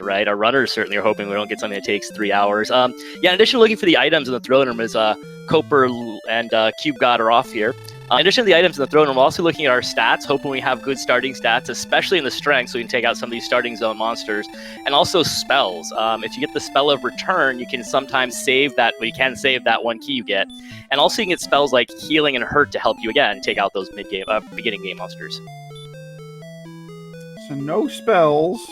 right? Our runners certainly are hoping we don't get something that takes 3 hours. Yeah, in addition to looking for the items in the throne room, as Coper and CubeGod are off here. In addition to the items in the throne room, we're also looking at our stats, hoping we have good starting stats, especially in the strength, so we can take out some of these starting zone monsters, and also spells. If you get the spell of return, you can sometimes save that. Well, you can save that one key you get, and also you can get spells like healing and hurt to help you again take out those beginning game monsters. So no spells.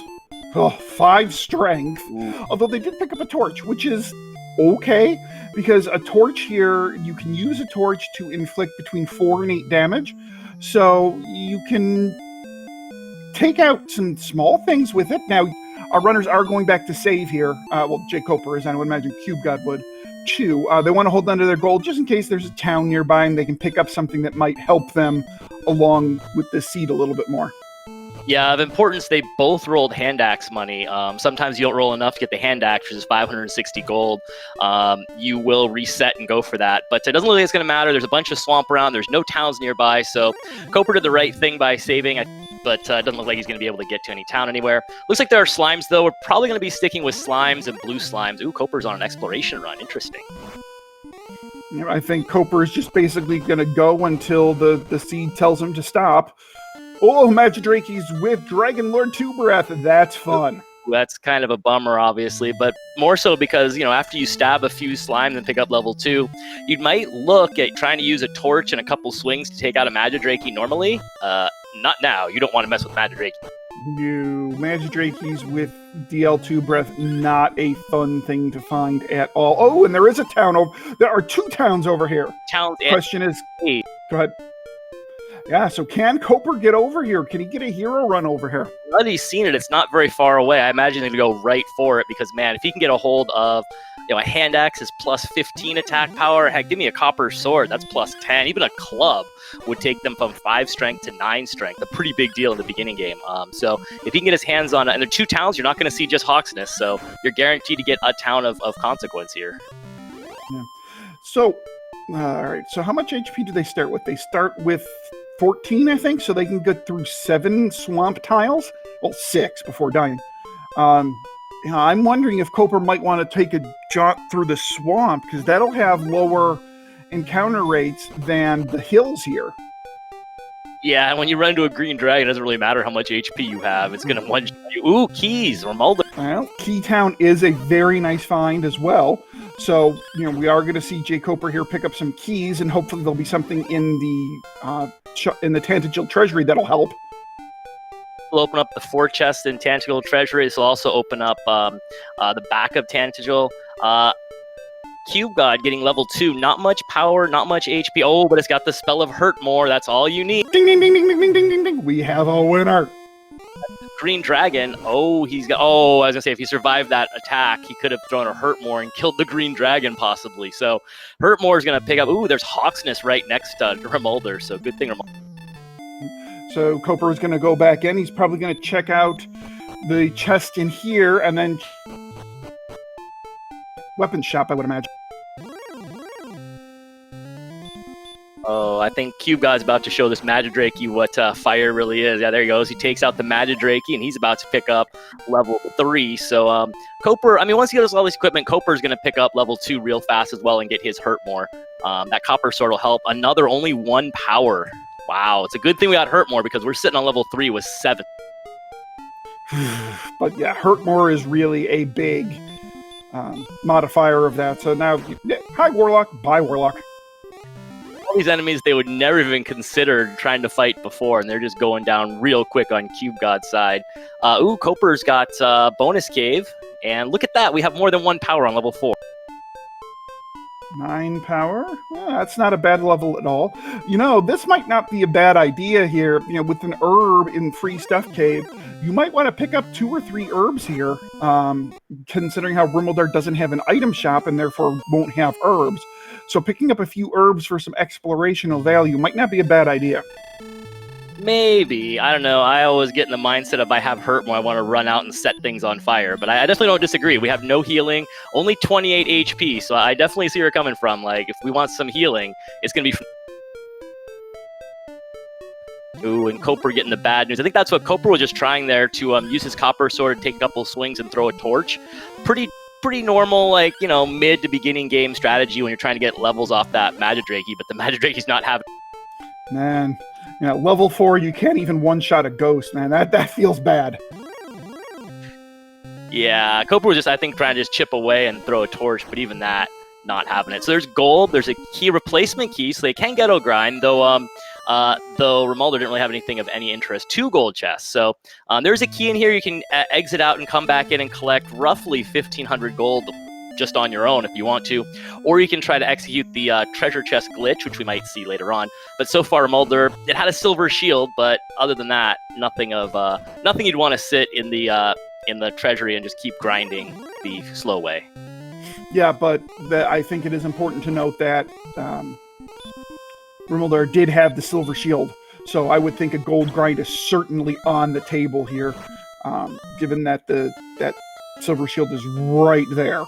Oh, 5 strength. Although they did pick up a torch, which is okay, because a torch here, you can use a torch to inflict between 4 and 8 damage. So you can take out some small things with it. Now, our runners are going back to save here. Well, jkoper is, I would imagine CubeGod would too. They want to hold on to their gold just in case there's a town nearby and they can pick up something that might help them along with the seed a little bit more. Yeah, of importance, they both rolled hand axe money. Sometimes you don't roll enough to get the hand axe, which is 560 gold. You will reset and go for that. But it doesn't look like it's going to matter. There's a bunch of swamp around. There's no towns nearby. So Coper did the right thing by saving, but it doesn't look like he's going to be able to get to any town anywhere. Looks like there are slimes, though. We're probably going to be sticking with slimes and blue slimes. Ooh, Coper's on an exploration run. Interesting. I think Coper is just basically going to go until the seed tells him to stop. Oh, Magidrake's with Dragon Lord 2 Breath. That's fun. That's kind of a bummer, obviously, but more so because, after you stab a few slime and pick up level 2, you might look at trying to use a torch and a couple swings to take out a Magidrake normally. Not now. You don't want to mess with Magidrake. No, Magidrake's with DL2 Breath, not a fun thing to find at all. Oh, and there is a town over. There are 2 towns over here. Question is, go ahead. Yeah, so can Coper get over here? Can he get a hero run over here? Now that he's seen it, it's not very far away. I imagine he's going to go right for it because, man, if he can get a hold of, a hand axe is plus 15 attack power. Heck, give me a copper sword. That's plus 10. Even a club would take them from 5 strength to 9 strength. A pretty big deal in the beginning game. So if he can get his hands on it, and there are 2 towns, you're not going to see just Hawksness. So you're guaranteed to get a town of consequence here. Yeah. So, all right. So how much HP do they start with? They start with 14, I think, so they can get through 7 swamp tiles. Well, 6 before dying. I'm wondering if Coper might want to take a jaunt through the swamp, because that'll have lower encounter rates than the hills here. Yeah, and when you run into a green dragon, it doesn't really matter how much HP you have. It's going to one-shot you. Ooh, keys or Mulder. Well, Keytown is a very nice find as well. So, we are going to see jkoper here pick up some keys, and hopefully there'll be something in the Tantagel Treasury that'll help. We'll open up the 4 chests in Tantagel Treasury. This will also open up the back of Tantagel. CubeGod getting level 2. Not much power, not much HP. Oh, but it's got the spell of Hurt More. That's all you need. Ding, ding, ding, ding, ding, ding, ding, ding, ding. We have a winner. Green Dragon. Oh, I was going to say, if he survived that attack, he could have thrown a Hurt More and killed the Green Dragon, possibly. So, Hurt More is going to pick up. Ooh, there's Hawksness right next to Remulder. So, good thing Remulder. So, Coper is going to go back in. He's probably going to check out the chest in here and then weapon shop, I would imagine. Oh, I think CubeGod's about to show this Magidrake what fire really is. Yeah, there he goes. He takes out the Magidrake, and he's about to pick up level 3. So, Coper, once he gets all this equipment, Coper's going to pick up level 2 real fast as well and get his Hurt More. That copper sword will help. Another only 1 power. Wow, it's a good thing we got Hurt More because we're sitting on level 3 with 7. But yeah, Hurt More is really a big modifier of that. So now, hi Warlock, bye Warlock. All these enemies they would never even consider trying to fight before, and they're just going down real quick on CubeGod's side. Ooh, Coper's got bonus cave, and look at that, we have more than 1 power on level 4. 9 power? Well, that's not a bad level at all. This might not be a bad idea here. With an herb in Free Stuff Cave, you might want to pick up 2 or 3 herbs here, considering how Remulder doesn't have an item shop and therefore won't have herbs. So picking up a few herbs for some explorational value might not be a bad idea. Maybe. I don't know. I always get in the mindset of I have Hurt More, I want to run out and set things on fire. But I definitely don't disagree. We have no healing, only 28 HP. So I definitely see where you're coming from. Like, if we want some healing, it's going to be... Ooh, and Coper getting the bad news. I think that's what Coper was just trying there to use his copper sword, take a couple swings, and throw a torch. Pretty normal, like, you know, mid to beginning game strategy when you're trying to get levels off that Magidrakey, but the Magidrakey's not having. Man, you know, level 4, you can't even one-shot a ghost, man. That feels bad. Yeah, Coper was just, I think, trying to just chip away and throw a torch, but even that, not having it. So there's gold, there's a key replacement key, so they can ghetto grind, though Romualdo didn't really have anything of any interest. 2 gold chests. So there's a key in here. You can exit out and come back in and collect roughly 1,500 gold just on your own if you want to. Or you can try to execute the treasure chest glitch, which we might see later on. But so far, Romualdo, it had a silver shield, but other than that, nothing you'd want to sit in the treasury and just keep grinding the slow way. Yeah, but I think it is important to note that Romualdo did have the silver shield, so I would think a gold grind is certainly on the table here, given that that silver shield is right there.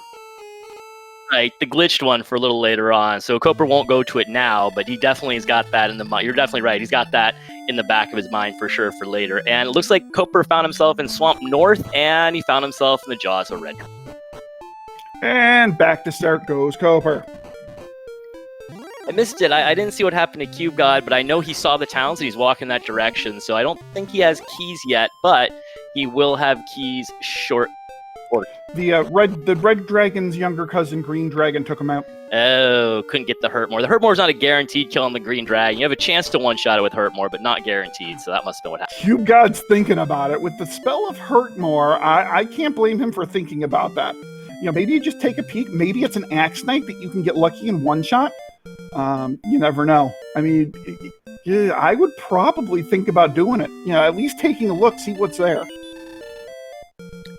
Right, the glitched one for a little later on. So Coper won't go to it now, but he definitely has got that in the mind. You're definitely right. He's got that in the back of his mind for sure for later. And it looks like Coper found himself in Swamp North, and he found himself in the jaws of Red. And back to start goes Coper. I missed it. I didn't see what happened to CubeGod, but I know he saw the towns and he's walking that direction. So I don't think he has keys yet, but he will have keys short. The red dragon's younger cousin, Green Dragon, took him out. Oh, couldn't get the Hurtmore. The Hurtmore's not a guaranteed kill on the Green Dragon. You have a chance to one-shot it with Hurtmore, but not guaranteed, so that must have been what happened. CubeGod's thinking about it. With the spell of Hurtmore, I can't blame him for thinking about that. You know, maybe you just take a peek. Maybe it's an Axe Knight that you can get lucky in one-shot. You never know. I mean, yeah, I would probably think about doing it. You know, at least taking a look, see what's there.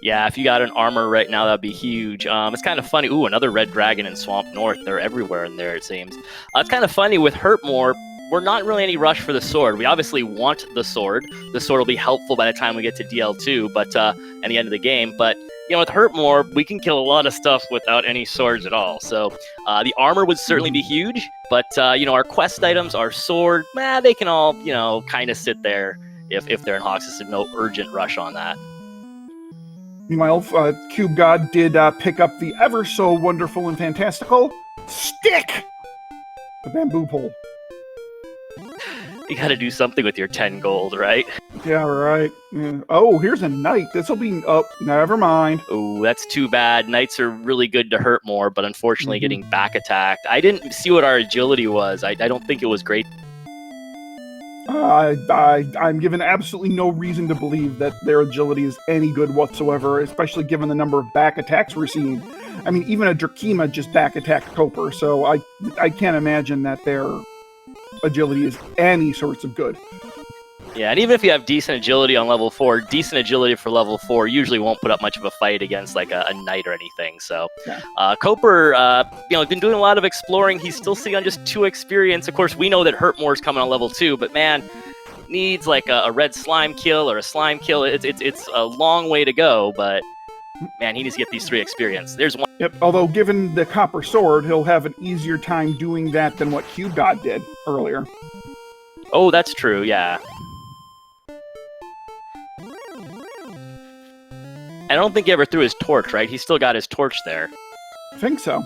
Yeah, if you got an armor right now, that'd be huge. It's kind of funny. Ooh, another red dragon in Swamp North. They're everywhere in there, it seems. It's kind of funny with Hurtmore. We're not really any rush for the sword. We obviously want the sword. The sword will be helpful by the time we get to DL2, but at the end of the game. But you know, with Hurtmore, we can kill a lot of stuff without any swords at all. So the armor would certainly be huge, but you know, our quest items, our sword, they can all, you know, kind of sit there if they're in Hoxus. There's no urgent rush on that. Meanwhile, CubeGod did pick up the ever so wonderful and fantastical stick, the bamboo pole. You got to do something with your 10 gold, right? Yeah, right. Yeah. Oh, here's a knight. This'll be... Oh, never mind. Oh, that's too bad. Knights are really good to hurt more, but unfortunately getting back attacked. I didn't see what our agility was. I don't think it was great. I'm given absolutely no reason to believe that their agility is any good whatsoever, especially given the number of back attacks we're seeing. I mean, even a Drakima just back attacked Coper, so I can't imagine that their agility is any sorts of good. Yeah, and even if you have decent agility on level 4, decent agility for level 4 usually won't put up much of a fight against like a knight or anything. So, Coper, you know, been doing a lot of exploring. He's still sitting on just 2 experience. Of course, we know that Hurtmore's coming on level 2, but man, needs like a red slime kill or a slime kill. It's a long way to go, but man, he needs to get these 3 experience. There's one. Yep. Although given the copper sword, he'll have an easier time doing that than what CubeGod did earlier. Oh, that's true. Yeah. I don't think he ever threw his torch, right? He's still got his torch there. I think so.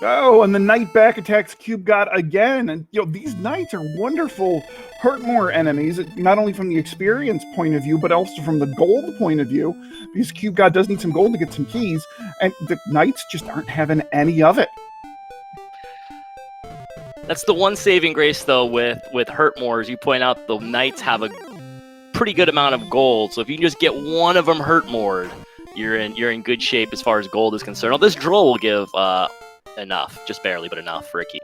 Oh, and the knight back attacks CubeGod again. And, you know, these knights are wonderful Hurtmore enemies, not only from the experience point of view, but also from the gold point of view, because CubeGod does need some gold to get some keys, and the knights just aren't having any of it. That's the one saving grace, though, with Hurtmore, as you point out, the knights have a pretty good amount of gold, so if you can just get one of them Hurtmore, you're in good shape as far as gold is concerned. Well, this droll will give enough, just barely, but enough for a key.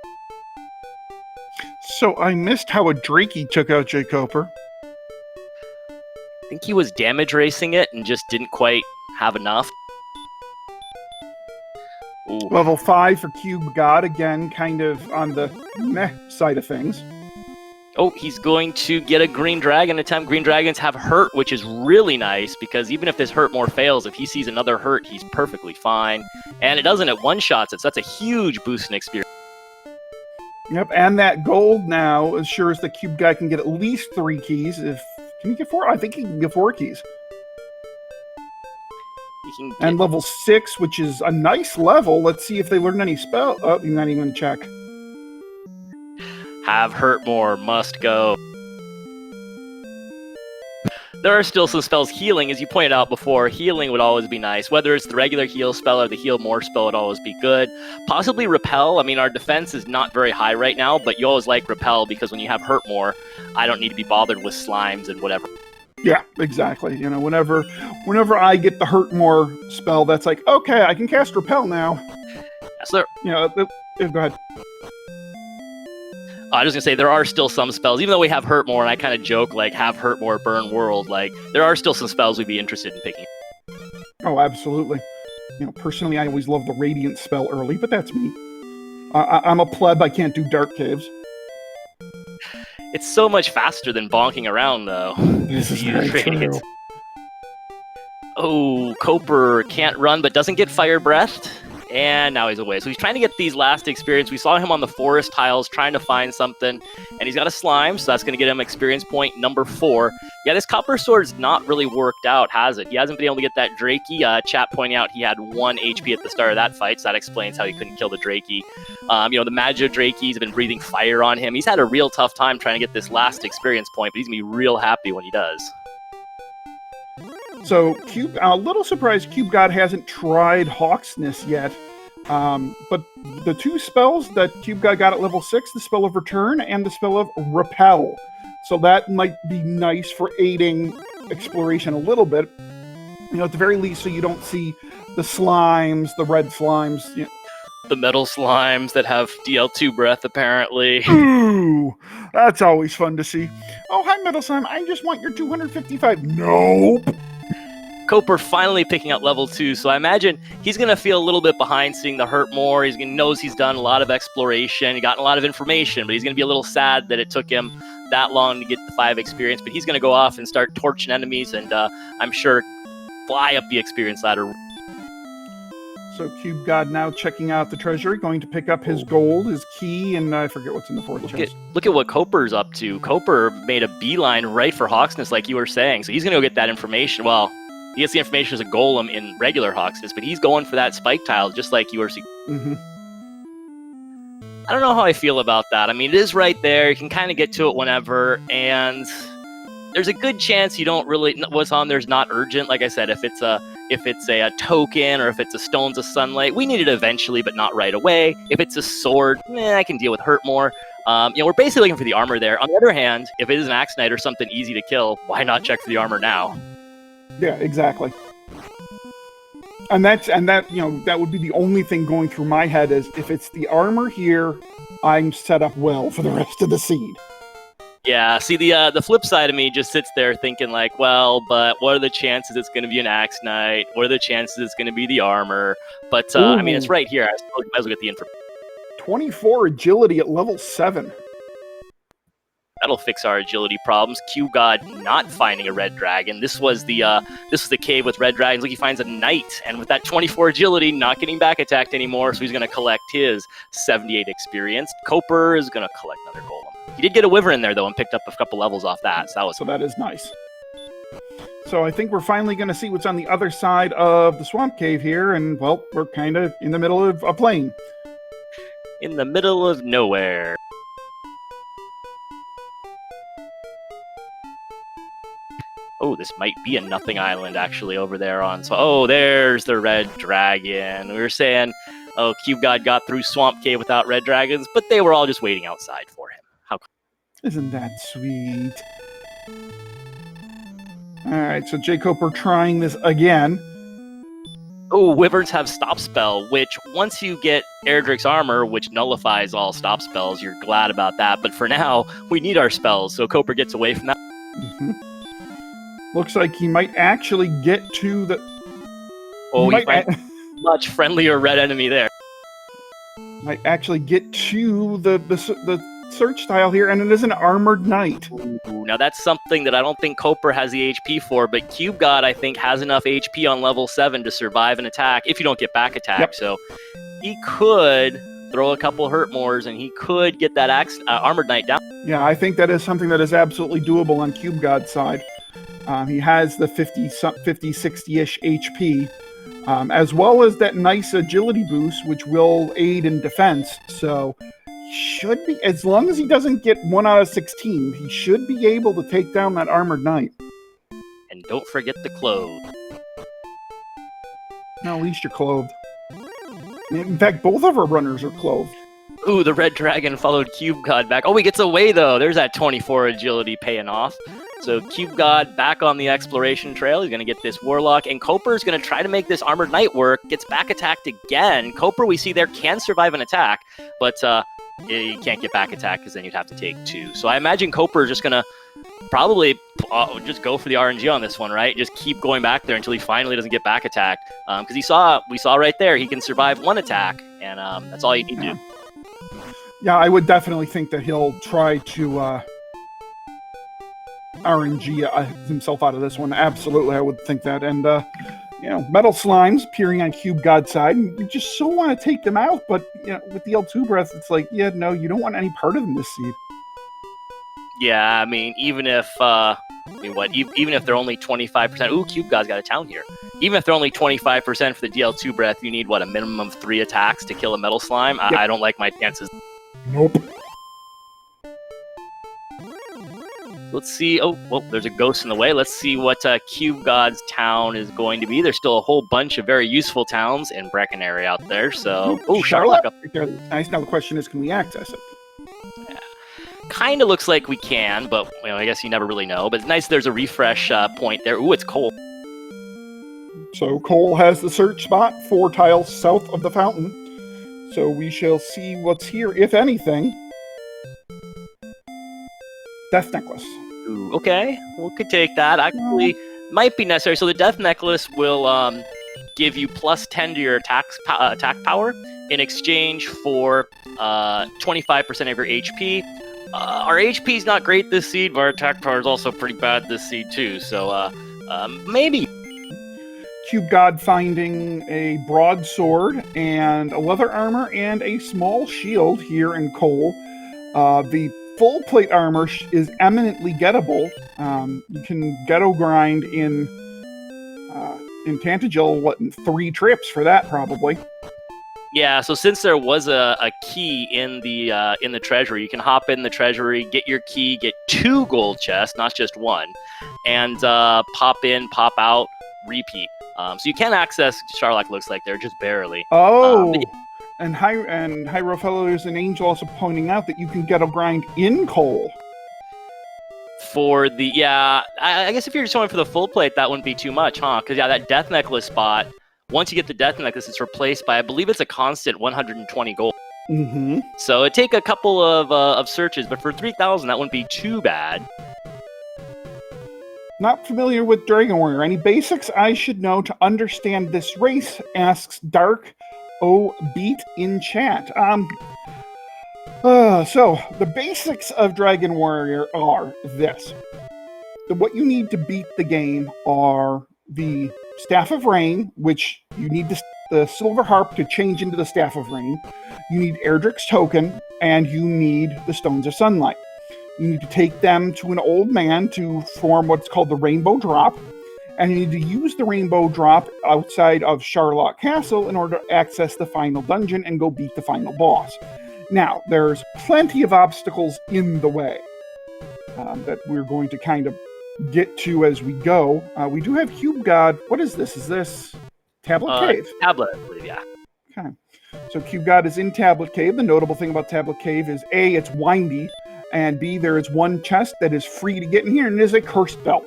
So I missed how a Drakey took out jkoper. I think he was damage racing it and just didn't quite have enough. Ooh. Level 5 for CubeGod, again, kind of on the meh side of things. Oh, he's going to get a Green Dragon attempt. Green Dragons have hurt, which is really nice, because even if this Hurtmore fails, if he sees another hurt, he's perfectly fine. And it doesn't at one-shots it, so that's a huge boost in experience. Yep, and that gold now assures the Cube Guy can get at least 3 keys. Can he get 4? I think he can get 4 keys. And level 6, which is a nice level. Let's see if they learn any spell. Oh, you're not even going to check. Have hurt more, must go. There are still some spells. Healing, as you pointed out before, healing would always be nice. Whether it's the regular heal spell or the heal more spell would always be good. Possibly repel. I mean, our defense is not very high right now, but you always like repel because when you have hurt more, I don't need to be bothered with slimes and whatever. Yeah, exactly. You know, whenever I get the hurt more spell, that's like, okay, I can cast repel now. Yes, sir. You know, go ahead. I was going to say, there are still some spells, even though we have hurt more, and I kind of joke, like, have hurt more, burn world, like, there are still some spells we'd be interested in picking. Oh, absolutely. You know, personally, I always love the Radiant spell early, but that's me. I'm a pleb, I can't do Dark Caves. It's so much faster than bonking around, though. This is very true. Oh, Coper can't run, but doesn't get fire breathed. And now he's away. So he's trying to get these last experience. We saw him on the forest tiles trying to find something. And he's got a slime, so that's going to get him experience point number 4. Yeah, this copper sword's not really worked out, has it? He hasn't been able to get that Drakey. Chat pointing out he had 1 HP at the start of that fight, so that explains how he couldn't kill the Drakey. You know, the Magio Drakeys have been breathing fire on him. He's had a real tough time trying to get this last experience point, but he's going to be real happy when he does. So, a little surprised CubeGod hasn't tried Hawksness yet. But the 2 spells that CubeGod got at level 6, the spell of Return and the spell of Repel. So that might be nice for aiding exploration a little bit. You know, at the very least, so you don't see the slimes, the red slimes. You know. The metal slimes that have DL2 breath, apparently. Ooh, that's always fun to see. Oh, hi, Metal Slime. I just want your 255. Nope. Coper finally picking up level 2, so I imagine he's going to feel a little bit behind seeing the hurt more. He knows he's done a lot of exploration, he gotten a lot of information, but he's going to be a little sad that it took him that long to get the 5 experience. But he's going to go off and start torching enemies, and I'm sure fly up the experience ladder. So CubeGod now checking out the treasury, going to pick up his gold, his key, and I forget what's in the 4th chest. Look at what Coper's up to. Coper made a beeline right for Hawksness, like you were saying, so he's going to go get that information. Well, he gets the information as a golem in regular Hawksness, but he's going for that spike tile, just like you were seeing. Mm-hmm. I don't know how I feel about that. I mean, it is right there. You can kind of get to it whenever, and there's a good chance you don't really... What's on there's not urgent. Like I said, if it's a token or if it's a Stones of Sunlight, we need it eventually, but not right away. If it's a sword, I can deal with hurt more. You know, we're basically looking for the armor there. On the other hand, if it is an Axe Knight or something easy to kill, why not check for the armor now? Yeah, exactly. And that, you know, that would be the only thing going through my head is if it's the armor here, I'm set up well for the rest of the seed. Yeah, see, the flip side of me just sits there thinking like, well, but what are the chances it's going to be an Axe Knight? What are the chances it's going to be the armor? But, I mean, it's right here. I might as well get the info. 24 agility at level 7. That'll fix our agility problems. CubeGod not finding a red dragon. This was the cave with red dragons. Look, he finds a knight, and with that 24 agility, not getting back attacked anymore, so he's going to collect his 78 experience. Coper is going to collect another golem. He did get a wyvern in there, though, and picked up a couple levels off that, so that is nice. So I think we're finally going to see what's on the other side of the swamp cave here, and, well, we're kind of in the middle of a plain. In the middle of nowhere. Oh, this might be a nothing island, actually, over there on... So, oh, there's the red dragon. We were saying, oh, CubeGod got through Swamp Cave without red dragons, but they were all just waiting outside for him. How Isn't that sweet? Alright, so jkoper trying this again. Oh, wyverns have stop spell, which once you get Erdrick's armor, which nullifies all stop spells, you're glad about that. But for now, we need our spells, so Coper gets away from that. Mm-hmm. Looks like he might actually get to the... Oh, he might much friendlier red enemy there. Might actually get to the search tile here, and it is an armored knight. Ooh, now that's something that I don't think Coper has the HP for, but CubeGod, I think, has enough HP on level 7 to survive an attack, if you don't get back attack. Yep. So he could throw a couple hurt mores, and he could get that armored knight down. Yeah, I think that is something that is absolutely doable on CubeGod's side. He has the 50, 60-ish HP, as well as that nice agility boost, which will aid in defense. So he should be, as long as he doesn't get 1 out of 16, he should be able to take down that armored knight. And don't forget the clothes. No, at least you're clothed. In fact, both of our runners are clothed. Ooh, the red dragon followed CubeGod back. Oh, he gets away, though. There's that 24 agility paying off. So CubeGod back on the exploration trail. He's going to get this warlock. And Coper's going to try to make this armored knight work. Gets back attacked again. Coper, we see there, can survive an attack. But you can't get back attack because then you'd have to take 2. So I imagine Coper is just going to probably just go for the RNG on this one, right? Just keep going back there until he finally doesn't get back attacked. Because we saw right there, he can survive 1 attack. And that's all you need to do. Yeah, I would definitely think that he'll try to RNG himself out of this one. Absolutely, I would think that. And, metal slimes appearing on CubeGod's side. And you just so want to take them out, but with the L2 breath, it's like, yeah, no, you don't want any part of them this seed. Yeah, I mean, even if even if they're only 25%. Ooh, CubeGod's got a town here. Even if they're only 25% for the DL2 breath, you need a minimum of 3 attacks to kill a metal slime. Yep. I don't like my chances. Nope. Let's see. Oh, well, there's a ghost in the way. Let's see what CubeGod's town is going to be. There's still a whole bunch of very useful towns in Breckenary out there. So, Charlotte up there. Nice. Now the question is, can we access it? Yeah. Kind of looks like we can, but I guess you never really know. But it's nice. There's a refresh point there. Ooh, it's Cole. So Cole has the search spot 4 tiles south of the fountain. So we shall see what's here, if anything. Death necklace. Ooh, okay, we could take that. Actually, might be necessary. So the death necklace will give you +10 to your attack power in exchange for 25% of your HP. Our HP is not great this seed, but our attack power is also pretty bad this seed too. So maybe. CubeGod finding a broadsword and a leather armor and a small shield here in Cole. The full plate armor is eminently gettable. You can ghetto grind in Tantagel, in 3 trips for that probably. Yeah, so since there was a key in the treasury, you can hop in the treasury, get your key, get 2 gold chests, not just 1, and pop in, pop out, repeat. So you can access Charlock, looks like, they're just barely. Oh, and Hyro Fellow, there's an angel also pointing out that you can get a grind in Cole. For the, I guess if you're just going for the full plate, that wouldn't be too much, huh? Because, that death necklace spot, once you get the death necklace, it's replaced by, I believe it's a constant 120 gold. Mm-hmm. So it'd take a couple of searches, but for 3,000, that wouldn't be too bad. Not familiar with Dragon Warrior. Any basics I should know to understand this race? Asks Dark O Beat in chat. So the basics of Dragon Warrior are this. What you need to beat the game are the Staff of Rain, which you need the Silver Harp to change into the Staff of Rain. You need Erdrick's Token, and you need the Stones of Sunlight. You need to take them to an old man to form what's called the Rainbow Drop, and you need to use the Rainbow Drop outside of Charlock Castle in order to access the final dungeon and go beat the final boss. Now, there's plenty of obstacles in the way that we're going to kind of get to as we go. We do have CubeGod. What is this? Is this Tablet Cave? Tablet, I believe, yeah. Okay. So CubeGod is in Tablet Cave. The notable thing about Tablet Cave is A, it's windy, and B, there is one chest that is free to get in here, and it is a cursed belt.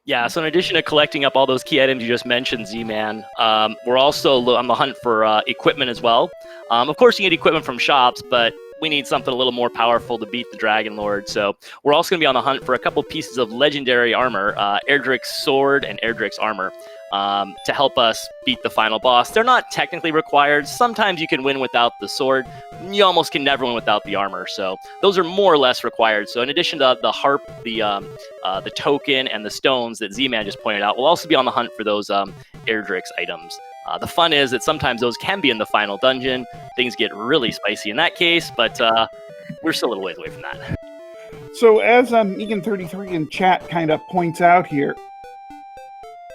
Yeah, so in addition to collecting up all those key items you just mentioned, Z-Man, we're also on the hunt for equipment as well. Of course, you get equipment from shops, but we need something a little more powerful to beat the Dragon Lord. So we're also going to be on the hunt for a couple pieces of legendary armor, Erdrick's sword and Erdrick's armor, to help us beat the final boss. They're not technically required. Sometimes you can win without the sword. You almost can never win without the armor. So those are more or less required. So in addition to the harp, the token, and the stones that Z-Man just pointed out, we'll also be on the hunt for those Erdrick's items. The fun is that sometimes those can be in the final dungeon. Things get really spicy in that case, but we're still a little ways away from that. So as Megan33 in chat kind of points out here,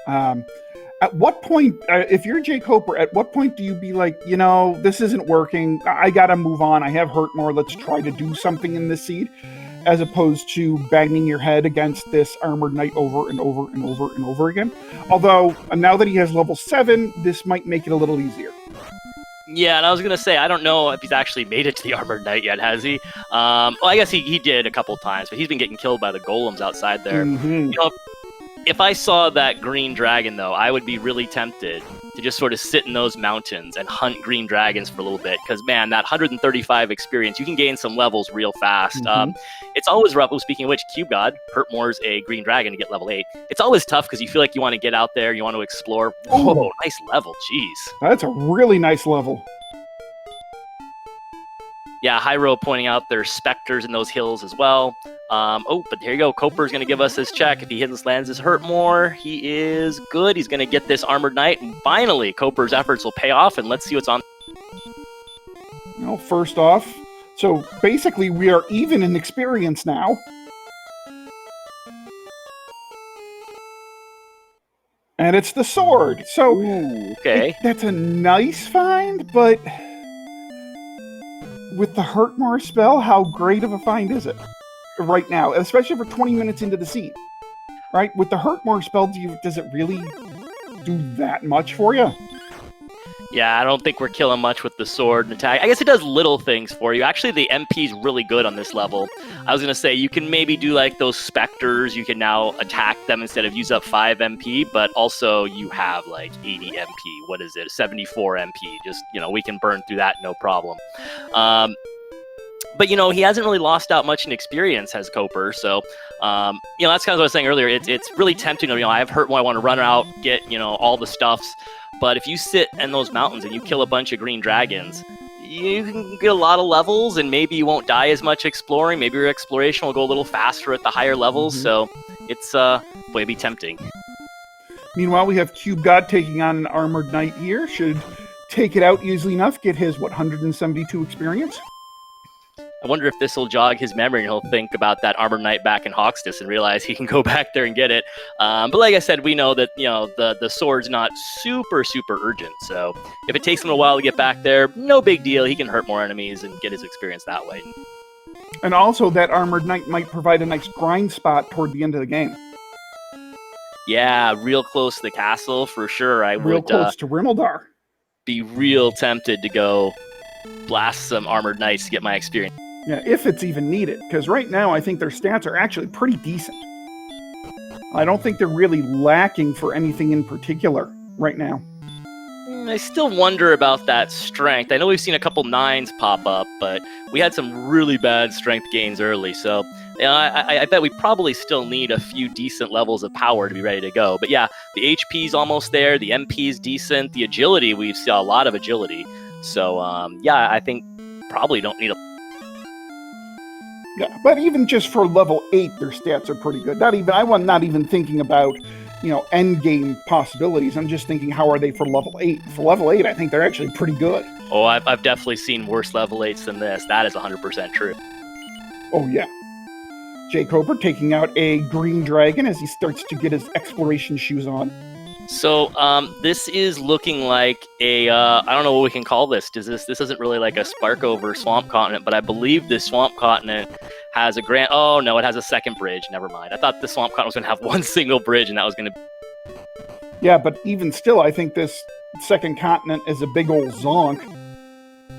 at what point, if you're jkoper, at what point do you be like, you know, this isn't working, I gotta move on, I have hurt more, let's try to do something in this seed, as opposed to banging your head against this armored knight over and over and over and over again? Although, now that he has level 7, this might make it a little easier. Yeah, and I was going to say, I don't know if he's actually made it to the Armored Knight yet, has he? Well, I guess he did a couple times, but he's been getting killed by the golems outside there. Mm-hmm. You know, if I saw that green dragon, though, I would be really tempted to just sort of sit in those mountains and hunt green dragons for a little bit. Because, man, that 135 experience, you can gain some levels real fast. Mm-hmm. It's always rough. Speaking of which, CubeGod, Hurtmore's a green dragon to get level 8. It's always tough because you feel like you want to get out there, you want to explore. Whoa, nice level, jeez. That's a really nice level. Yeah, Hyro pointing out there's specters in those hills as well. But here you go. Koper's going to give us his check. If he lands his Hurtmore, he is good. He's going to get this Armored Knight. And finally, Koper's efforts will pay off, and let's see what's on. Well, first off, so basically we are even in experience now. And it's the sword. So, ooh, okay. That's a nice find, but with the Hurtmore spell, how great of a find is it right now? Especially for 20 minutes into the seed. Right? With the Hurtmore spell, does it really do that much for you? Yeah, I don't think we're killing much with the sword and attack. I guess it does little things for you. Actually, the MP is really good on this level. I was going to say, you can maybe do like those specters. You can now attack them instead of use up 5 MP, but also you have like 80 MP. What is it? 74 MP. Just, we can burn through that, no problem. But, he hasn't really lost out much in experience, has Koper. So, that's kind of what I was saying earlier. It's really tempting. I have Hurtmore. I want to run out, get, all the stuffs. But if you sit in those mountains and you kill a bunch of green dragons, you can get a lot of levels, and maybe you won't die as much exploring. Maybe your exploration will go a little faster at the higher levels. Mm-hmm. So it's maybe tempting. Meanwhile, we have CubeGod taking on an Armored Knight here. Should take it out easily enough, get his, 172 experience? I wonder if this will jog his memory and he'll think about that Armored Knight back in Hawkstis and realize he can go back there and get it. But like I said, we know that, the sword's not super, super urgent. So if it takes him a while to get back there, no big deal. He can hurt more enemies and get his experience that way. And also, that Armored Knight might provide a nice grind spot toward the end of the game. Yeah, real close to the castle for sure. Real close to Rimeldar. Be real tempted to go blast some Armored Knights to get my experience. Yeah, if it's even needed, because right now I think their stats are actually pretty decent. I don't think they're really lacking for anything in particular right now. I still wonder about that strength. I know we've seen a couple 9s pop up, but we had some really bad strength gains early, so I bet we probably still need a few decent levels of power to be ready to go. But yeah, the HP's almost there, the MP's decent, the agility, we've seen a lot of agility. So yeah, I think probably don't need a... Yeah, but even just for level 8, their stats are pretty good. I'm not even thinking about, end game possibilities. I'm just thinking, how are they for level 8? For level 8, I think they're actually pretty good. Oh, I've definitely seen worse level 8s than this. That is 100% true. Oh, yeah. jkoper taking out a green dragon as he starts to get his exploration shoes on. So this is looking like a, I don't know what we can call this. This isn't really like a spark over swamp continent, but I believe this swamp continent has oh no, it has a second bridge. Never mind. I thought the swamp continent was going to have one single bridge and that was going to... Yeah, but even still, I think this second continent is a big old zonk.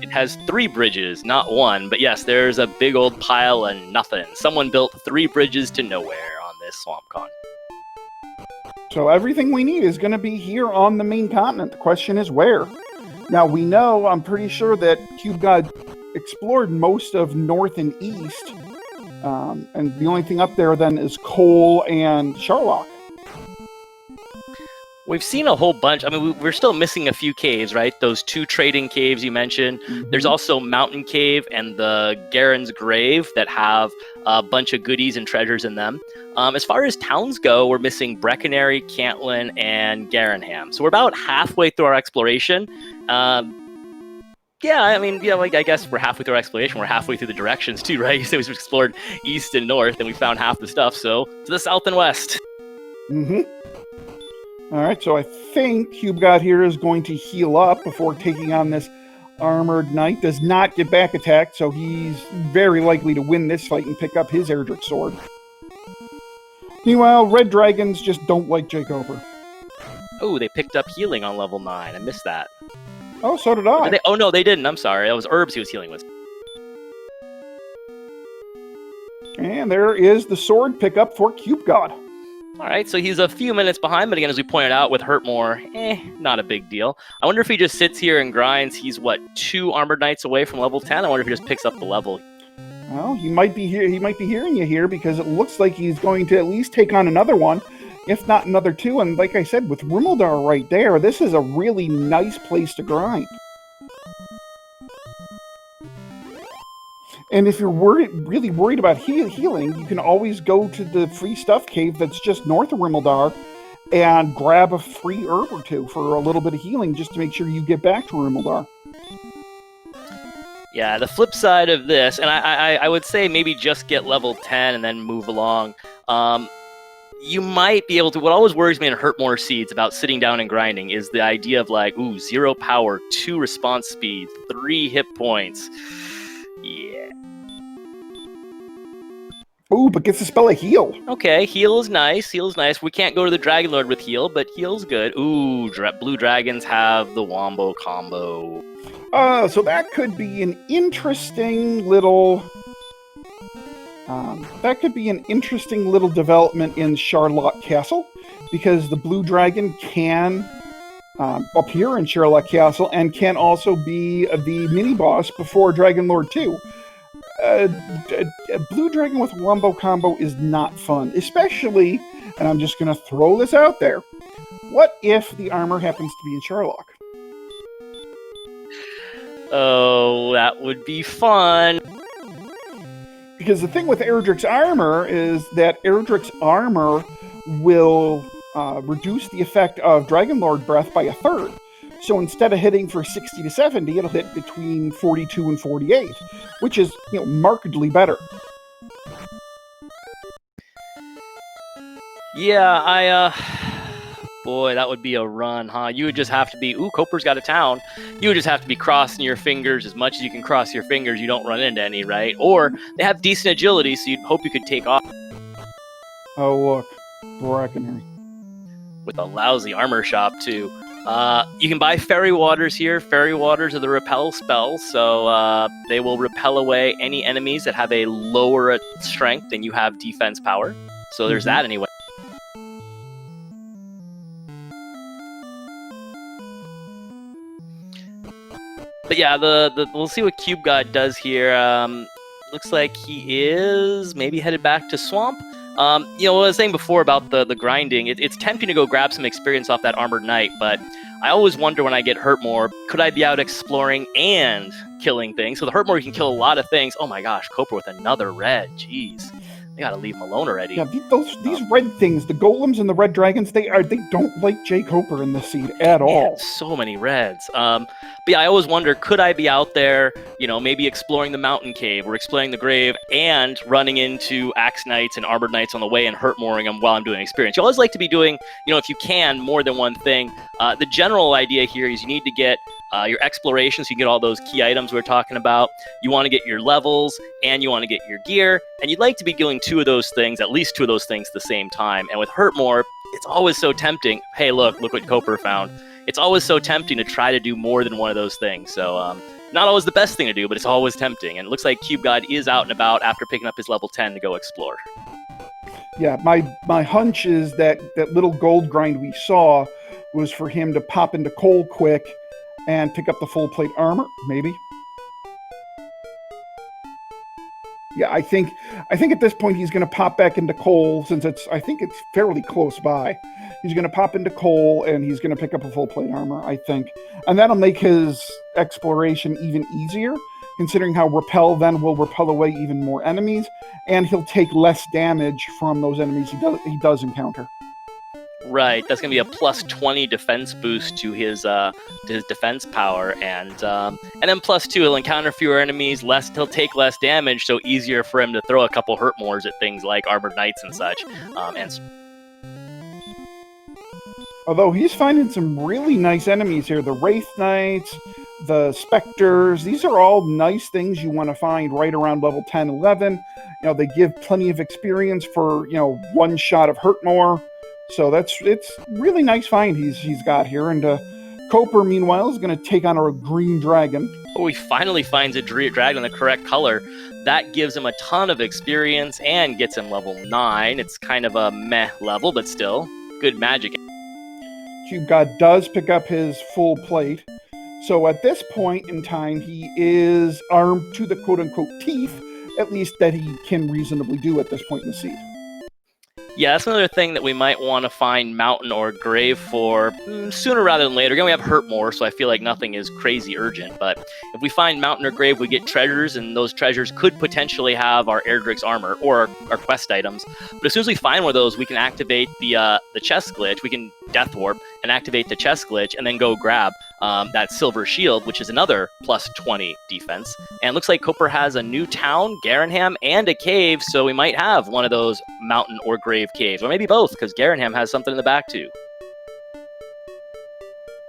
It has 3 bridges, not one, but yes, there's a big old pile of nothing. Someone built 3 bridges to nowhere on this swamp continent. So everything we need is going to be here on the main continent. The question is where. Now, we know, I'm pretty sure that CubeGod explored most of north and east, and the only thing up there then is Coal and Sharlock. We've seen a whole bunch. I mean, we're still missing a few caves, right? Those 2 trading caves you mentioned. There's also Mountain Cave and the Garen's Grave that have a bunch of goodies and treasures in them. As far as towns go, we're missing Breckenary, Cantlin, and Garenham. So we're about halfway through our exploration. Yeah, I mean, yeah, like I guess we're halfway through our exploration. We're halfway through the directions too, right? So we've explored east and north, and we found half the stuff. So to the south and west. All right, so I think CubeGod here is going to heal up before taking on this Armored Knight. Does not get back attacked, so he's very likely to win this fight and pick up his Erdrick sword. Meanwhile, Red Dragons just don't like jkoper. Oh, they picked up healing on level 9. I missed that. Oh, so did I. Oh, no, they didn't. I'm sorry. That was herbs he was healing with. And there is the sword pickup for CubeGod. All right, so he's a few minutes behind, but again, as we pointed out, with Hurtmore, not a big deal. I wonder if he just sits here and grinds. He's, what, 2 Armored Knights away from level 10? I wonder if he just picks up the level. Well, he might be here. He might be hearing you here because it looks like he's going to at least take on another one, if not another 2. And like I said, with Rumildar right there, this is a really nice place to grind. And if you're really worried about healing, you can always go to the free stuff cave that's just north of Rumildar and grab a free herb or 2 for a little bit of healing just to make sure you get back to Rumildar. Yeah, the flip side of this, and I would say maybe just get level 10 and then move along. You might be able to. What always worries me in Hurtmore Seeds about sitting down and grinding is the idea of like, 0 power, 2 response speed, 3 hit points. Yeah. Ooh, but gets the spell of heal. Okay, heal is nice. Heal is nice. We can't go to the Dragon Lord with heal, but heal's good. Ooh, blue dragons have the Wombo combo. So that could be an interesting little. That could be an interesting little development in Charlotte Castle, because the blue dragon can appear in Charlotte Castle and can also be the mini boss before Dragon Lord 2. A blue dragon with a wombo combo is not fun, especially, and I'm just going to throw this out there, what if the armor happens to be in Sharlock? Oh, that would be fun. Because the thing with Erdrick's armor is that Erdrick's armor will reduce the effect of Dragon Lord Breath by 1/3. So instead of hitting for 60 to 70, it'll hit between 42 and 48, which is, markedly better. Yeah, boy, that would be a run, huh? You would just have to be, Coper's got a town. You would just have to be crossing your fingers as much as you can cross your fingers. You don't run into any, right? Or they have decent agility, so you'd hope you could take off. Oh, look. Breckenary. With a lousy armor shop, too. You can buy Fairy Waters here. Fairy Waters are the repel spells, so they will repel away any enemies that have a lower strength than you have defense power. So there's that anyway. But yeah, we'll see what CubeGod does here. Looks like he is maybe headed back to Swamp. What I was saying before about the grinding, it's tempting to go grab some experience off that Armored Knight, but I always wonder when I get hurt more, could I be out exploring and killing things? So the hurt more, you can kill a lot of things. Oh my gosh, Coper with another red. Jeez. They gotta leave him alone already. Yeah, these red things, the golems and the red dragons, they don't like jkoper in this seed at all. So many reds. But yeah, I always wonder, could I be out there, maybe exploring the mountain cave or exploring the grave and running into axe knights and armored knights on the way and hurt-mooring them while I'm doing experience? You always like to be doing, if you can, more than one thing. The general idea here is you need to get your exploration, so you get all those key items we're talking about. You want to get your levels, and you want to get your gear, and you'd like to be doing two of those things, at least two of those things at the same time. And with Hurtmore, it's always so tempting. Hey, look what Coper found. It's always so tempting to try to do more than one of those things. So, not always the best thing to do, but it's always tempting. And it looks like CubeGod is out and about after picking up his level 10 to go explore. Yeah, my hunch is that little gold grind we saw was for him to pop into coal quick and pick up the full plate armor, maybe. Yeah, I think at this point he's going to pop back into coal since I think it's fairly close by. He's going to pop into coal and he's going to pick up a full plate armor, I think. And that'll make his exploration even easier, considering how repel then will repel away even more enemies, and he'll take less damage from those enemies he does encounter. Right, that's gonna be a plus 20 defense boost to his defense power, and then plus 2, he'll encounter fewer enemies, he'll take less damage, so easier for him to throw a couple hurt mores at things like armored knights and such. Although he's finding some really nice enemies here, the Wraith Knights, the Spectres, these are all nice things you want to find right around level 10, 11. You know, they give plenty of experience for, you know, one shot of hurt more. So it's really nice find he's got here. And Coper, meanwhile, is going to take on a green dragon. Oh, he finally finds a dragon the correct color. That gives him a ton of experience and gets him level 9. It's kind of a meh level, but still good magic. CubeGod does pick up his full plate. So at this point in time, he is armed to the quote-unquote teeth, at least that he can reasonably do at this point in the siege. Yeah, that's another thing that we might want to find Mountain or Grave for sooner rather than later. Again, we have Hurt more, so I feel like nothing is crazy urgent. But if we find Mountain or Grave, we get treasures, and those treasures could potentially have our Erdrick's armor or our quest items. But as soon as we find one of those, we can activate the chest glitch. We can Death Warp and activate the chest glitch, and then go grab that Silver Shield, which is another plus 20 defense. And it looks like Coper has a new town, Garanham, and a cave, so we might have one of those Mountain or Grave caves, or maybe both, because Garanham has something in the back too.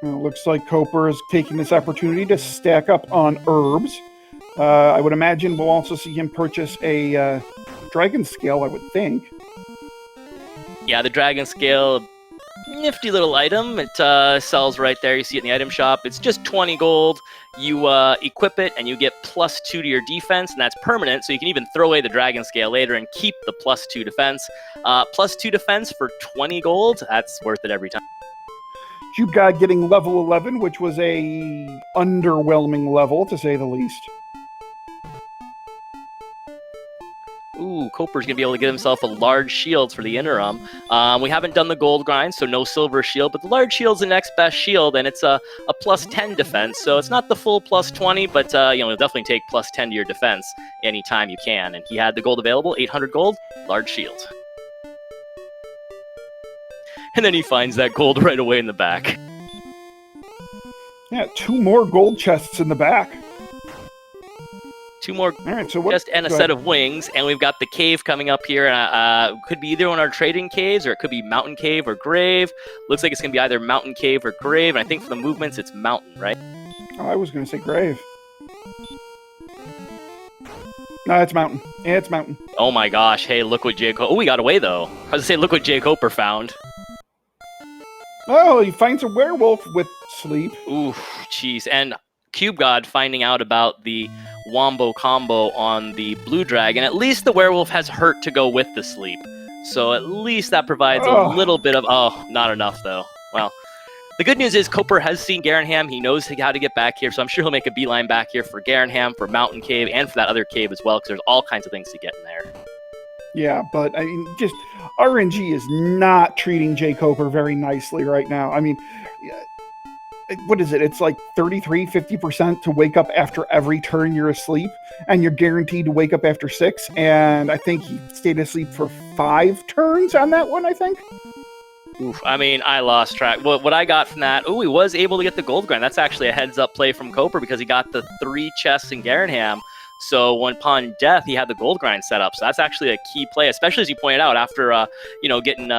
Well, it looks like Coper is taking this opportunity to stack up on herbs. I would imagine we'll also see him purchase a dragon scale, I would think. Yeah, the dragon scale, nifty little item. It sells right there. You see it in the item shop. It's just 20 gold. You equip it and you get plus 2 to your defense, and that's permanent, so you can even throw away the dragon scale later and keep the plus 2 defense. Plus 2 defense for 20 gold. That's worth it every time. CubeGod getting level 11, which was a underwhelming level, to say the least. Ooh, Coper's going to be able to get himself a large shield for the interim. We haven't done the gold grind, so no silver shield, but the large shield's the next best shield, and it's a plus 10 defense, so it's not the full plus 20, but it'll definitely take plus 10 to your defense anytime you can. And he had the gold available, 800 gold, large shield. And then he finds that gold right away in the back. Yeah, 2 more gold chests in the back. 2 more All right, so what, just and a set of wings, and we've got the cave coming up here. Could be either one of our trading caves, or it could be Mountain Cave or Grave. Looks like it's going to be either Mountain Cave or Grave, and I think for the movements, it's Mountain, right? Oh, I was going to say Grave. No, it's Mountain. Yeah, it's Mountain. Oh my gosh, hey, look what jkoper... Oh, we got away, though. I was going to say, look what jkoper found. Oh, he finds a werewolf with sleep. Ooh, jeez. And CubeGod finding out about the wombo combo on the blue dragon. At least the werewolf has hurt to go with the sleep. So at least that provides a little bit of... Oh, not enough, though. Well, the good news is Coper has seen Garanham. He knows how to get back here, so I'm sure he'll make a beeline back here for Garanham, for Mountain Cave, and for that other cave as well, because there's all kinds of things to get in there. Yeah, but I mean, just RNG is not treating jkoper very nicely right now. I mean, what is it? It's like 50% to wake up after every turn you're asleep, and you're guaranteed to wake up after 6. And I think he stayed asleep for 5 turns on that one, I think. Oof, I mean, I lost track. What I got from that, he was able to get the gold grind. That's actually a heads-up play from Coper because he got the 3 chests in Garanham. So upon death, he had the gold grind set up. So that's actually a key play, especially as you pointed out, after getting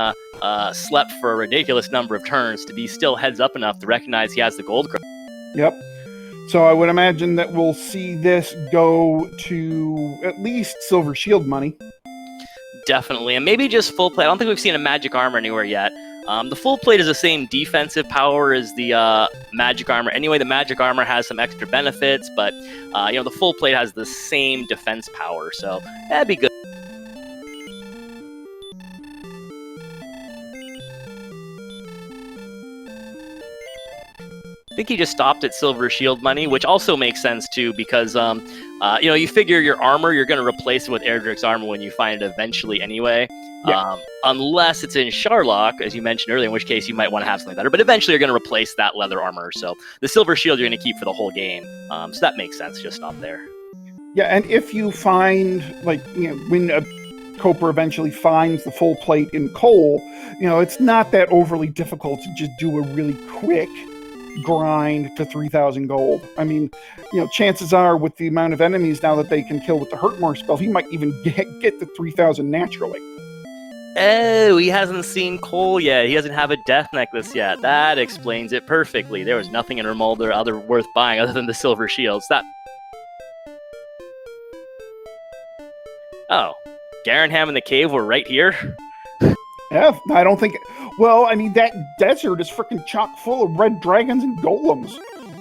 slept for a ridiculous number of turns, to be still heads up enough to recognize he has the gold grind. Yep. So I would imagine that we'll see this go to at least Silver Shield money. Definitely, and maybe just full plate. I don't think we've seen a magic armor anywhere yet. The full plate is the same defensive power as the magic armor. Anyway, the magic armor has some extra benefits, but the full plate has the same defense power, so that'd be good. I think he just stopped at Silver Shield money, which also makes sense too, because You figure your armor, you're going to replace it with Erdrick's armor when you find it eventually anyway. Yeah. Unless it's in Sharlock, as you mentioned earlier, in which case you might want to have something better. But eventually you're going to replace that leather armor. So the silver shield you're going to keep for the whole game. So that makes sense. Just stop there. Yeah, and if you find, when a Coper eventually finds the full plate in coal, it's not that overly difficult to just do a really quick grind to 3,000 gold. I mean, chances are with the amount of enemies now that they can kill with the Hurt More spell, he might even get the 3,000 naturally. Oh, he hasn't seen coal yet. He doesn't have a death necklace yet. That explains it perfectly. There was nothing in Remolder other worth buying other than the silver shields. Oh, Garanham and the cave were right here? Yeah, I don't think... Well, I mean, that desert is freaking chock full of red dragons and golems.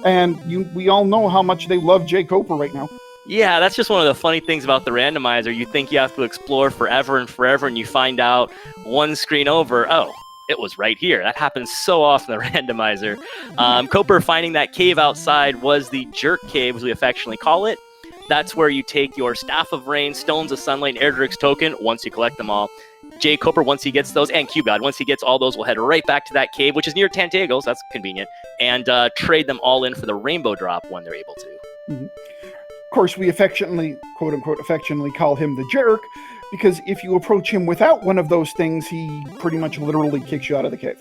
And we all know how much they love jkoper right now. Yeah, that's just one of the funny things about the randomizer. You think you have to explore forever and forever, and you find out one screen over, oh, it was right here. That happens so often in the randomizer. Coper finding that cave outside was the Jerk Cave, as we affectionately call it. That's where you take your Staff of Rain, Stones of Sunlight, and Erdrick's Token once you collect them all. jkoper, once he gets those, and CubeGod, once he gets all those, will head right back to that cave, which is near Tantagos, that's convenient, and trade them all in for the Rainbow Drop when they're able to. Mm-hmm. Of course, we affectionately, quote-unquote, affectionately call him the Jerk, because if you approach him without one of those things, he pretty much literally kicks you out of the cave.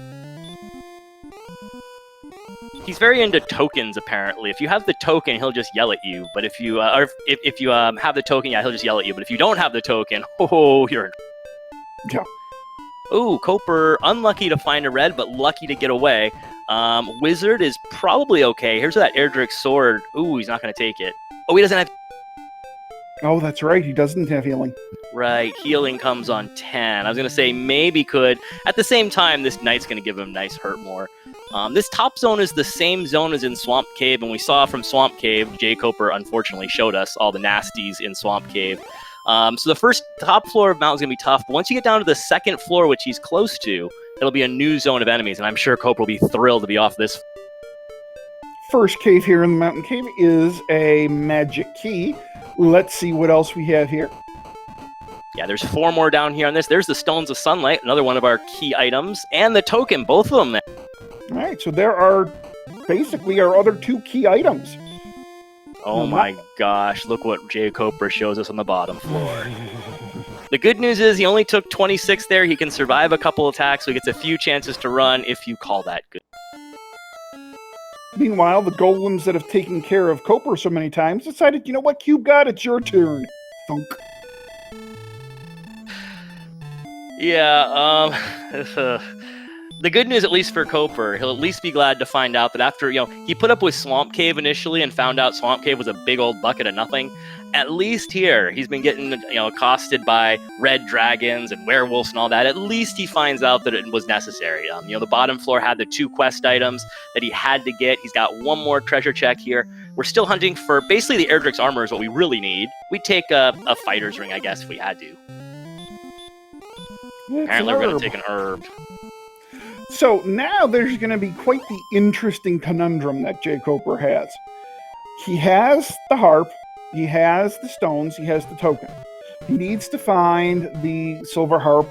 He's very into tokens, apparently. If you have the token, he'll just yell at you. But if you have the token, yeah, he'll just yell at you. But if you don't have the token, you're in. Yeah. Ooh, Coper, unlucky to find a red, but lucky to get away. Wizard is probably okay. Here's that Erdrick sword. Ooh, he's not going to take it. Oh, he doesn't have... Oh, that's right. He doesn't have healing. Right. Healing comes on 10. I was going to say maybe could. At the same time, this knight's going to give him nice hurt more. This top zone is the same zone as in Swamp Cave, and we saw from Swamp Cave, jkoper unfortunately showed us all the nasties in Swamp Cave. So the first top floor of Mountain is going to be tough, but once you get down to the second floor, which he's close to, it'll be a new zone of enemies, and I'm sure Coper will be thrilled to be off this. First cave here in the Mountain Cave is a magic key. Let's see what else we have here. Yeah, there's 4 more down here on this. There's the Stones of Sunlight, another one of our key items, and the token, both of them. All right, so there are basically our other 2 key items. Oh my gosh, look what jkoper shows us on the bottom floor. The good news is he only took 26 there. He can survive a couple attacks, so he gets a few chances to run if you call that good. Meanwhile, the golems that have taken care of Coper so many times decided, you know what, CubeGod, it's your turn. Thunk. Yeah, the good news, at least for Coper, he'll at least be glad to find out that after, he put up with Swamp Cave initially and found out Swamp Cave was a big old bucket of nothing. At least here, he's been getting, accosted by red dragons and werewolves and all that. At least he finds out that it was necessary. The bottom floor had the 2 quest items that he had to get. He's got 1 more treasure check here. We're still hunting for, basically the Erdrick's armor is what we really need. We'd take a fighter's ring, I guess, if we had to. Apparently we're going to take an herb. So now there's going to be quite the interesting conundrum that jkoper has. He has the harp, he has the stones, he has the token. He needs to find the silver harp,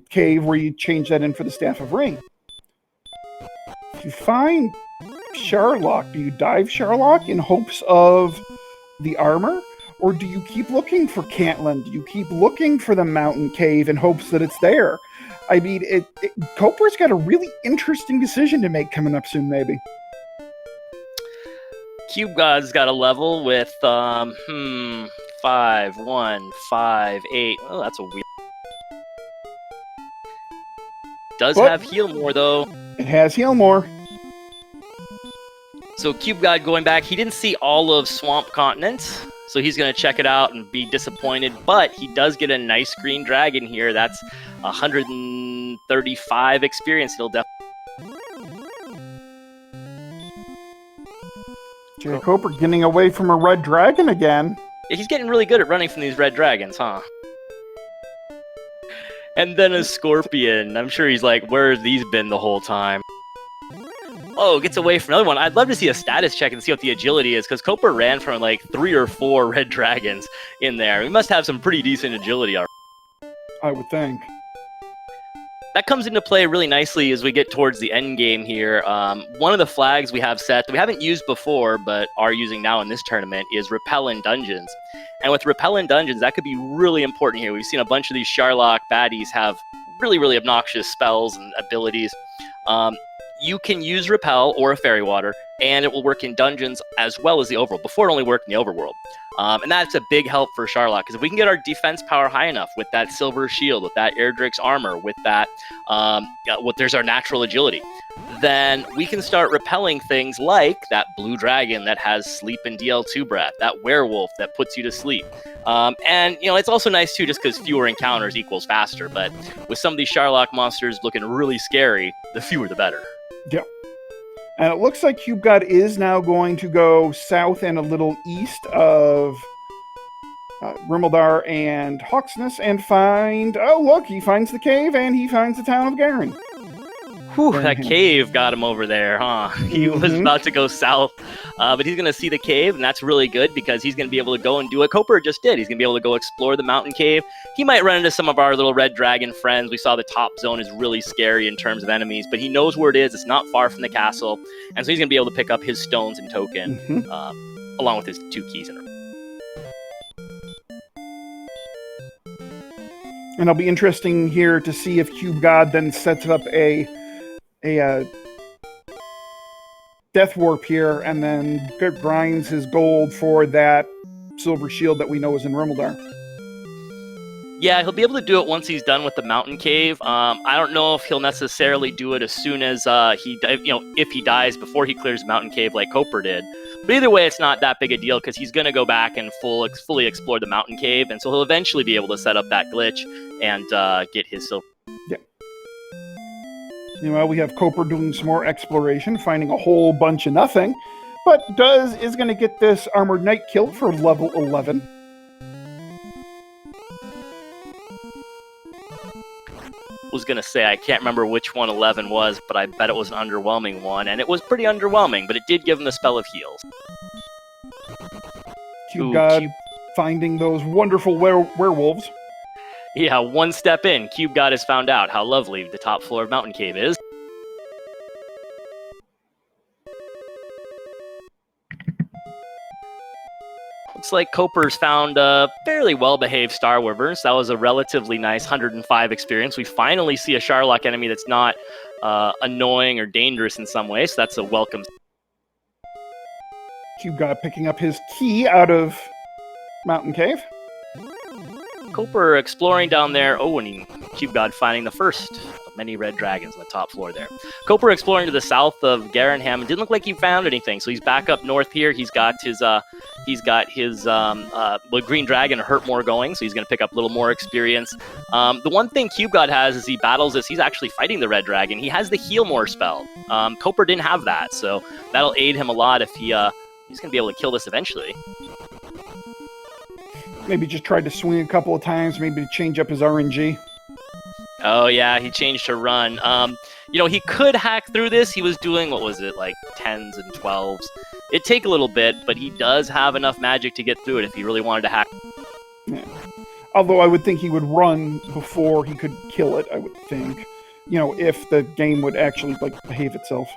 cave where you change that in for the Staff of Rain. If you find Sharlock, do you dive Sharlock in hopes of the armor? Or do you keep looking for Cantland? Do you keep looking for the mountain cave in hopes that it's there? I mean, Coper's got a really interesting decision to make coming up soon, maybe. CubeGod's got a level with, 5, 1, 5, 8. Oh, that's a weird... Does have heal more, though. It has heal more. So CubeGod going back, he didn't see all of Swamp Continent, so he's going to check it out and be disappointed, but he does get a nice green dragon here. That's 135 experience. He'll definitely... jkoper getting away from a red dragon again. Yeah, he's getting really good at running from these red dragons, huh? And then a scorpion. I'm sure he's like, where have these been the whole time? Oh, gets away from another one. I'd love to see a status check and see what the agility is, because Coper ran from like 3 or 4 red dragons in there. We must have some pretty decent agility already. I would think. That comes into play really nicely as we get towards the end game here. One of the flags we have set that we haven't used before, but are using now in this tournament, is Repel in Dungeons. And with Repel in Dungeons, that could be really important here. We've seen a bunch of these Sharlock baddies have really, really obnoxious spells and abilities. You can use Repel or a Fairy Water, and it will work in Dungeons as well as the Overworld. Before, it only worked in the Overworld. And that's a big help for Sharlock, because if we can get our defense power high enough with that Silver Shield, with that Erdrick's Armor, with that, there's our natural agility, then we can start repelling things like that Blue Dragon that has Sleep and DL2 Breath, that Werewolf that puts you to sleep. And, it's also nice, too, just because fewer encounters equals faster. But with some of these Sharlock monsters looking really scary, the fewer the better. Yep. And it looks like CubeGod is now going to go south and a little east of Rimmildar and Hawksness and find... Oh, look, he finds the cave and he finds the town of Garen. Whew, that cave got him over there, huh? He was about to go south, but he's going to see the cave, and that's really good because he's going to be able to go and do what Coper just did. He's going to be able to go explore the mountain cave. He might run into some of our little red dragon friends. We saw the top zone is really scary in terms of enemies, but he knows where it is. It's not far from the castle, and so he's going to be able to pick up his stones and token, along with his 2 keys in it. And it'll be interesting here to see if CubeGod then sets up a Death Warp here, and then grinds his gold for that Silver Shield that we know is in Rimmildar. Yeah, he'll be able to do it once he's done with the mountain cave. I don't know if he'll necessarily do it as soon as if he dies before he clears the mountain cave like Coper did. But either way, it's not that big a deal because he's going to go back and fully explore the mountain cave, and so he'll eventually be able to set up that glitch and get his silver. Yeah. Meanwhile, we have Coper doing some more exploration, finding a whole bunch of nothing, but is going to get this Armored Knight kill for level 11. Was going to say, I can't remember which one 11 was, but I bet it was an underwhelming one, and it was pretty underwhelming, but it did give him the spell of heals. CubeGod finding those wonderful werewolves. Yeah, one step in, CubeGod has found out how lovely the top floor of Mountain Cave is. Looks like Coper's found a fairly well-behaved Star Wyverns. That was a relatively nice 105 experience. We finally see a Sharlock enemy that's not annoying or dangerous in some way, so that's a welcome. CubeGod picking up his key out of Mountain Cave. Coper exploring down there. Oh, and CubeGod finding the first of many red dragons on the top floor there. Coper exploring to the south of Garenham. It didn't look like he found anything, so he's back up north here. He's got his green dragon hurt more going, so he's going to pick up a little more experience. The one thing CubeGod has as he battles this, he's actually fighting the red dragon. He has the heal more spell. Coper didn't have that, so that'll aid him a lot if he's going to be able to kill this eventually. Maybe just tried to swing a couple of times, maybe to change up his RNG. Oh, yeah, he changed to run. He could hack through this. He was doing, like 10s and 12s. It'd take a little bit, but he does have enough magic to get through it if he really wanted to hack. Yeah. Although I would think he would run before he could kill it, I would think. If the game would actually, behave itself.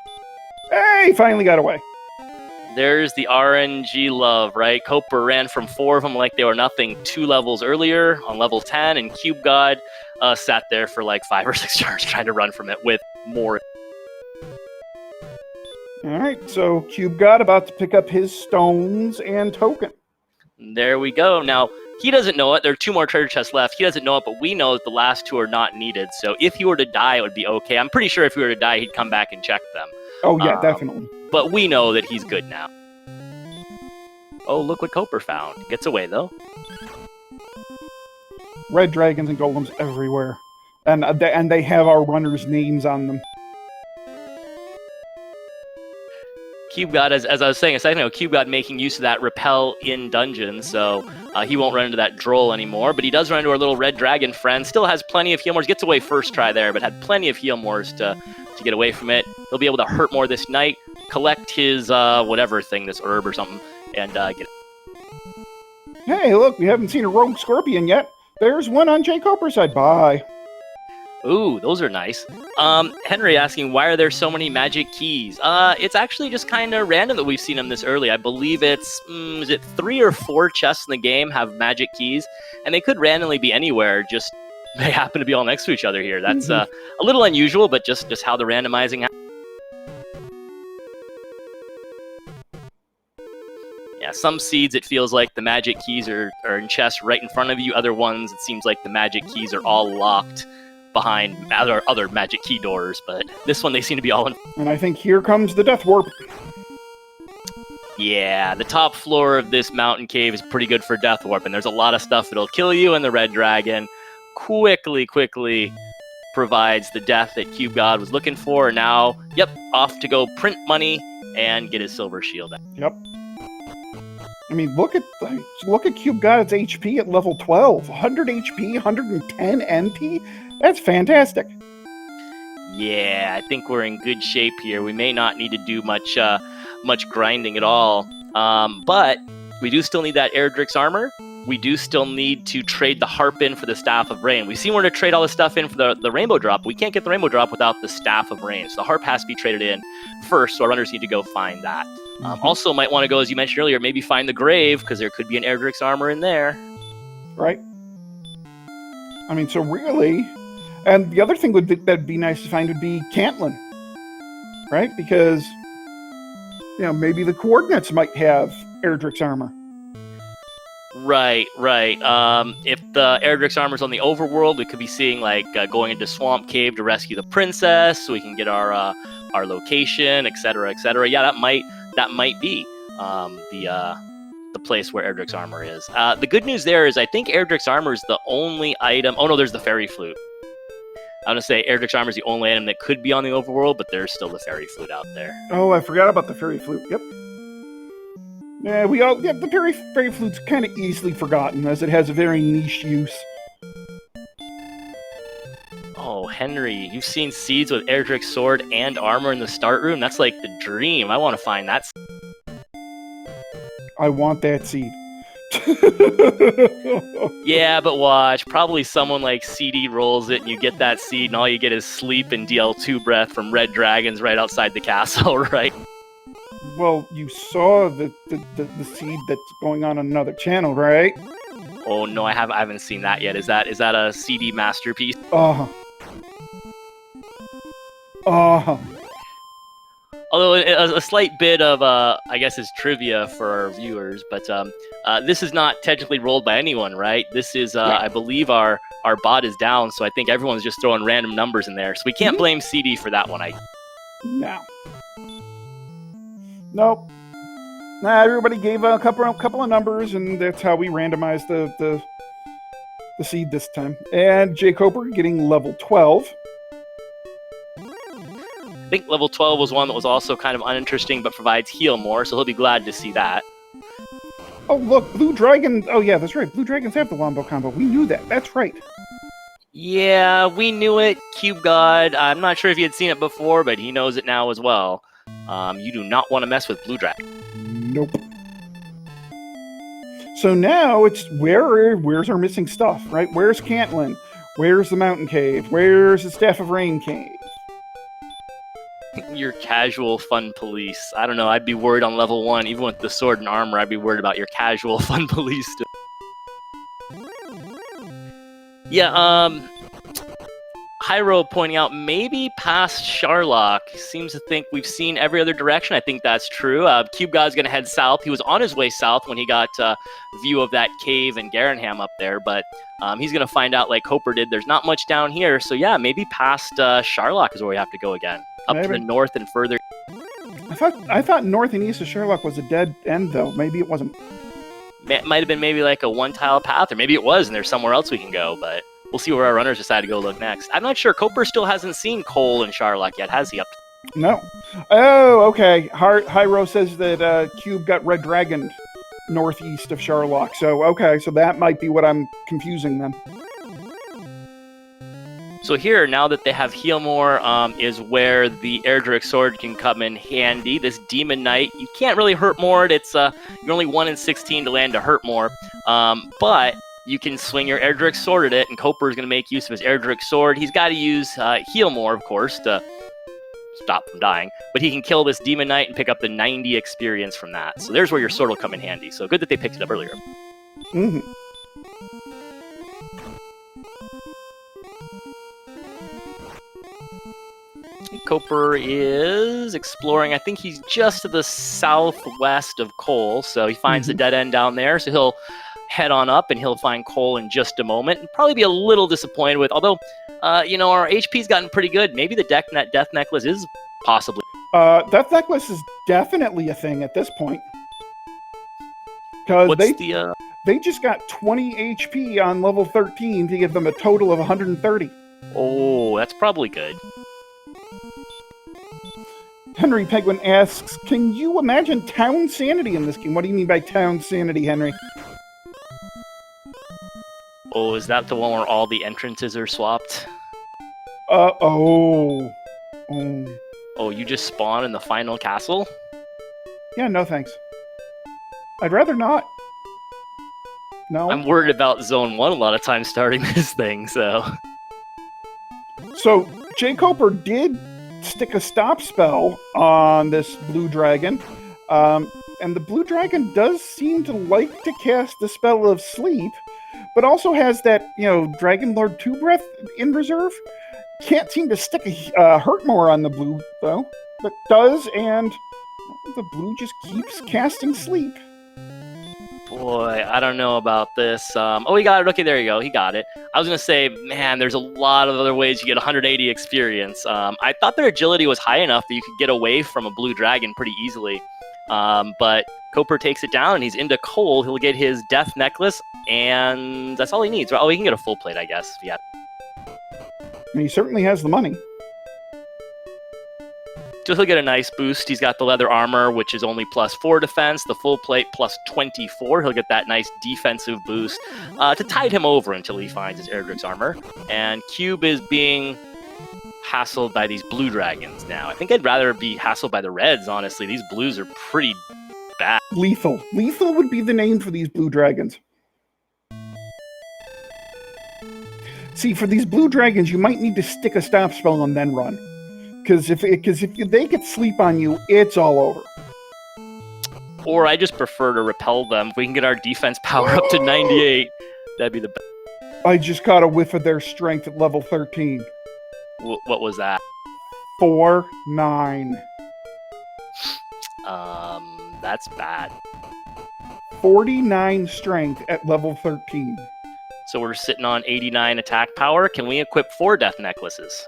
Hey, he finally got away. There's the RNG love, right? Coper ran from 4 of them like they were nothing 2 levels earlier on level 10, and CubeGod sat there for 5 or 6 turns trying to run from it with more. Alright, so CubeGod about to pick up his stones and token. There we go. Now, he doesn't know it. There are 2 more treasure chests left. He doesn't know it, but we know that the last 2 are not needed. So if he were to die, it would be okay. I'm pretty sure if he were to die, he'd come back and check them. Oh, yeah, definitely. But we know that he's good now. Oh, look what Coper found. Gets away, though. Red dragons and golems everywhere. And they have our runners' names on them. CubeGod, as I was saying a second ago, CubeGod making use of that repel in dungeons, so he won't run into that droll anymore, but he does run into our little red dragon friend. Still has plenty of heal mores. Gets away first try there, but had plenty of heal mores to to get away from it. He'll be able to hurt more this night, collect his whatever thing, this herb or something, and get it. Hey, look, we haven't seen a rogue scorpion yet. There's one on jkoper's side. Bye. Ooh, those are nice. Henry asking, why are there so many magic keys? It's actually just kind of random that we've seen them this early. I believe it's, is it 3 or 4 chests in the game have magic keys? And they could randomly be anywhere, just they happen to be all next to each other here. That's a little unusual, but just how the randomizing happens. Yeah, some seeds it feels like the magic keys are in chests right in front of you. Other ones, it seems like the magic keys are all locked behind other magic key doors, but this one they seem to be all in. And I think here comes the death warp. Yeah, the top floor of this mountain cave is pretty good for death warp, and there's a lot of stuff that'll kill you, and the red dragon quickly provides the death that CubeGod was looking for. And now, yep, off to go print money and get his silver shield. Yep. I mean, look at Cubegod's HP at level 12. 100 HP, 110 NP. That's fantastic. Yeah, I think we're in good shape here. We may not need to do much grinding at all. But we do still need that Erdrick's armor. We do still need to trade the harp in for the Staff of Rain. We've seen where to trade all this stuff in for the Rainbow Drop. We can't get the Rainbow Drop without the Staff of Rain. So the harp has to be traded in first, so our runners need to go find that. Also might want to go, as you mentioned earlier, maybe find the grave, because there could be an Erdrick's armor in there. Right. I mean, so really... And the other thing that'd be nice to find would be Cantlin. Right? Because, you know, maybe the coordinates might have Erdrick's armor. Right. If the Erdrick's armor's on the overworld, we could be seeing, like, going into Swamp Cave to rescue the princess, so we can get our location, etc., etc. Yeah, that might be the place where Erdrick's armor is. The good news there is I think Erdrick's armor is the only item... Oh, no, there's the fairy flute. I want to say Erdrick's armor is the only item that could be on the overworld, but there's still the fairy flute out there. Oh, I forgot about the fairy flute. Yep. Yeah, the fairy flute's kind of easily forgotten, as it has a very niche use. Oh, Henry, you've seen seeds with Erdrick's sword and armor in the start room? That's like the dream. I want to find that. I want that seed. Yeah, but watch. Probably someone like CD rolls it, and you get that seed, and all you get is sleep and DL2 breath from red dragons right outside the castle, right? Well, you saw the seed that's going on another channel, right? Oh no, I haven't seen that yet. Is that a CD masterpiece? Although a slight bit of, I guess, is trivia for our viewers, but this is not technically rolled by anyone, right? This is, I believe, our bot is down, so I think everyone's just throwing random numbers in there. So we can't blame CD for that one. No. Nope. Nah, everybody gave a couple of numbers, and that's how we randomized the seed this time. And jkoper getting level 12. I think level 12 was one that was also kind of uninteresting, but provides heal more, so he'll be glad to see that. Oh, look, Blue Dragon... Oh, yeah, that's right. Blue Dragons have the Wombo combo. We knew that. That's right. Yeah, we knew it. CubeGod, I'm not sure if he had seen it before, but he knows it now as well. You do not want to mess with Blue Dragon. Nope. So now it's where's our missing stuff, right? Where's Cantlin? Where's the Mountain Cave? Where's the Staff of Rain Cave? Your casual fun police. I don't know, I'd be worried on level 1, even with the sword and armor, I'd be worried about your casual fun police. Yeah, Hyro pointing out maybe past Sharlock. Seems to think we've seen every other direction. I think that's true. CubeGod's going to head south. He was on his way south when he got view of that cave and Garanham up there, but he's going to find out, like Coper did, there's not much down here. So yeah, maybe past Sharlock is where we have to go again. Up to the north and further. I thought north and east of Sherlock was a dead end, though. Maybe it wasn't. It might have been maybe like a one-tile path, or maybe it was, and there's somewhere else we can go, but we'll see where our runners decide to go look next. I'm not sure. Coper still hasn't seen Cole and Sharlock yet, has he? No. Oh, okay. Hyro says that Cube got Red Dragon northeast of Sharlock. So, okay, so that might be what I'm confusing then. So here, now that they have Heal More, is where the Erdrick Sword can come in handy. This Demon Knight, you can't really hurt more. It's you're only 1 in 16 to land to hurt more, but you can swing your Erdrick Sword at it, and Coper is going to make use of his Erdrick Sword. He's got to use Heal More, of course, to stop from dying, but he can kill this Demon Knight and pick up the 90 experience from that. So there's where your sword will come in handy. So good that they picked it up earlier. Mm-hmm. Coper is exploring. I think he's just to the southwest of Cole, so he finds the dead end down there. So he'll head on up, and he'll find Cole in just a moment, and probably be a little disappointed with. Although, you know, our HP's gotten pretty good. Maybe the Death Necklace is possibly. Death Necklace is definitely a thing at this point, because they just got 20 HP on level 13 to give them a total of 130. Oh, that's probably good. Henry Penguin asks, can you imagine town sanity in this game? What do you mean by town sanity, Henry? Oh, is that the one where all the entrances are swapped? Oh, you just spawn in the final castle? Yeah, no thanks. I'd rather not. No. I'm worried about Zone 1 a lot of times starting this thing, so... So, jkoper did stick a stop spell on this blue dragon, and the blue dragon does seem to like to cast the spell of sleep, but also has that, you know, Dragon Lord 2 breath in reserve. Can't seem to stick a hurt more on the blue, though, but does, and the blue just keeps casting sleep. Boy, I don't know about this. Oh, he got it. Okay, there you go. He got it. I was going to say, man, there's a lot of other ways you get 180 experience. I thought their agility was high enough that you could get away from a blue dragon pretty easily. But Coper takes it down, and he's into Cole. He'll get his Death Necklace, and that's all he needs. Oh, he can get a full plate, I guess. Yeah. And he certainly has the money. So he'll get a nice boost. He's got the leather armor, which is only +4 defense. The full plate +24. He'll get that nice defensive boost to tide him over until he finds his Erdrick's armor. And Cube is being hassled by these blue dragons now. I think I'd rather be hassled by the reds, honestly. These blues are pretty bad. Lethal. Lethal would be the name for these blue dragons. See, for these blue dragons, you might need to stick a stop spell and then run. Because if they get sleep on you, it's all over. Or I just prefer to repel them. If we can get our defense power up to 98, that'd be the best. I just caught a whiff of their strength at level 13. What was that? 4-9. That's bad. 49 strength at level 13. So we're sitting on 89 attack power. Can we equip 4 Death Necklaces?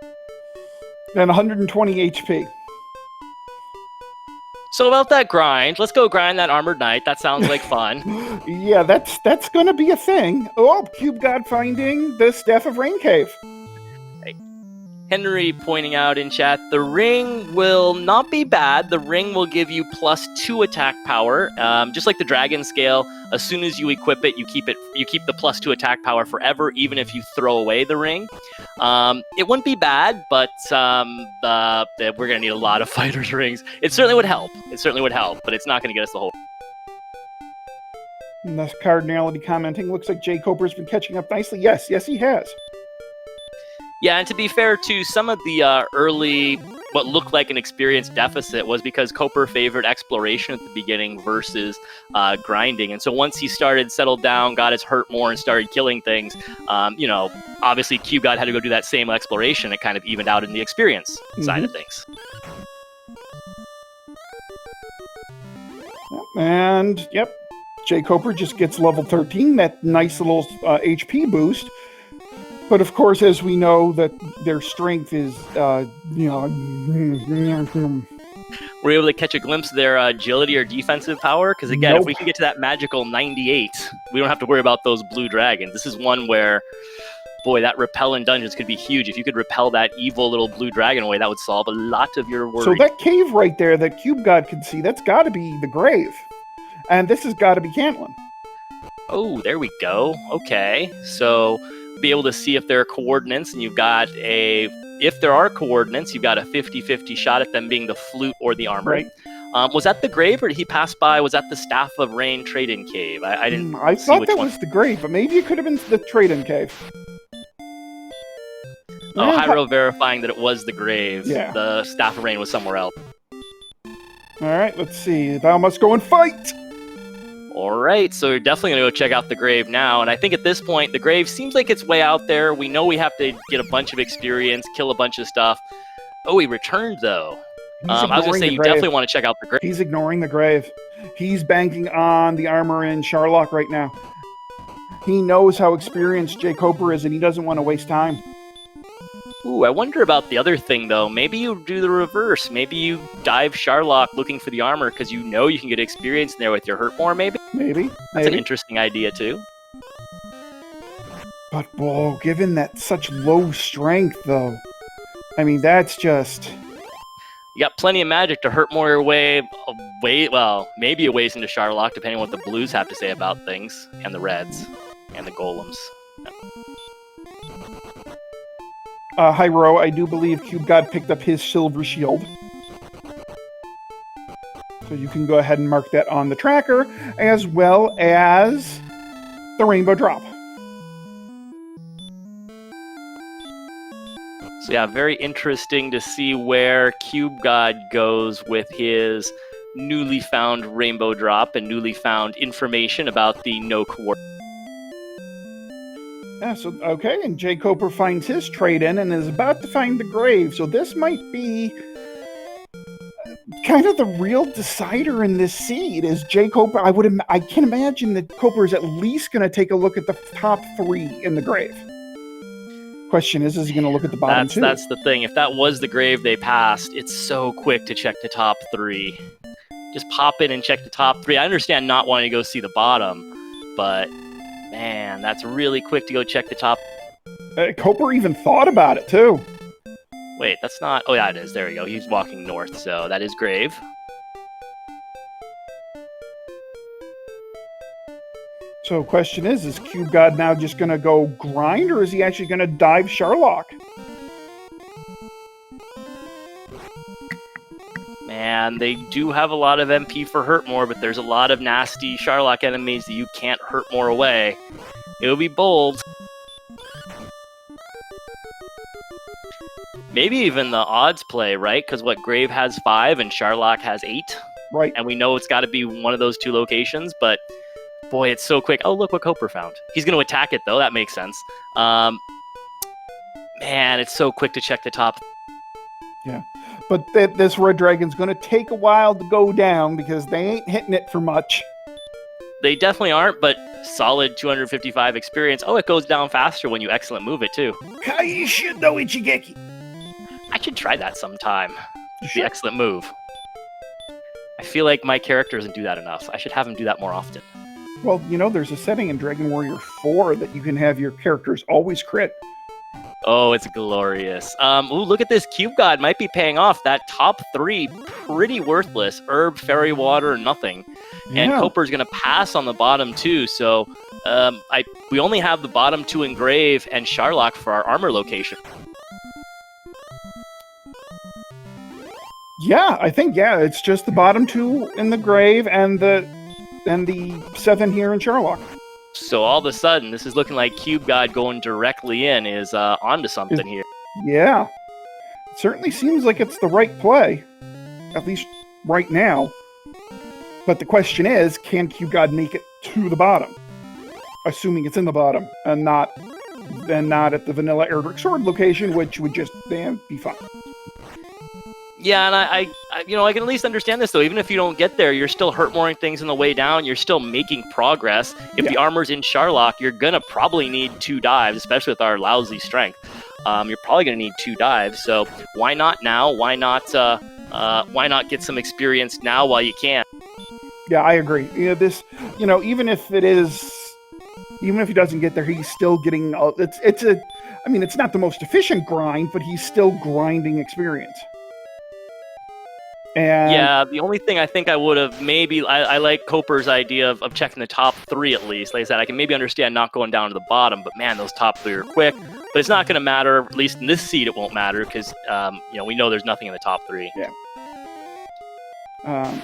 And 120 HP. So about that grind, let's go grind that Armored Knight. That sounds like fun. Yeah, that's going to be a thing. Oh, Cube God finding the Staff of Rain Cave. Henry pointing out in chat, the ring will not be bad. The ring will give you +2 attack power, just like the dragon scale. As soon as you equip it, you keep the +2 attack power forever, even if you throw away the ring. It wouldn't be bad, but we're gonna need a lot of fighters' rings. It certainly would help. But it's not gonna get us the whole. And that's Cardinality commenting. Looks like jkoper's been catching up nicely. Yes, he has. Yeah, and to be fair, too, some of the early, what looked like an experience deficit was because Coper favored exploration at the beginning versus grinding. And so once he settled down, got his hurt more, and started killing things, obviously CubeGod had to go do that same exploration. It kind of evened out in the experience side of things. And, yep, jkoper just gets level 13, that nice little HP boost. But of course, as we know, that their strength is, We're able to catch a glimpse of their agility or defensive power, because again, if we can get to that magical 98, we don't have to worry about those blue dragons. This is one where, boy, that repel in dungeons could be huge. If you could repel that evil little blue dragon away, that would solve a lot of your worries. So that cave right there that CubeGod can see, that's got to be the grave. And this has got to be Cantlin. Oh, there we go. Okay, so be able to see if there are coordinates, and if there are coordinates, you've got a 50-50 shot at them being the flute or the armor. Right. Was that the grave, or did he pass by? Was that the Staff of Rain trade-in cave? I didn't. I thought that was the grave, but maybe it could have been the trade-in cave. Oh, Hyro verifying that it was the grave. Yeah. The Staff of Rain was somewhere else. All right, let's see. Thou must go and fight! All right, so we're definitely going to go check out the grave now. And I think at this point, the grave seems like it's way out there. We know we have to get a bunch of experience, kill a bunch of stuff. Oh, he returned, though. I was going to say, you definitely want to check out the grave. He's ignoring the grave. He's banking on the armor in Sharlock right now. He knows how experienced jkoper is, and he doesn't want to waste time. Ooh, I wonder about the other thing, though. Maybe you do the reverse. Maybe you dive Sharlock looking for the armor because you know you can get experience in there with your hurt more, maybe? Maybe. That's an interesting idea, too. But, whoa, given that such low strength, though, I mean, that's just... You got plenty of magic to hurt more your way, well, maybe a ways into Sharlock, depending on what the blues have to say about things, and the reds, and the golems. Hyro, I do believe CubeGod picked up his silver shield. So you can go ahead and mark that on the tracker, as well as the rainbow drop. So yeah, very interesting to see where CubeGod goes with his newly found rainbow drop and newly found information about the no coordinate. Yeah, so, okay, and jkoper finds his trade-in and is about to find the grave, so this might be kind of the real decider in this seed, is jkoper. I can imagine that Koper is at least going to take a look at the top 3 in the grave. Question is he going to look at the bottom 2? That's the thing. If that was the grave they passed, it's so quick to check the top 3. Just pop in and check the top 3. I understand not wanting to go see the bottom, but... man, that's really quick to go check the top. Koper even thought about it, too. Wait, that's not... oh, yeah, it is. There we go. He's walking north, so that is grave. So question is CubeGod now just going to go grind, or is he actually going to dive Sharlock? Man, they do have a lot of MP for hurt more, but there's a lot of nasty Sharlock enemies that you can't hurt more away. It would be bold. Maybe even the odds play, right? Because what, Grave has 5 and Sharlock has 8? Right. And we know it's got to be one of those 2 locations, but boy, it's so quick. Oh, look what Koper found. He's going to attack it, though. That makes sense. Man, it's so quick to check the top. Yeah. But this Red Dragon's going to take a while to go down because they ain't hitting it for much. They definitely aren't, but solid 255 experience. Oh, it goes down faster when you excellent move it, too. I should know Ichigeki. I should try that sometime. The excellent move. I feel like my character doesn't do that enough. I should have him do that more often. Well, you know, there's a setting in Dragon Warrior 4 that you can have your characters always crit. Oh, it's glorious. Ooh, look at this. CubeGod might be paying off. That top 3, pretty worthless. Herb, Fairy Water, nothing. Yeah. And Koper's going to pass on the bottom 2, so we only have the bottom 2 in Grave and Sharlock for our armor location. Yeah, I think, it's just the bottom 2 in the Grave and the 7 here in Sharlock. So all of a sudden, this is looking like CubeGod going directly in is onto something here. Yeah. It certainly seems like it's the right play. At least right now. But the question is, can CubeGod make it to the bottom? Assuming it's in the bottom, and not at the vanilla Erdrick Sword location, which would just, be fine. Yeah, and I can at least understand this, though. Even if you don't get there, you're still hurt-mooring things on the way down. You're still making progress. If the armor's in Sharlock, you're going to probably need 2 dives, especially with our lousy strength. You're probably going to need 2 dives, so why not now? Why not get some experience now while you can? Yeah, I agree. Even if he doesn't get there, he's still getting... it's not the most efficient grind, but he's still grinding experience. And yeah, the only thing I think I would have maybe I like Coper's idea of checking the top 3 at least. Like I said, I can maybe understand not going down to the bottom, but man, those top 3 are quick. But it's not going to matter. At least in this seed, it won't matter because we know there's nothing in the top 3. Yeah.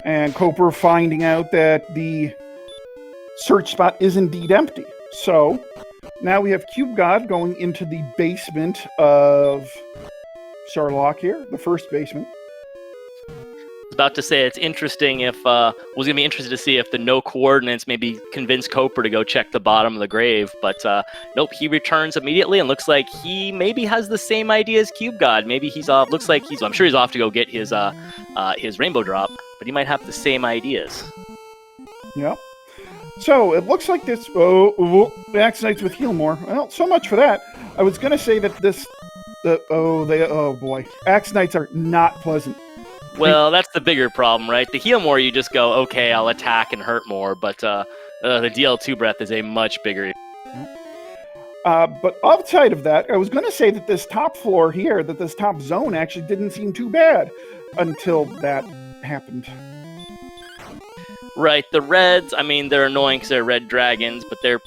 And Coper finding out that the search spot is indeed empty. So now we have CubeGod going into the basement of Starlock here, the first basement. I was about to say it's interesting if was gonna be interested to see if the no coordinates maybe convince Coper to go check the bottom of the grave, but nope, he returns immediately and looks like he maybe has the same idea as CubeGod. Maybe he's off. Looks like I'm sure he's off to go get his rainbow drop, but he might have the same ideas. Yep. So it looks like this. Axe Knights with heal more. Well, so much for that. I was gonna say that oh boy, Axe Knights are not pleasant. Well, that's the bigger problem, right? The heal more, you just go, okay, I'll attack and hurt more, but the DL2 breath is a much bigger. But outside of that, I was going to say that this top floor here, that this top zone actually didn't seem too bad until that happened. Right, the reds, I mean, they're annoying because they're red dragons, but they're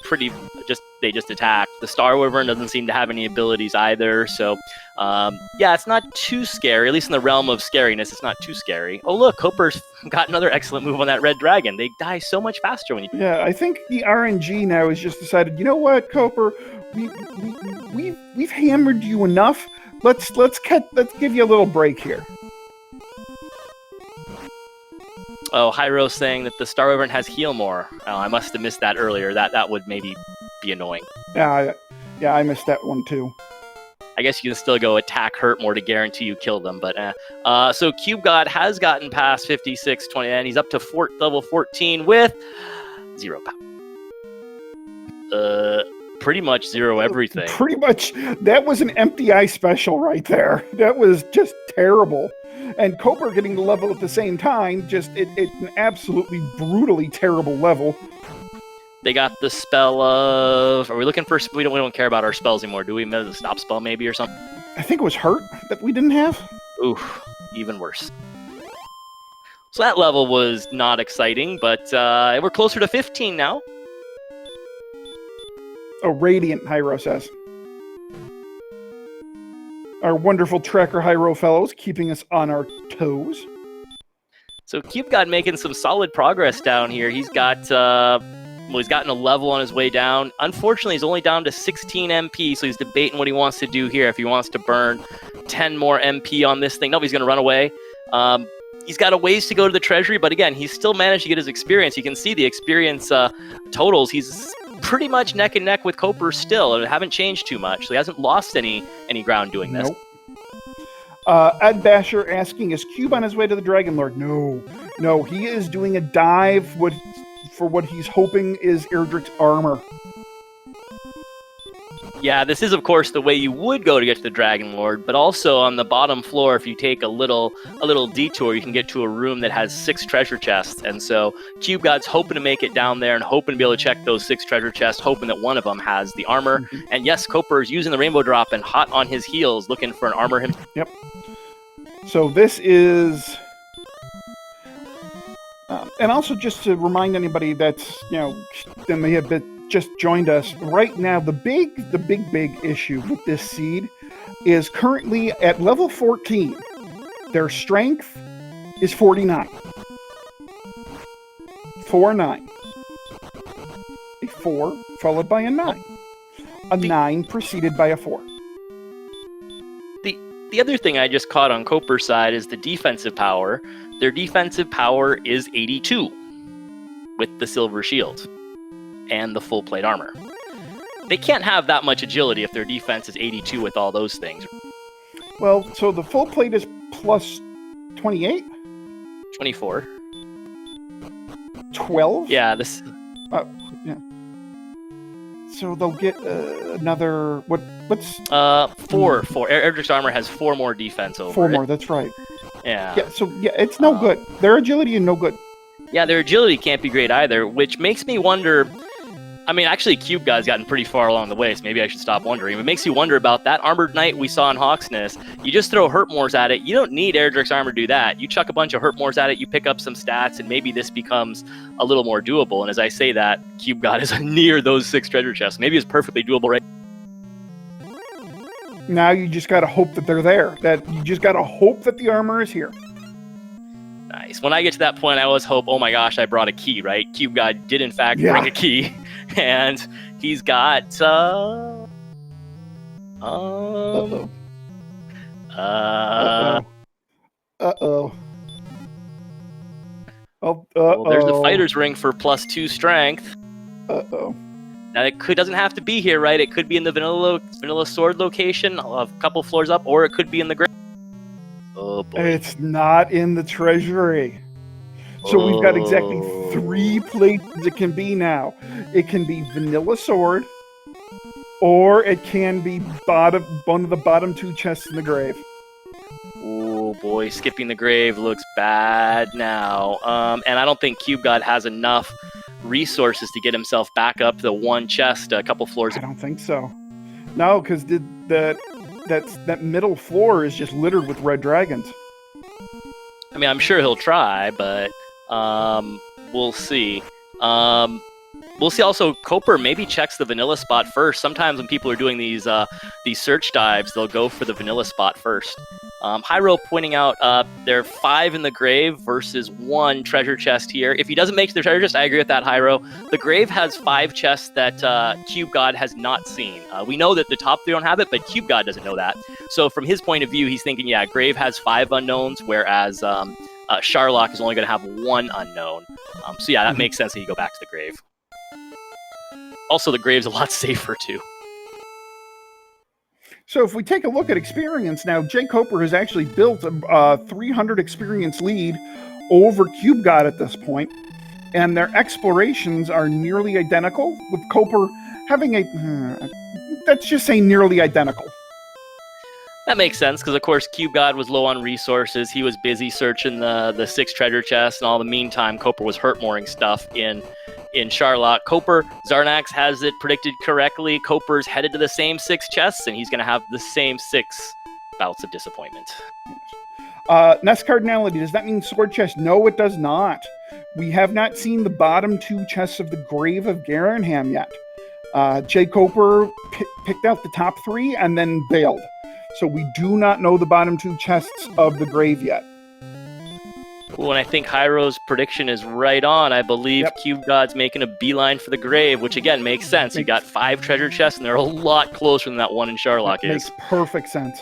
they just attack. The Star Wyvern doesn't seem to have any abilities either, so yeah, it's not too scary, at least in the realm of scariness, it's not too scary. Oh look, Coper's got another excellent move on that red dragon. They die so much faster when you... Yeah, I think the RNG now has just decided, you know what, Coper, we've hammered you enough, let's give you a little break here. Oh, Hyro saying that the Star Wyvern has heal more. Oh, I must have missed that earlier. That would maybe be annoying. Yeah, I missed that one too. I guess you can still go attack hurt more to guarantee you kill them, but so CubeGod has gotten past 56-20, and he's up to level 14 with 0 power. Pretty much 0 everything. Pretty much, that was an empty eye special right there. That was just terrible. And Coper getting the level at the same time, it's an absolutely brutally terrible level. They got the spell of... Are we looking for... We don't care about our spells anymore, do we? Maybe the stop spell maybe or something? I think it was hurt that we didn't have. Oof, even worse. So that level was not exciting, but we're closer to 15 now. Oh, Radiant, Hyro says. Our wonderful tracker Hyro fellows keeping us on our toes. So CubeGod making some solid progress down here. He's got he's gotten a level on his way down. Unfortunately, he's only down to 16 MP, so he's debating what he wants to do here. If he wants to burn 10 more MP on this thing. No, he's going to run away. He's got a ways to go to the treasury, but again, he's still managed to get his experience. You can see the experience totals. He's pretty much neck and neck with Coper still, and haven't changed too much. So he hasn't lost any ground doing this. Nope. Ed Basher asking, is Cube on his way to the Dragon Lord? No, he is doing a dive for what he's hoping is Erdrick's armor. Yeah, this is, of course, the way you would go to get to the Dragon Lord, but also on the bottom floor, if you take a little detour, you can get to a room that has 6 treasure chests, and so CubeGod's hoping to make it down there and hoping to be able to check those 6 treasure chests, hoping that one of them has the armor. Mm-hmm. And yes, Coper is using the Rainbow Drop and hot on his heels, looking for an armor himself. Yep. So this is... and also just to remind anybody that's, that may have just joined us, right now the big issue with this seed is currently at level 14. Their strength is 49. 4-9. A 4 followed by a 9. A 9 preceded by a 4. The other thing I just caught on Coper's side is the defensive power. Their defensive power is 82 with the silver shield and the full plate armor. They can't have that much agility if their defense is 82 with all those things. Well, so the full plate is plus 28? 24. 12? Yeah, this... yeah. So they'll get another... What's... 4. Erdrick's armor has 4 more defense over 4 more, that's right. Yeah. Yeah, so yeah, it's no good. Their agility is no good. Yeah, their agility can't be great either, which makes me wonder, I mean, actually, CubeGod's gotten pretty far along the way, so maybe I should stop wondering. It makes you wonder about that Armored Knight we saw in Hawksness. You just throw Hurtmores at it. You don't need Erdrick's Armor to do that. You chuck a bunch of Hurtmores at it, you pick up some stats, and maybe this becomes a little more doable. And as I say that, CubeGod is near those 6 treasure chests. Maybe it's perfectly doable right now. You just got to hope that they're there. You just got to hope that the armor is here. Nice. When I get to that point, I always hope, oh my gosh, I brought a key, right? CubeGod did in fact bring a key, and he's got Uh-oh. Oh, well, there's the fighter's ring for +2 strength. Uh-oh. Now it doesn't have to be here, right? It could be in the vanilla sword location, a couple floors up, or it could be in the grave. Oh boy. It's not in the treasury. So we've got exactly 3 places it can be now. It can be vanilla sword, or it can be one of the bottom 2 chests in the grave. Oh boy, skipping the grave looks bad now. And I don't think CubeGod has enough resources to get himself back up the 1 chest a couple floors. I don't think so. No, because that middle floor is just littered with red dragons. I mean, I'm sure he'll try, but we'll see. We'll see. Also, Coper maybe checks the vanilla spot first. Sometimes when people are doing these search dives, they'll go for the vanilla spot first. Hyro pointing out there are 5 in the grave versus 1 treasure chest here. If he doesn't make the treasure chest, I agree with that, Hyro. The grave has 5 chests that CubeGod has not seen. We know that the top 3 don't have it, but CubeGod doesn't know that. So from his point of view, he's thinking, yeah, grave has 5 unknowns, whereas Sharlock is only going to have 1 unknown. So yeah, that makes sense that you go back to the grave. Also, the grave's a lot safer, too. So if we take a look at experience now, jkoper has actually built a 300 experience lead over CubeGod at this point, and their explorations are nearly identical, with Coper having let's just say nearly identical. That makes sense, because of course CubeGod was low on resources. He was busy searching the 6 treasure chests, and all the meantime, Coper was hurtmoring stuff in Sharlock. Coper, Zarnax has it predicted correctly. Coper's headed to the same 6 chests, and he's going to have the same 6 bouts of disappointment. Nest cardinality, does that mean sword chest? No, it does not. We have not seen the bottom 2 chests of the Grave of Garanham yet. jkoper picked out the top 3 and then bailed. So we do not know the bottom 2 chests of the grave yet. Ooh, and I think Hyro's prediction is right on. I believe CubeGod's making a beeline for the grave, which again makes sense. You got 5 treasure chests, and they're a lot closer than that 1 in Sharlock is. Makes perfect sense.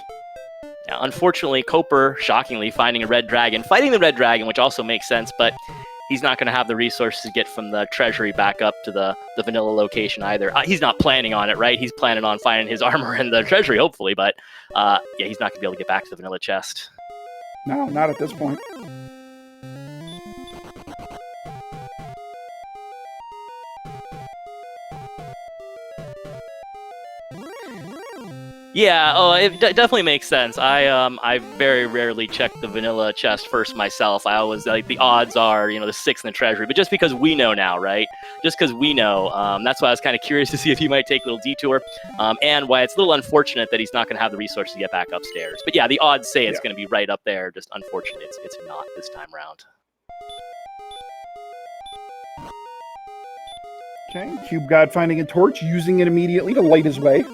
Now, unfortunately, Coper, shockingly, finding a red dragon, fighting the red dragon, which also makes sense, but he's not going to have the resources to get from the treasury back up to the vanilla location either. He's not planning on it, right? He's planning on finding his armor in the treasury, hopefully, but yeah, he's not going to be able to get back to the vanilla chest. No, not at this point. Yeah, it definitely makes sense. I very rarely check the vanilla chest first myself. I always, like, the odds are, the 6 in the treasury, but just because we know now, right? Just because we know, that's why I was kind of curious to see if he might take a little detour, and why it's a little unfortunate that he's not going to have the resources to get back upstairs. But yeah, the odds say it's going to be right up there, just unfortunate it's not this time around. Okay, CubeGod finding a torch, using it immediately to light his way.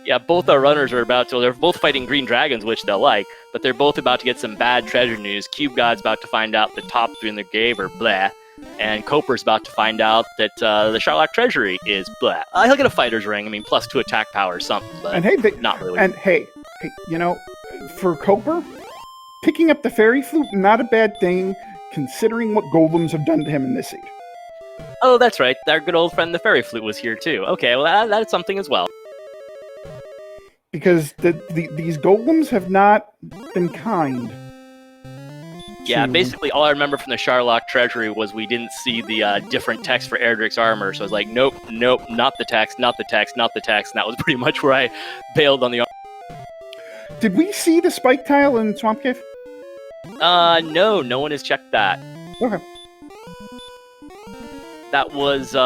Yeah, both our runners are they're both fighting green dragons, which they'll like, but they're both about to get some bad treasure news. CubeGod's about to find out the top 3 in the grave are blah, and Coper's about to find out that the Sharlock treasury is blah. He'll get a fighter's ring, +2 attack power or something, but and hey, not really. And hey, for Coper, picking up the fairy flute, not a bad thing, considering what golems have done to him in this seed. Oh, that's right, our good old friend the fairy flute was here too. Okay, well, that's something as well. Because these golems have not been kind. Yeah, basically all I remember from the Sharlock treasury was we didn't see the different text for Erdrick's armor, so I was like, nope, not the text, not the text, not the text, and that was pretty much where I bailed on the armor. Did we see the spike tile in Swamp Cave? No one has checked that. Okay. That was,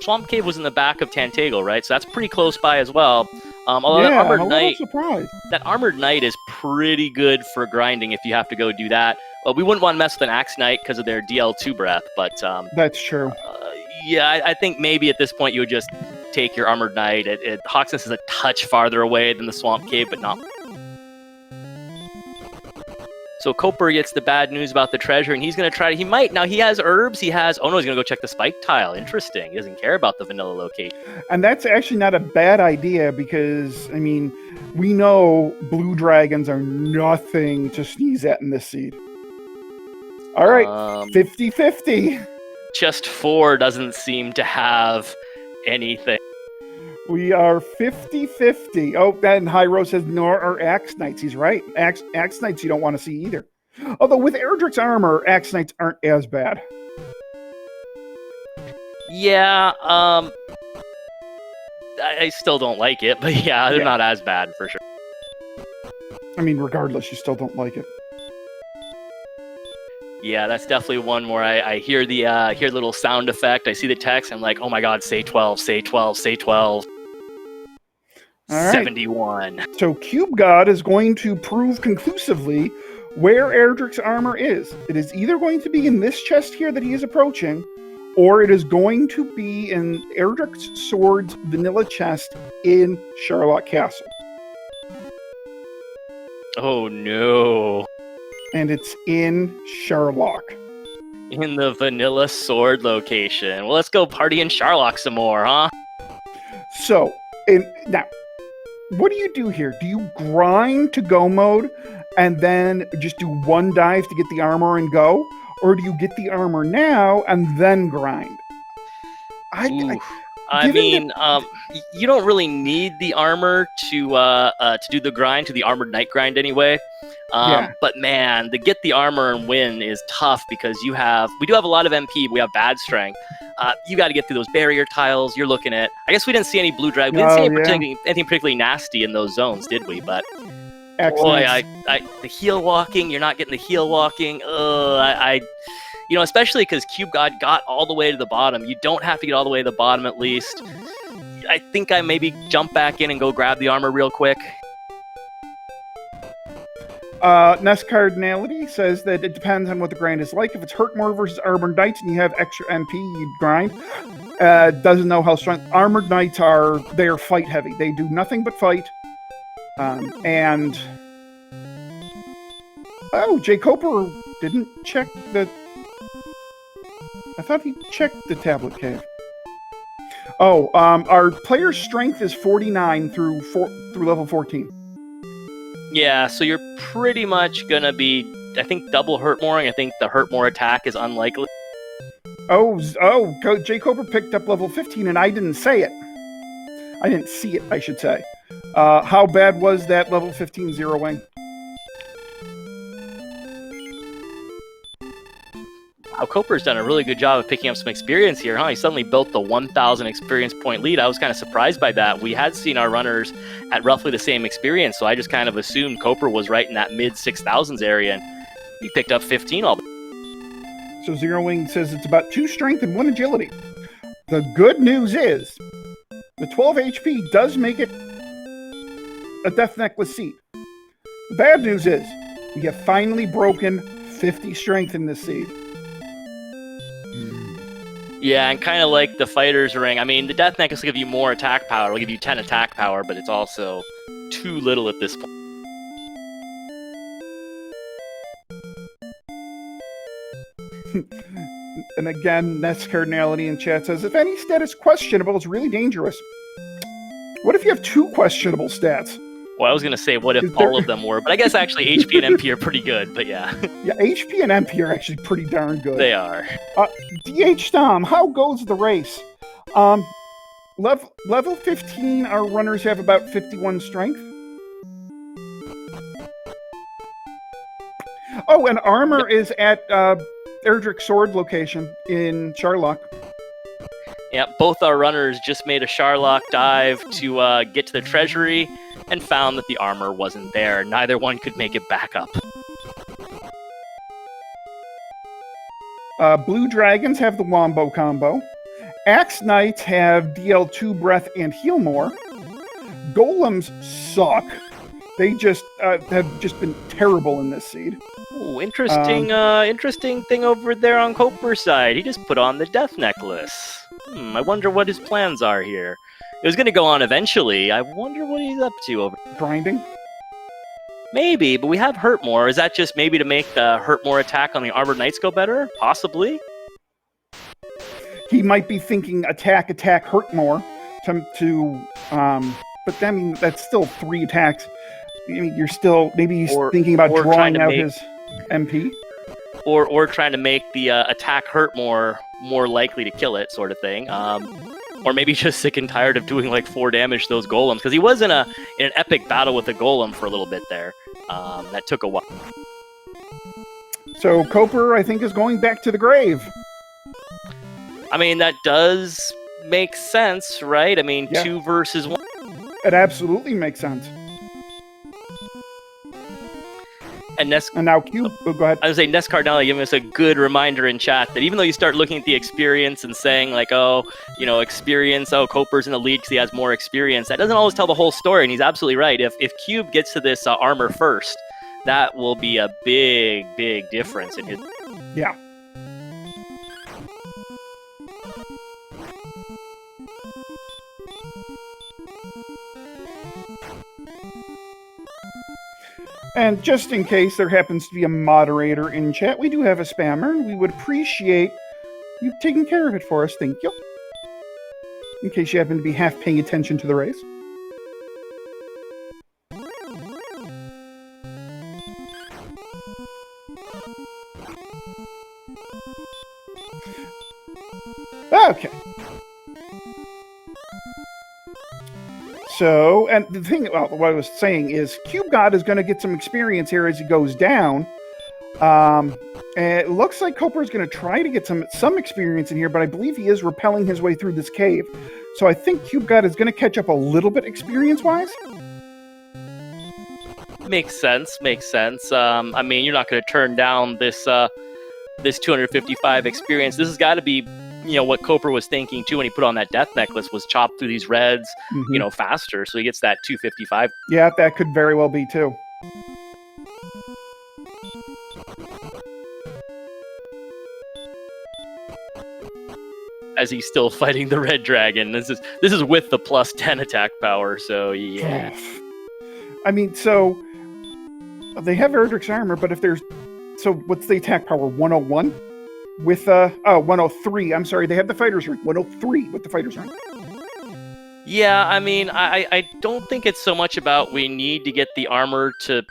Swamp Cave was in the back of Tantagle, right? So that's pretty close by as well. Although Yeah, that Armored a Knight, little surprised. that Armored Knight is pretty good for grinding if you have to go do that. Well, we wouldn't want to mess with an Axe Knight because of their DL2 breath, but That's true. yeah, I think maybe at this point you would just take your Armored Knight. Hawksnest is a touch farther away than the Swamp Cave, but not. So Coper gets the bad news about the treasure, and he's going to try to... He might... Now, he has herbs. He has... Oh, no, he's going to go check the spike tile. Interesting. He doesn't care about the vanilla location. And that's actually not a bad idea because, I mean, we know blue dragons are nothing to sneeze at in this seed. All right, 50-50. Just 4 doesn't seem to have anything. We are 50-50. Oh, and Hyro says, nor are Axe Knights. He's right. Axe Knights you don't want to see either. Although with Erdrick's armor, Axe Knights aren't as bad. Yeah, I still don't like it, but yeah, they're not as bad for sure. I mean, regardless, you still don't like it. Yeah, that's definitely one where I hear the little sound effect. I see the text. I'm like, oh my god, say 12, say 12, say 12. All right. 71. So CubeGod is going to prove conclusively where Erdrick's armor is. It is either going to be in this chest here that he is approaching, or it is going to be in Erdrick's Sword's vanilla chest in Sharlock Castle. Oh no. And it's in Sharlock. In the vanilla sword location. Well, let's go party in Sharlock some more, huh? So, now, what do you do here? Do you grind to go mode and then just do one dive to get the armor and go? Or do you get the armor now and then grind? I mean, you don't really need the armor to do the grind, to the Armored Knight grind anyway. But man, to get the armor and win is tough because we do have a lot of MP, but we have bad strength. You got to get through those barrier tiles. You're looking at... I guess we didn't see any blue dragon. We didn't see anything particularly nasty in those zones, did we? But boy, the heel walking, you're not getting the heel walking. You know, especially because CubeGod got all the way to the bottom. You don't have to get all the way to the bottom at least. I think I maybe jump back in and go grab the armor real quick. Nest Cardinality says that it depends on what the grind is like. If it's Hurtmore versus Armored Knights and you have extra MP, you'd grind. Doesn't know how strong. Armored Knights they're fight heavy. They do nothing but fight. And... Oh, jkoper didn't check the... I thought he checked the tablet cave. Oh, our player's strength is 49 through level 14. Yeah, so you're pretty much gonna be, I think, double Hurtmoring. I think the Hurtmore attack is unlikely. Oh, jkoper picked up level 15 and I didn't say it. I didn't see it, I should say. How bad was that level 15 Zero Wing? Wow, Coper's done a really good job of picking up some experience here, huh? He suddenly built the 1,000 experience point lead. I was kind of surprised by that. We had seen our runners at roughly the same experience, so I just kind of assumed Coper was right in that mid-6,000s area, and he picked up 15 all. So Zero Wing says it's about 2 strength and 1 agility. The good news is the 12 HP does make it a Death Necklace seed. The bad news is we have finally broken 50 strength in this seed. Yeah, and kind of like the Fighter's Ring. I mean, the Death Necklace will give you more attack power. It'll give you 10 attack power, but it's also too little at this point. And again, Nest Cardinality in chat says, if any stat is questionable, it's really dangerous. What if you have 2 questionable stats? Well, I was going to say, what if all of them were? But I guess actually HP and MP are pretty good, but yeah. Yeah, HP and MP are actually pretty darn good. They are. DH Stom, how goes the race? Level 15, our runners have about 51 strength. Oh, and armor is at Erdrick's Sword location in Sharlock. Yeah, both our runners just made a Sharlock dive to get to the treasury and found that the armor wasn't there. Neither one could make it back up. Blue Dragons have the Wombo combo, Axe Knights have DL2 breath and heal more. Golems suck. They just have just been terrible in this seed. Ooh, interesting thing over there on Coper's side. He just put on the death necklace. I wonder what his plans are here. It was going to go on eventually. I wonder what he's up to over. Grinding? Maybe, but we have Hurt More. Is that just maybe to make the Hurt More attack on the Armored Knights go better? Possibly. He might be thinking attack, hurt more but I mean, that's still 3 attacks. I mean, you're still, maybe he's thinking about drawing out his MP. Or trying to make the attack hurt more likely to kill it, sort of thing. Or maybe just sick and tired of doing like 4 damage to those golems, because he was in an epic battle with a golem for a little bit there. That took a while. So Coper, I think, is going back to the grave. I mean, that does make sense, right? I mean, 2 versus 1. It absolutely makes sense. And now Cube. Oh, go ahead. I would say Ness Cardinale giving us a good reminder in chat that even though you start looking at the experience and saying like, oh, you know, experience, oh, Coper's in the lead because he has more experience, that doesn't always tell the whole story. And he's absolutely right. If Cube gets to this armor first, that will be a big difference in his. Yeah. And just in case there happens to be a moderator in chat, we do have a spammer. We would appreciate you taking care of it for us. Thank you. In case you happen to be half paying attention to the race. Okay. So, and the thing, well, what I was saying is, CubeGod is going to get some experience here as he goes down. And it looks like Coper is going to try to get some experience in here, but I believe he is rappelling his way through this cave. So I think CubeGod is going to catch up a little bit experience-wise. Makes sense. I mean, you're not going to turn down this 255 experience. This has got to be, you know, what Coper was thinking too when he put on that death necklace was chop through these reds, you know, faster. So he gets that 255. Yeah, that could very well be too. As he's still fighting the red dragon. This is with the plus 10 attack power. So yeah. I mean, so they have Erdrick's armor, but if there's, so what's the attack power? 101? With 103. I'm sorry, they have the fighter's rank. 103 with the fighter's rank. Yeah, I mean, I don't think it's so much about we need to get the armor to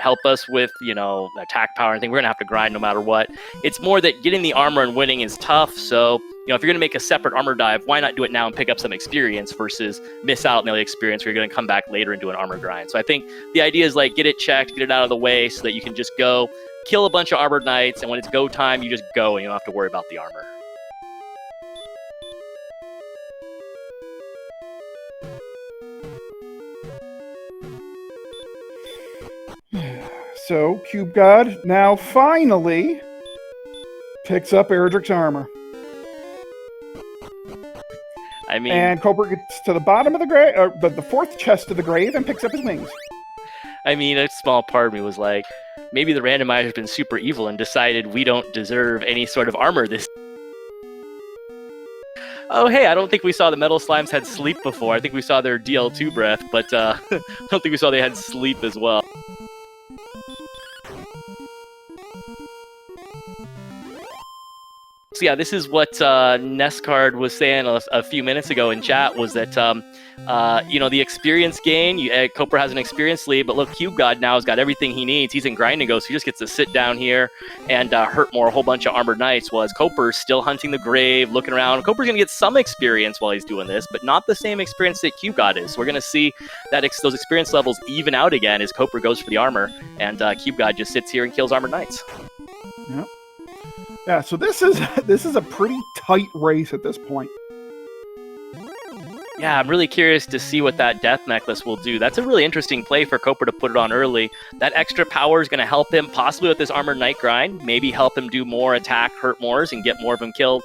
help us with, you know, attack power and thing. We're gonna have to grind no matter what. It's more that getting the armor and winning is tough. So, you know, if you're gonna make a separate armor dive, why not do it now and pick up some experience versus miss out on the other experience where you're gonna come back later and do an armor grind. So I think the idea is like get it checked, get it out of the way so that you can just go kill a bunch of armored knights, and when it's go time, you just go and you don't have to worry about the armor. So, CubeGod now finally picks up Erdrick's armor. I mean, and Coper gets to the bottom of the grave, or the 4th chest of the grave, and picks up his wings. I mean, a small part of me was like, maybe the randomizer has been super evil and decided we don't deserve any sort of armor this. Oh, hey, I don't think we saw the metal slimes had sleep before. I think we saw their DL2 breath, but I don't think we saw they had sleep as well. So yeah, this is what Nescard was saying a few minutes ago in chat, was that, you know, the experience gain, Coper has an experience lead, but look, CubeGod now has got everything he needs. He's in grinding go, so he just gets to sit down here and hurt more a whole bunch of armored knights, while Coper's still hunting the grave, looking around. Coper's going to get some experience while he's doing this, but not the same experience that CubeGod is. So we're going to see that those experience levels even out again as Coper goes for the armor, and CubeGod just sits here and kills armored knights. Yep. Yeah, so this is a pretty tight race at this point. Yeah, I'm really curious to see what that death necklace will do. That's a really interesting play for Coper to put it on early. That extra power is going to help him possibly with this Armored Knight grind, maybe help him do more attack, hurt mores, and get more of them killed.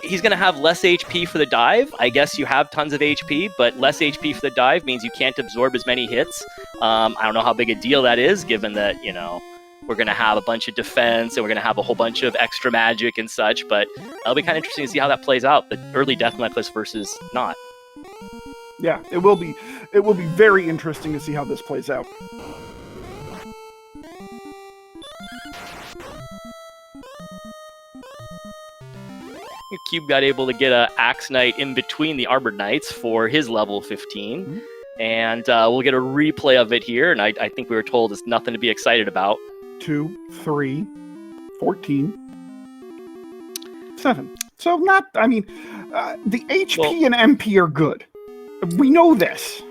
He's going to have less HP for the dive. I guess you have tons of HP, but less HP for the dive means you can't absorb as many hits. I don't know how big a deal that is, given that, you know, we're going to have a bunch of defense and we're going to have a whole bunch of extra magic and such, but it'll be kind of interesting to see how that plays out, the early death necklace versus not. Yeah, it will be very interesting to see how this plays out. Cube got able to get a Axe Knight in between the Armored Knights for his level 15. Mm-hmm. And we'll get a replay of it here, and I think we were told it's nothing to be excited about. 2, 3, 14, 7. So not, I mean, the HP and MP are good. We know this.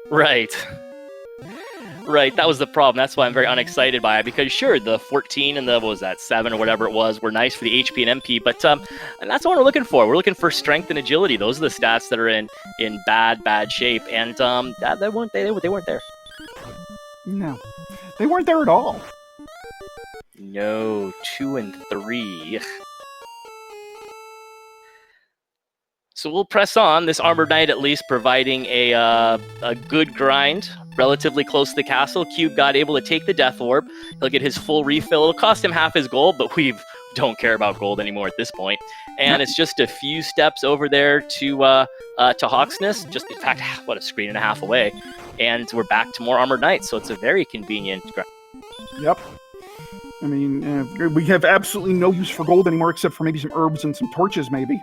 Right. Right, that was the problem. That's why I'm very unexcited by it, because sure, the 14 and the, what was that, 7 or whatever it was, were nice for the HP and MP, but and that's what we're looking for. We're looking for strength and agility. Those are the stats that are in bad shape, and they weren't there. No, they weren't there at all. No, 2 and 3. So we'll press on. This Armored Knight at least providing a good grind, relatively close to the castle. Cube got able to take the Death Orb. He'll get his full refill. It'll cost him half his gold, but we don't care about gold anymore at this point. And it's just a few steps over there to Hawksness. Just, in fact, what, a screen and a half away. And we're back to more Armored Knights, so it's a very convenient grind. Yep. I mean, we have absolutely no use for gold anymore except for maybe some herbs and some torches, maybe.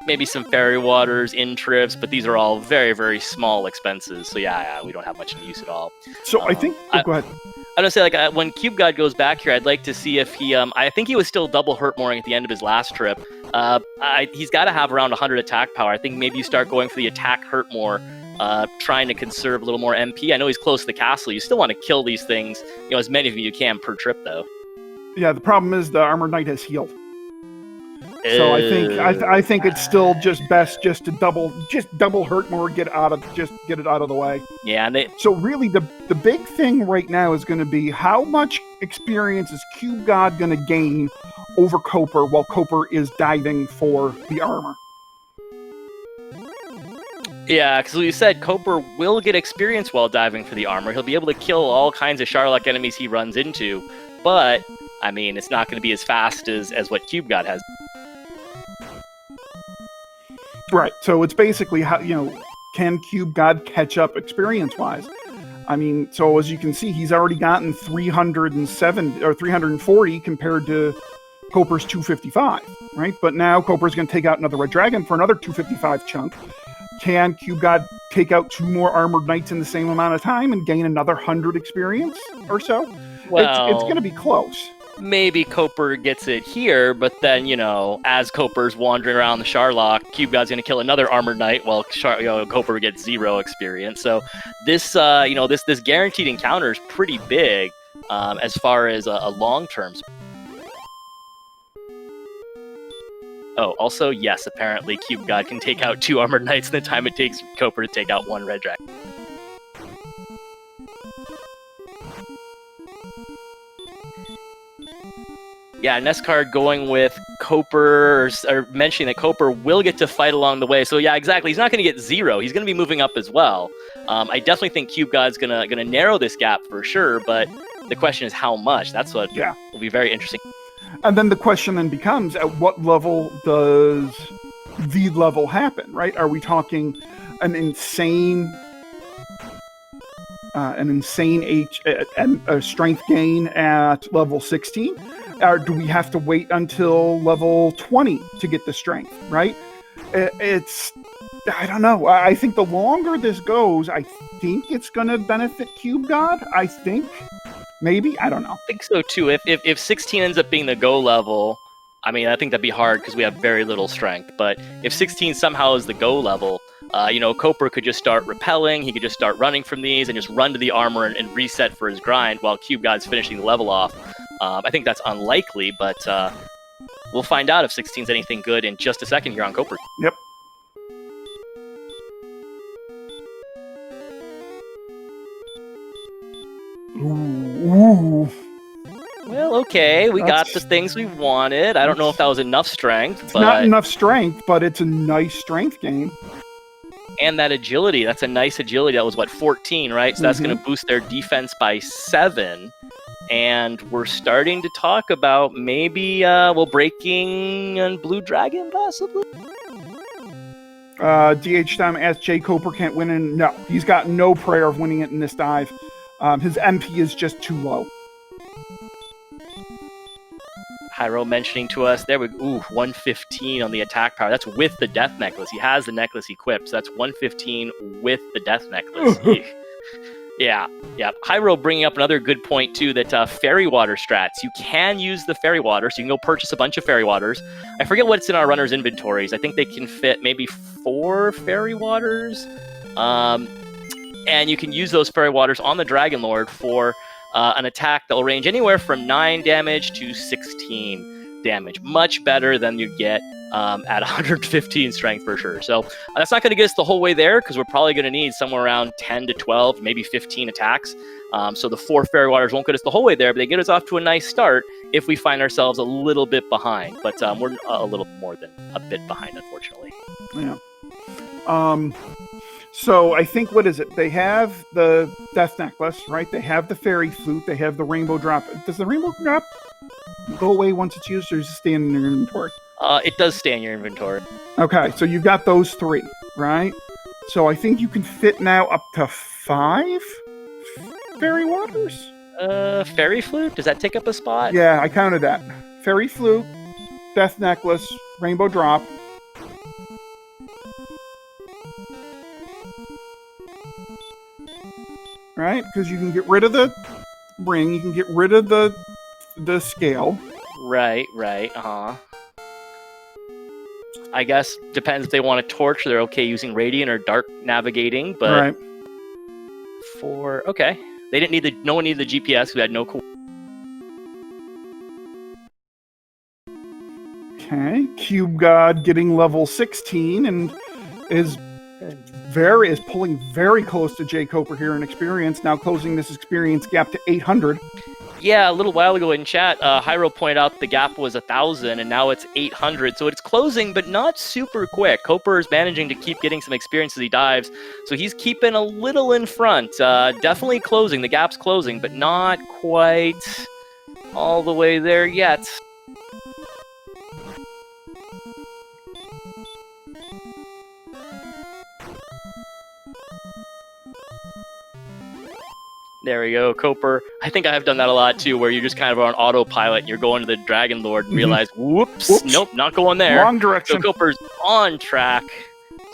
Maybe some fairy waters, in-trips, but these are all very, very small expenses. So yeah, we don't have much use at all. So I think... go ahead. I was going to say, like, when Cube God goes back here, I'd like to see if he... I think he was still double hurt mooring at the end of his last trip. He's got to have around 100 attack power. I think maybe you start going for the attack hurt more, trying to conserve a little more MP. I know he's close to the castle. You still want to kill these things, as many of you can per trip, though. Yeah, the problem is the Armored Knight has healed. So I think it's still just best just to double hurt more, get it out of the way. Yeah, so really the big thing right now is going to be how much experience is Cube God going to gain over Coper while Coper is diving for the armor. Yeah, because you said Coper will get experience while diving for the armor. He'll be able to kill all kinds of Sharlock enemies he runs into, but I mean, it's not going to be as fast as what Cube God has. Right, so it's basically how, can Cube God catch up experience-wise? I mean, so as you can see, he's already gotten 307 or 340 compared to Coper's 255, right? But now Coper's going to take out another Red Dragon for another 255 chunk. Can Cube God take out 2 more Armored Knights in the same amount of time and gain another 100 experience or so? Well, it's going to be close. Maybe Coper gets it here, but then, as Coper's wandering around the Sharlock, Cube God's going to kill another Armored Knight while Coper gets 0 experience. So this, this guaranteed encounter is pretty big as far as a long-term. Oh, also, yes, apparently Cube God can take out 2 Armored Knights in the time it takes Coper to take out 1 Red Dragon. Yeah, Nescard going with Coper, or mentioning that Coper will get to fight along the way. So yeah, exactly. He's not going to get 0. He's going to be moving up as well. I definitely think Cube God's gonna narrow this gap for sure, but the question is how much. That's what will be very interesting. And then the question then becomes, at what level does the level happen, right? Are we talking an insane strength gain at level 16? Or do we have to wait until level 20 to get the strength, right? I don't know. I think the longer this goes, I think it's going to benefit Cube God. I think. Maybe. I don't know. I think so, too. If 16 ends up being the go level, I mean, I think that'd be hard because we have very little strength. But if 16 somehow is the go level, Coper could just start repelling. He could just start running from these and just run to the armor and reset for his grind while Cube God's finishing the level off. I think that's unlikely, but we'll find out if 16's anything good in just a second here on Coper. Yep. Ooh. Well, okay, we got That's- the things we wanted. I don't know if that was enough strength, It's but not enough strength, but it's a nice strength gain. and that agility, that's a nice agility. That was what, 14, right? So that's going to boost their defense by 7. And we're starting to talk about maybe breaking on Blue Dragon possibly. DH time asks jkoper can't win, and no, he's got no prayer of winning it in this dive. His MP is just too low. Hyro mentioning to us, there we go, 115 on the attack power. That's with the death necklace. He has the necklace equipped, so that's 115 with the death necklace. Yeah. Hyro bringing up another good point, too, that fairy water strats. You can use the fairy water, so you can go purchase a bunch of fairy waters. I forget what's in our runner's inventories. I think they can fit maybe 4 fairy waters. And you can use those fairy waters on the Dragon Lord for an attack that will range anywhere from 9 damage to 16 damage. Much better than you get at 115 strength for sure. So that's not going to get us the whole way there, because we're probably going to need somewhere around 10 to 12, maybe 15 attacks. So the 4 fairy waters won't get us the whole way there, but they get us off to a nice start if we find ourselves a little bit behind. But we're a little more than a bit behind, unfortunately. Yeah. So I think, what is it? They have the death necklace, right? They have the fairy flute. They have the rainbow drop. Does the rainbow drop go away once it's used, or does it stay in your inventory? It does stay in your inventory. Okay, so you've got those 3, right? So I think you can fit now up to 5 fairy waters? Fairy flute? Does that take up a spot? Yeah, I counted that. Fairy flute, death necklace, rainbow drop. Right? Because you can get rid of the ring, you can get rid of the scale. Right, I guess depends if they want a torch, they're okay using radiant or dark navigating, but Right. okay. They didn't need no one needed the GPS, we had no cool. Okay. Cube God getting level 16 and is pulling very close to jkoper here in experience, now closing this experience gap to 800. Yeah, a little while ago in chat, Hyro pointed out the gap was 1,000, and now it's 800, so it's closing, but not super quick. Koper is managing to keep getting some experience as he dives, so he's keeping a little in front. Definitely closing, the gap's closing, but not quite all the way there yet. There we go, Koper. I think I have done that a lot too, where you're just kind of on autopilot and you're going to the Dragon Lord and realize, whoops, nope, not going there. Wrong direction. So Koper's on track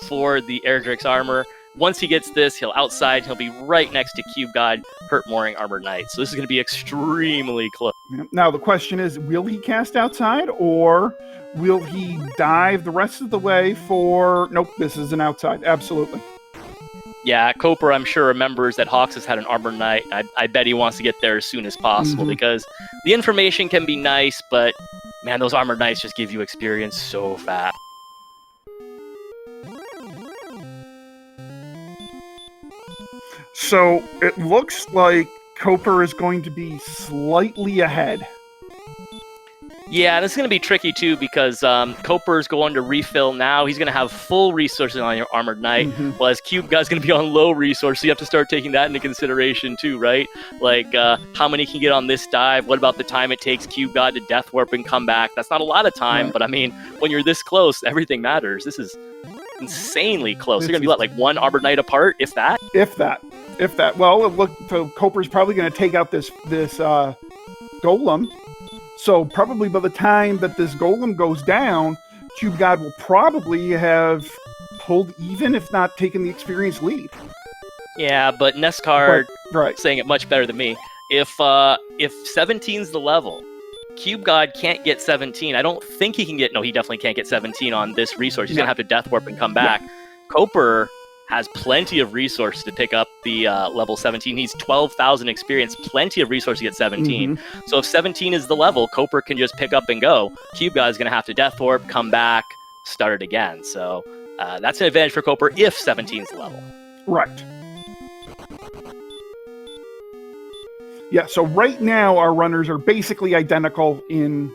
for the Erdrick's armor. Once he gets this, he'll outside, he'll be right next to Cube God, Hurt Mooring Armored Knight. So this is going to be extremely close. Now the question is, will he cast outside, or will he dive the rest of the way for... Nope, this is an outside, absolutely. Yeah, Koper, I'm sure, remembers that Hawks has had an Armored Knight. I bet he wants to get there as soon as possible, because the information can be nice, but, man, those Armored Knights just give you experience so fast. So it looks like Koper is going to be slightly ahead. Yeah, this is going to be tricky, too, because Koper is going to refill now. He's going to have full resources on your Armored Knight, whereas Cube God's going to be on low resource, so you have to start taking that into consideration, too, right? Like, how many can get on this dive? What about the time it takes Cube God to Death Warp and come back? That's not a lot of time, but, I mean, when you're this close, everything matters. This is insanely close. You're going to be, what, like one Armored Knight apart, if that? If that. Well, look, so Koper's probably going to take out this golem. So probably by the time that this golem goes down, Cube God will probably have pulled even, if not taken the experience lead. Yeah, but Neskar right. saying it much better than me. If 17's the level, Cube God can't get 17. I don't think he can get... No, he definitely can't get 17 on this resource. He's going to have to Death Warp and come back. Koper has plenty of resources to pick up the level 17. He's 12,000 experience, plenty of resources to get 17. So if 17 is the level, Koper can just pick up and go. Cube God is going to have to Death Warp, come back, start it again. So that's an advantage for Koper if 17 is the level. Right. Yeah, so right now our runners are basically identical in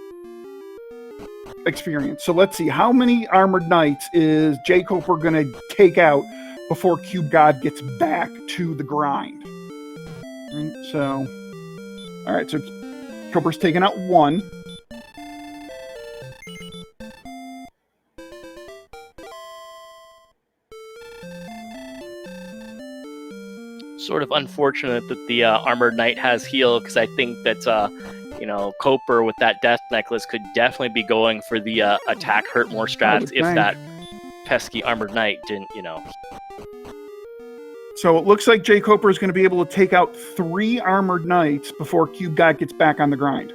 experience. So let's see, how many Armored Knights is jkoper going to take out before CubeGod gets back to the grind? Right, so, all right, so Coper's taken out 1. Sort of unfortunate that the Armored Knight has heal, because I think that Coper with that Death Necklace could definitely be going for the attack hurt more strats if that pesky Armored Knight didn't, So it looks like jkoper is going to be able to take out 3 Armored Knights before CubeGod gets back on the grind.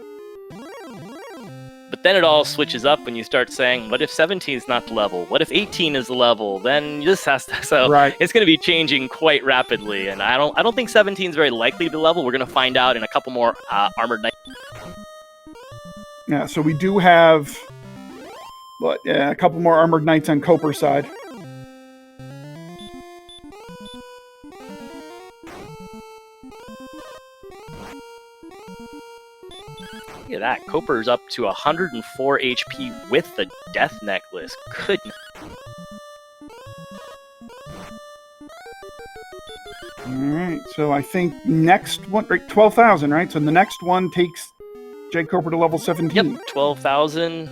But then it all switches up when you start saying, what if 17 is not the level? What if 18 is the level? Then this has to... So right. It's going to be changing quite rapidly, and I don't think 17 is very likely to be the level. We're going to find out in a couple more Armored Knights. Yeah, so we do have a couple more Armored Knights on Coper's side. Look at that. Coper's up to 104 HP with the Death Necklace. Goodness. Alright, so I think next one, right, 12,000, right? So the next one takes jkoper to level 17. Yep, 12,000.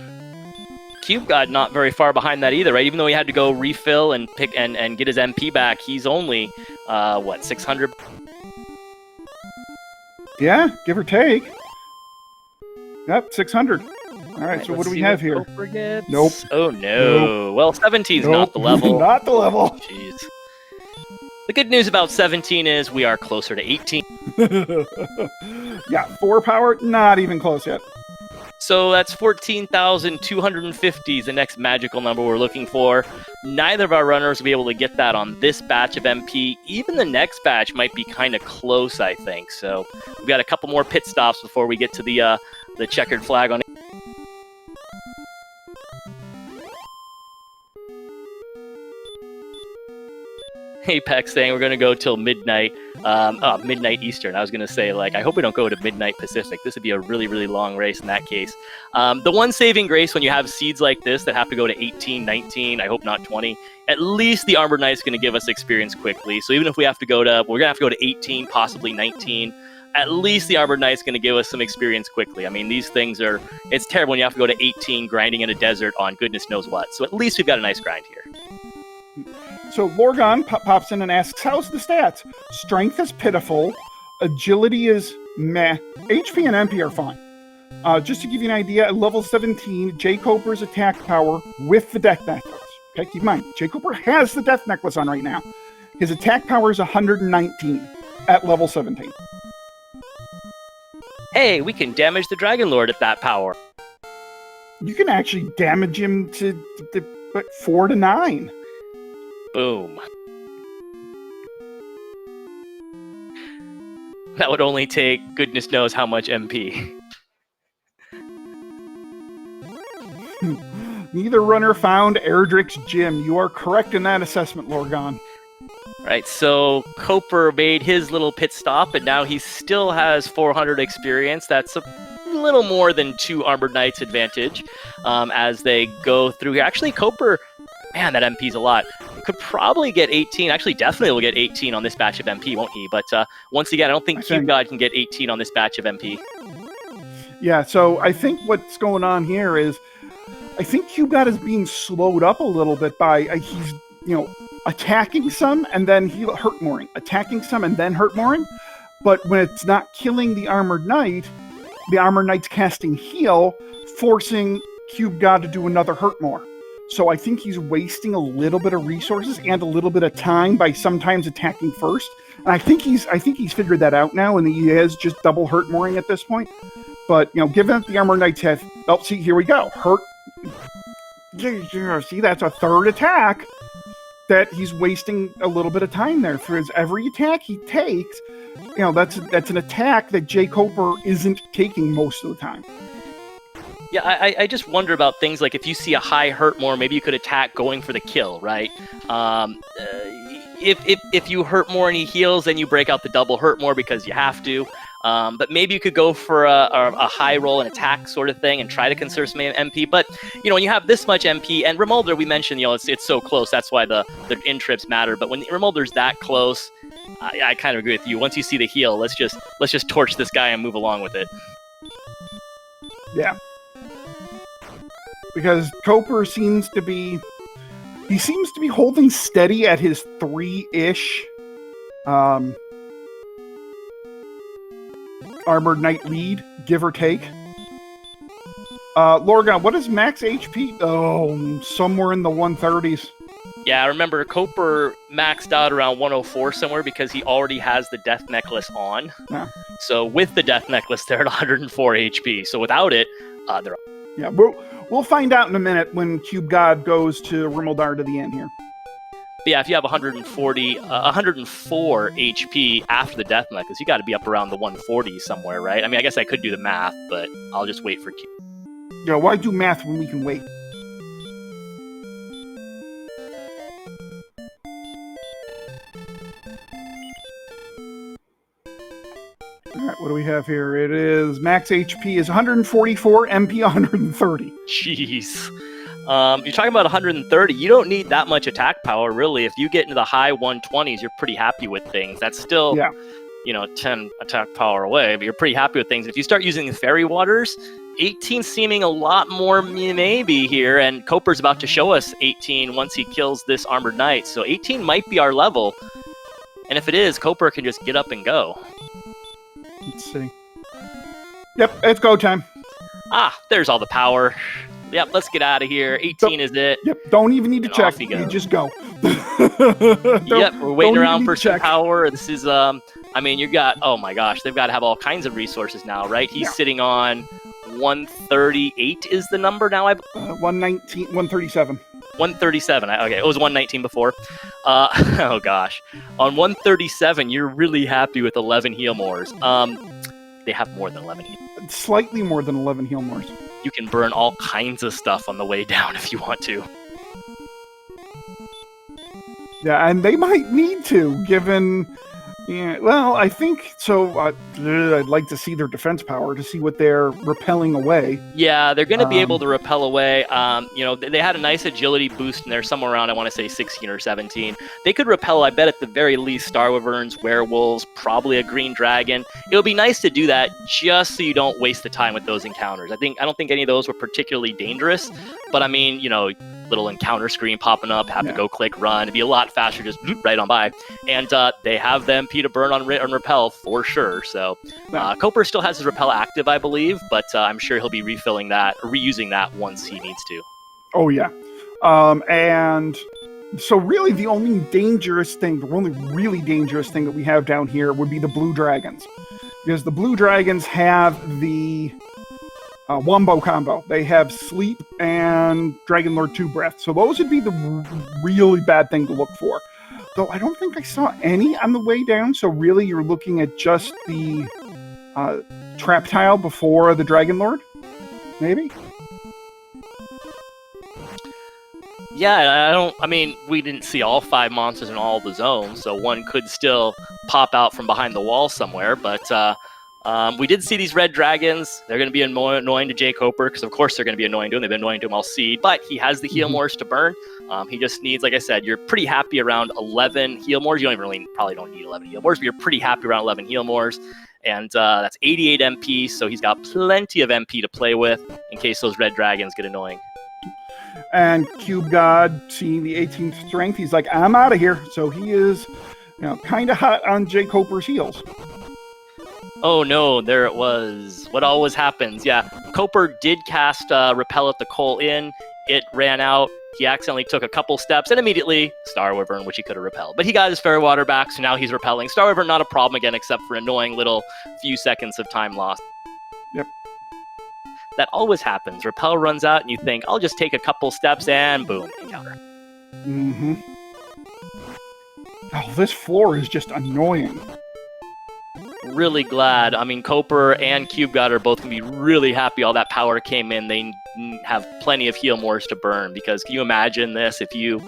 CubeGod not very far behind that either, right? Even though he had to go refill and pick and get his MP back, he's only, 600? Yeah, give or take. Yep, 600. All right, so what do we have here? Nope. Oh, no. Nope. Well, 17's not the level. Not the level. Jeez. The good news about 17 is we are closer to 18. Yeah, 4 power, not even close yet. So that's 14,250 is the next magical number we're looking for. Neither of our runners will be able to get that on this batch of MP. Even the next batch might be kind of close, I think. So we've got a couple more pit stops before we get to the checkered flag on it. Apex saying we're going to go till midnight. Midnight Eastern. I was going to say, I hope we don't go to midnight Pacific. This would be a really, really long race in that case. The one saving grace when you have seeds like this that have to go to 18, 19, I hope not 20, at least the Armored Knight's going to give us experience quickly. So even if we have to go to, we're going to have to go to 18, possibly 19, at least the Armored Knight's going to give us some experience quickly. I mean, these things are, it's terrible when you have to go to 18 grinding in a desert on goodness knows what. So at least we've got a nice grind here. So Lorgon pops in and asks, how's the stats? Strength is pitiful. Agility is meh. HP and MP are fine. Just to give you an idea, at level 17, jkoper's attack power with the Death Necklace. Okay, keep in mind, jkoper has the Death Necklace on right now. His attack power is 119 at level 17. Hey, we can damage the Dragon Lord at that power. You can actually damage him to 4 to 9. Boom. That would only take goodness knows how much MP. Neither runner found Erdrick's gym. You are correct in that assessment, Lorgon. Right, so Coper made his little pit stop, and now he still has 400 experience. That's a little more than 2 Armored Knights advantage as they go through here. Actually, Coper, man, that MP's a lot. Could probably get 18. Actually, definitely will get 18 on this batch of MP, won't he? But once again, I don't think CubeGod can get 18 on this batch of MP. Yeah, so I think what's going on here is I think CubeGod is being slowed up a little bit by he's, attacking some and then he hurt mooring, attacking some and then hurt mooring. But when it's not killing the Armored Knight, the Armored Knight's casting heal, forcing CubeGod to do another hurt more. So I think he's wasting a little bit of resources and a little bit of time by sometimes attacking first. And I think he's figured that out now, and he is just double hurt mooring at this point. But given that the Armored Knights have, see, here we go, hurt. See, that's a third attack that he's wasting a little bit of time there. For every attack he takes, that's an attack that jkoper isn't taking most of the time. Yeah, I just wonder about things like if you see a high hurt more, maybe you could attack going for the kill, right? If you hurt more and he heals, then you break out the double hurt more because you have to. But maybe you could go for a high roll and attack sort of thing and try to conserve some MP. But, when you have this much MP, and Remolder, we mentioned, it's so close. That's why the in-trips matter. But when Remolder's that close, I kind of agree with you. Once you see the heal, let's just torch this guy and move along with it. Yeah. Because Coper seems to be holding steady at his 3-ish Armored Knight lead, give or take. Lorgon, what is max HP? Oh, somewhere in the 130s. Yeah, I remember Coper maxed out around 104 somewhere because he already has the Death Necklace on. Yeah. So with the Death Necklace, they're at 104 HP. So without it, they're... Yeah, we'll find out in a minute when Cube God goes to Rimuldar to the end here. But yeah, if you have 104 HP after the Death Necklace, you got to be up around the 140s somewhere, right? I mean, I guess I could do the math, but I'll just wait for Cube. Yeah, why do math when we can wait? Alright, what do we have here? It is max HP is 144, MP 130. Jeez. You're talking about 130. You don't need that much attack power, really. If you get into the high 120s, you're pretty happy with things. That's still, 10 attack power away, but you're pretty happy with things. If you start using the Fairy Waters, 18 seeming a lot more maybe here, and Coper's about to show us 18 once he kills this Armored Knight. So 18 might be our level. And if it is, Coper can just get up and go. Let's see. Yep, it's go time. There's all the power. Yep, let's get out of here. 18 is it. Yep, don't even need to check. You just go. Yep, we're waiting around for some power. This is, you got, oh my gosh, they've got to have all kinds of resources now, right? He's sitting on 138 is the number now, 119, 137. 137. Okay, it was 119 before. Oh gosh. On 137, you're really happy with 11 heal mores. They have more than 11 heal. Slightly more than 11 heal mores. You can burn all kinds of stuff on the way down if you want to. Yeah, and they might need to, given... Yeah, well, I think so. I'd like to see their defense power to see what they're repelling away. Yeah, they're going to be able to repel away. They had a nice agility boost in there somewhere around, I want to say 16 or 17. They could repel, I bet, at the very least, Star Wyverns, werewolves, probably a green dragon. It would be nice to do that just so you don't waste the time with those encounters. I don't think any of those were particularly dangerous, but I mean, little encounter screen popping up, have to go click run. It'd be a lot faster, just right on by. And they have the MP to burn on repel for sure. So Coper still has his repel active, I believe, but I'm sure he'll be refilling that, or reusing that once he needs to. Oh yeah. And so really the only really dangerous thing that we have down here would be the blue dragons. Because the blue dragons have the Wombo combo. They have Sleep and Dragon Lord 2 Breath. So those would be the really bad thing to look for. Though I don't think I saw any on the way down. So really you're looking at just the trap tile before the Dragon Lord? Maybe? Yeah, we didn't see all 5 monsters in all the zones, so one could still pop out from behind the wall somewhere, but we did see these red dragons. They're going to be annoying to jkoper, because of course they're going to be annoying to him. They've been annoying to him all seed, but he has the heal mores to burn. He just needs, like I said, you're pretty happy around 11 heal mores. You probably don't need 11 heal mores, but you're pretty happy around 11 heal mores. And that's 88 MP, so he's got plenty of MP to play with in case those red dragons get annoying. And Cube God, seeing the 18th strength, he's like, I'm out of here. So he is, kind of hot on jkoper's heels. Oh no, there it was. What always happens. Yeah, Coper did cast Repel at the Coal Inn. It ran out. He accidentally took a couple steps, and immediately Star Wyvern, which he could have repelled. But he got his Fairy Water back, so now he's repelling. Star Wyvern, not a problem again, except for annoying little few seconds of time lost. Yep. That always happens. Repel runs out, and you think, I'll just take a couple steps, and boom, encounter. Mm-hmm. Oh, this floor is just annoying. Really glad. Coper and CubeGod are both going to be really happy all that power came in. They have plenty of heal mores to burn, because can you imagine this? If you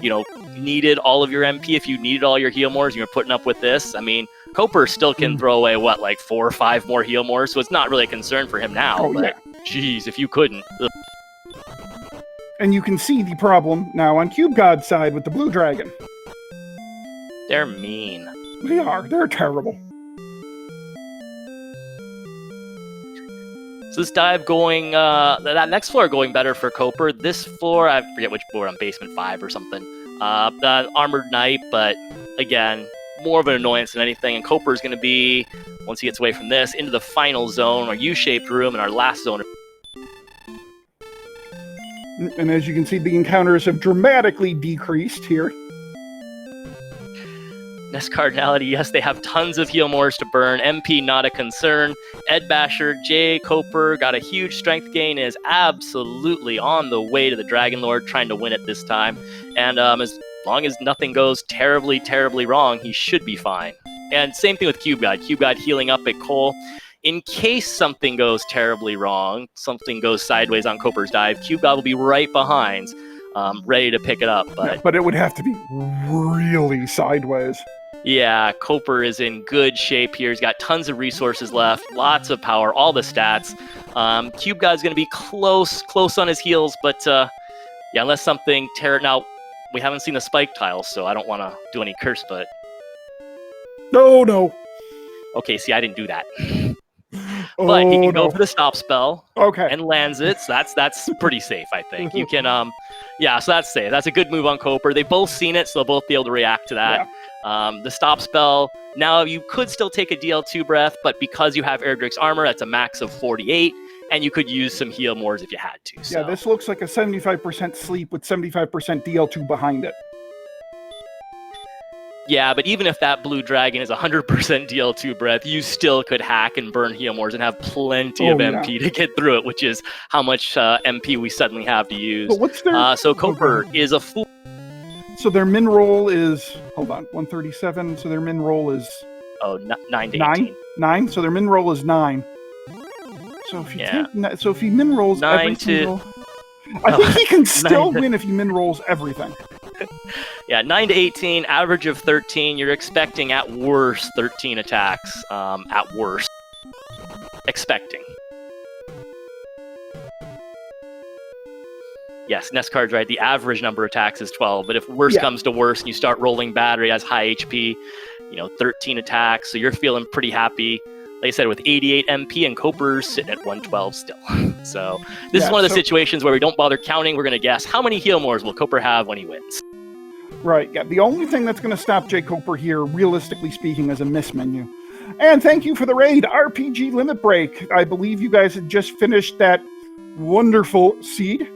you know, needed all of your MP, if you needed all your heal mores, and you're putting up with this, I mean, Coper still can throw away, what, like 4 or 5 more heal mores, so it's not really a concern for him now. Oh, but, yeah. geez, if you couldn't. Ugh. And you can see the problem now on CubeGod's side with the Blue Dragon. They're mean. They are. They're terrible. So this dive going, that next floor going better for Coper. This floor, I forget which floor, on basement 5 or something. The Armored Knight, but again, more of an annoyance than anything. And Coper is going to be, once he gets away from this, into the final zone, our U-shaped room, and our last zone. And as you can see, the encounters have dramatically decreased here. Nest Cardinality, yes, they have tons of heal mores to burn. MP, not a concern. Ed Basher, jkoper got a huge strength gain, is absolutely on the way to the Dragon Lord, trying to win it this time. And as long as nothing goes terribly, terribly wrong, he should be fine. And same thing with CubeGod. CubeGod healing up at Cole. In case something goes terribly wrong, something goes sideways on Coper's dive, CubeGod will be right behind, ready to pick it up. But it would have to be really sideways. Yeah, Coper is in good shape here. He's got tons of resources left, lots of power, all the stats. CubeGod's going to be close on his heels, but yeah, unless something Now, we haven't seen the spike tiles, so I don't want to do any curse, but... No. Okay, see, I didn't do that. But he can go for the stop spell, and lands it, so that's pretty safe, I think. You can, yeah, so that's safe. That's a good move on Coper. They've both seen it, so they'll both be able to react to that. Yeah. The stop spell, now you could still take a DL2 breath, but because you have Erdrick's armor, that's a max of 48, and you could use some heal mores if you had to. So. Yeah, this looks like a 75% sleep with 75% DL2 behind it. Yeah, but even if that blue dragon is 100% DL2 breath, you still could hack and burn heal mores and have plenty of MP to get through it, which is how much MP we suddenly have to use. But what's their... so Coper is a fool. So their min roll is, hold on, 137. So their min roll is... Oh, 9 to 18. 9? So their min roll is 9. So if you take, so if he min rolls 9 every to... single... I think he can still win if he min rolls everything. Yeah, 9 to 18, average of 13. You're expecting at worst 13 attacks. At worst. Expecting. Yes, Nest Card's right. The average number of attacks is 12, but if worst comes to worst and you start rolling battery, has high HP, 13 attacks, so you're feeling pretty happy. Like I said, with 88 MP and Coper's sitting at 112 still. So this is one of the situations where we don't bother counting. We're going to guess how many heal mores will Coper have when he wins. Right, yeah. The only thing that's going to stop jkoper here, realistically speaking, is a miss menu. And thank you for the raid, RPG Limit Break. I believe you guys had just finished that wonderful seed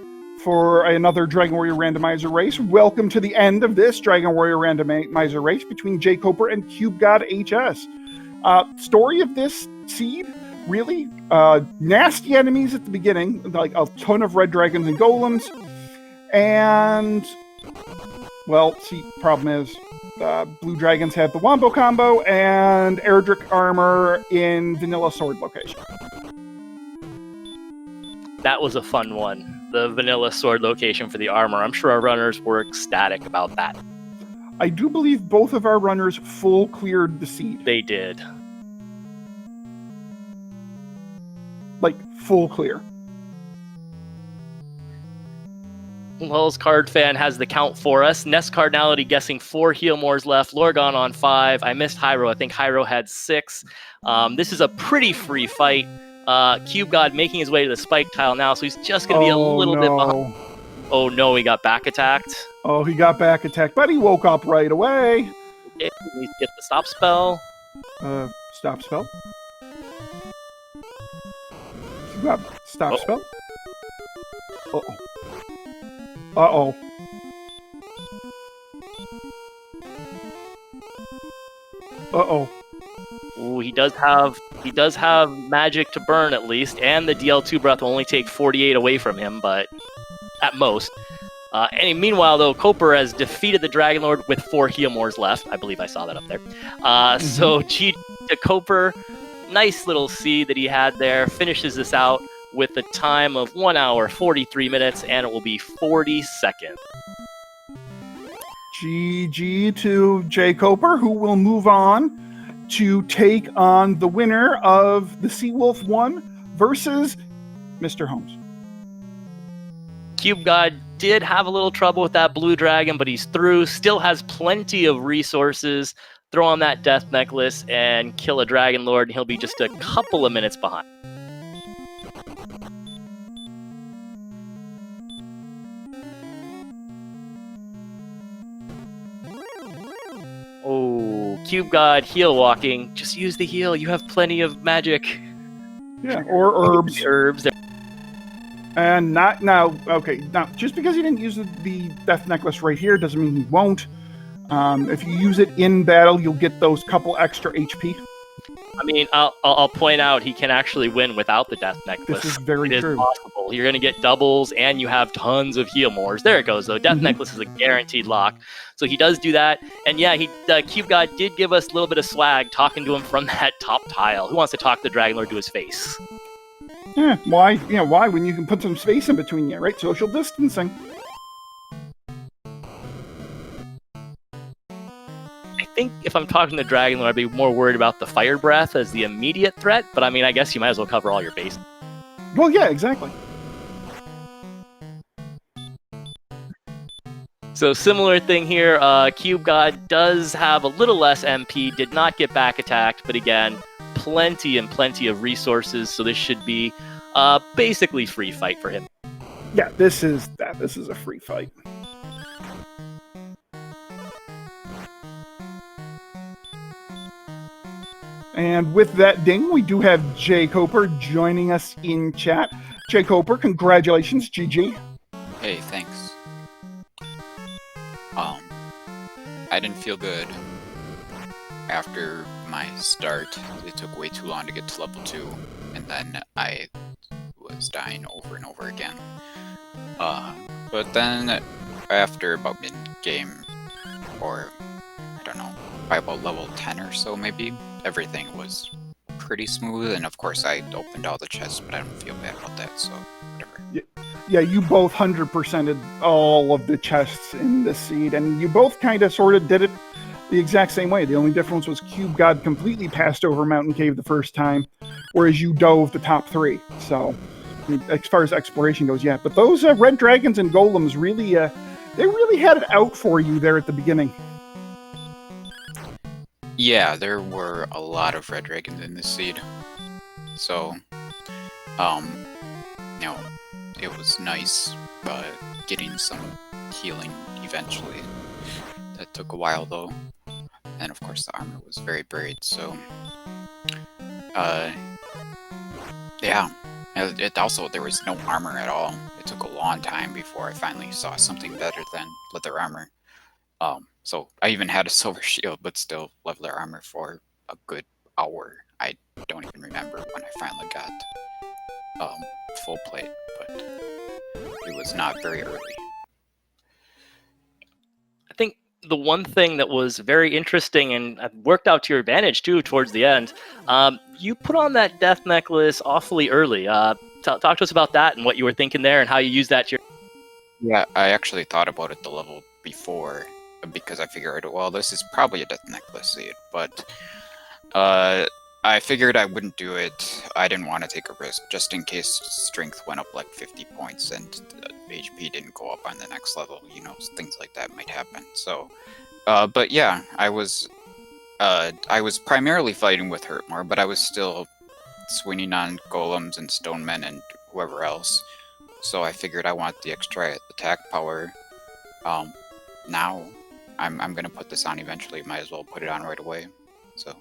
for another Dragon Warrior Randomizer race. Welcome to the end of this Dragon Warrior Randomizer race between jkoper and CubegodHS. Story of this seed, really nasty enemies at the beginning, like a ton of red dragons and golems, and well, see, problem is blue dragons have the wombo combo and Erdrick armor in vanilla sword location. That was a fun one, the vanilla sword location for the armor. I'm sure our runners were ecstatic about that. I do believe both of our runners full cleared the seed. They did. Like, full clear. Wells Card Fan has the count for us. Nest Cardinality guessing 4 heal mores left. Lorgon on 5. I missed Hyro. I think Hyro had 6. This is a pretty free fight. CubeGod making his way to the spike tile now, so he's just going to be a little bit behind. Oh no, he got back attacked. Oh, he got back attacked, but he woke up right away. Okay, we need to get the stop spell. Stop spell? Stop spell? Uh-oh. Uh-oh. Uh-oh. Ooh, he does have magic to burn at least, and the DL2 breath will only take 48 away from him, but at most. And meanwhile, though, Coper has defeated the Dragon Lord with 4 heal mores left. I believe I saw that up there. So G to Coper, nice little seed that he had there, finishes this out with a time of 1 hour, 43 minutes, and it will be 40 seconds. GG to jkoper, who will move on to take on the winner of the Seawolf 1 versus Mr. Holmes. CubeGod did have a little trouble with that blue dragon, but he's through, still has plenty of resources. Throw on that death necklace and kill a dragon lord, and he'll be just a couple of minutes behind. Oh, CubeGod heal walking. Just use the heal. You have plenty of magic. Yeah, or herbs. Herbs. And not now. Okay, now just because he didn't use the death necklace right here doesn't mean he won't. If you use it in battle, you'll get those couple extra HP. I mean, I'll point out he can actually win without the death necklace. This is very true. It is possible. You're going to get doubles, and you have tons of heal mores. There it goes, though. Death necklace is a guaranteed lock. So he does do that. And yeah, CubeGod did give us a little bit of swag talking to him from that top tile. Who wants to talk the Dragon Lord to his face? Yeah, why? Why when you can put some space in between you, right? Social distancing. I think if I'm talking to Dragon Lord, I'd be more worried about the fire breath as the immediate threat. But I mean, I guess you might as well cover all your bases. Well, yeah, exactly. So similar thing here, CubeGod does have a little less MP, did not get back attacked, but again, plenty and plenty of resources, so this should be basically free fight for him. Yeah, this is a free fight. And with that ding, we do have jkoper joining us in chat. jkoper, congratulations, GG. Hey, thanks. I didn't feel good after my start. It took way too long to get to level 2, and then I was dying over and over again. But then after about mid-game, or I don't know, by about level 10 or so maybe, everything was pretty smooth, and of course I opened all the chests, but I don't feel bad about that, so whatever. Yeah, you both 100%ed all of the chests in the seed, and you both kind of sort of did it the exact same way. The only difference was CubeGod completely passed over Mountain Cave the first time, whereas you dove the top 3. So, I mean, as far as exploration goes, yeah. But those red dragons and golems really, they really had it out for you there at the beginning. Yeah, there were a lot of red dragons in this seed. So, you know, it was nice getting some healing eventually. That took a while though. And of course the armor was very buried, so yeah. It also, there was no armor at all. It took a long time before I finally saw something better than leather armor. So I even had a silver shield, but still leather armor for a good hour. I don't even remember when I finally got full plate, but it was not very early. I think the one thing that was very interesting and worked out to your advantage too towards the end, you put on that death necklace awfully early. Talk to us about that and what you were thinking there and how you used that to your... Yeah, I actually thought about it the level before, because I figured, well, this is probably a death necklace seed, but I figured I wouldn't do it. I didn't want to take a risk, just in case strength went up like 50 points and HP didn't go up on the next level. You know, things like that might happen. So, but yeah, I was primarily fighting with Hurtmore, but I was still swinging on golems and stonemen and whoever else. So I figured I want the extra attack power. Now I'm gonna put this on eventually. Might as well put it on right away. So.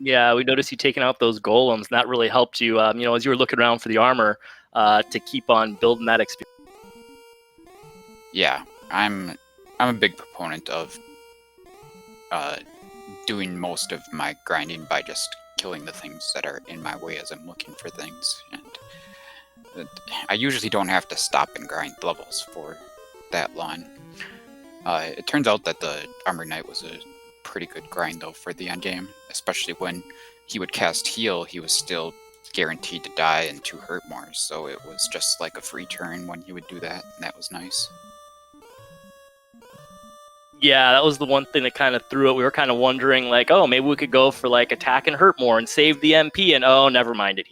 Yeah, we noticed you taking out those golems, and that really helped you, you know, as you were looking around for the armor, to keep on building that experience. Yeah, I'm a big proponent of doing most of my grinding by just killing the things that are in my way as I'm looking for things, and I usually don't have to stop and grind levels for that long. It turns out that the Armor Knight was a pretty good grind though for the end game, especially when he would cast heal. He was still guaranteed to die and 2 hurt more, so it was just like a free turn when he would do that, and that was nice. Yeah, that was the one thing that kind of threw it. We were kind of wondering, like, oh, maybe we could go for like attack and hurt more and save the MP, and oh, never mind it.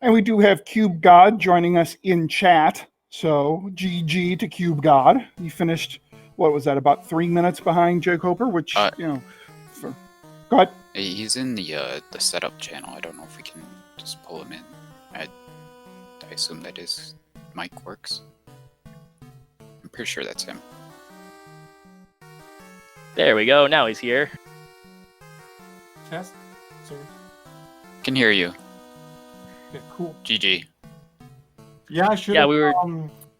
And we do have CubeGod joining us in chat. So GG to CubeGod. He finished, what was that, about 3 minutes behind jkoper, which, you know, go ahead. He's in the setup channel. I don't know if we can just pull him in. I assume that his mic works. I'm pretty sure that's him. There we go. Now he's here. Test? Sorry. Can hear you. Okay, cool. GG. Yeah, I should have we were...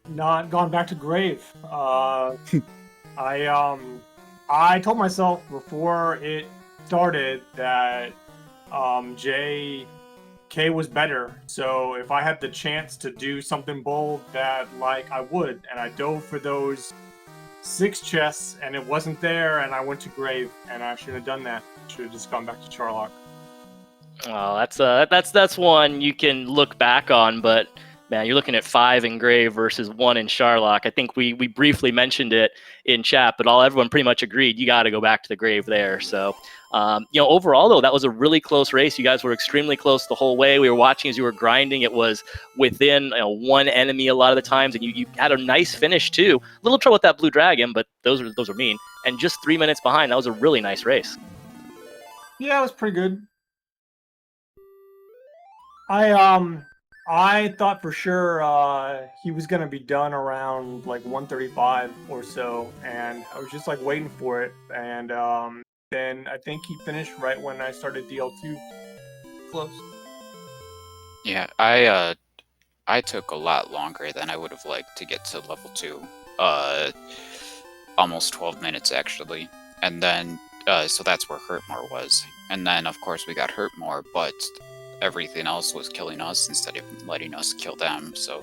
not gone back to grave. I told myself before it started that JK was better. So if I had the chance to do something bold, that like I would, and I dove for those 6 chests, and it wasn't there, and I went to grave, and I shouldn't have done that. Should have just gone back to Charlock. Oh, that's one you can look back on, but man, you're looking at 5 in grave versus 1 in Charlock. I think we briefly mentioned it in chat, but everyone pretty much agreed you got to go back to the grave there. So, overall though, that was a really close race. You guys were extremely close the whole way. We were watching as you were grinding. It was within 1 enemy a lot of the times, and you had a nice finish too. A little trouble with that blue dragon, but those are mean. And just 3 minutes behind, that was a really nice race. Yeah, it was pretty good. I thought for sure he was gonna be done around like 135 or so, and I was just like waiting for it, and then I think he finished right when I started DL2 close. Yeah, I took a lot longer than I would have liked to get to level 2. Almost 12 minutes actually, and then so that's where hurt more was, and then of course we got hurt more, but everything else was killing us instead of letting us kill them. So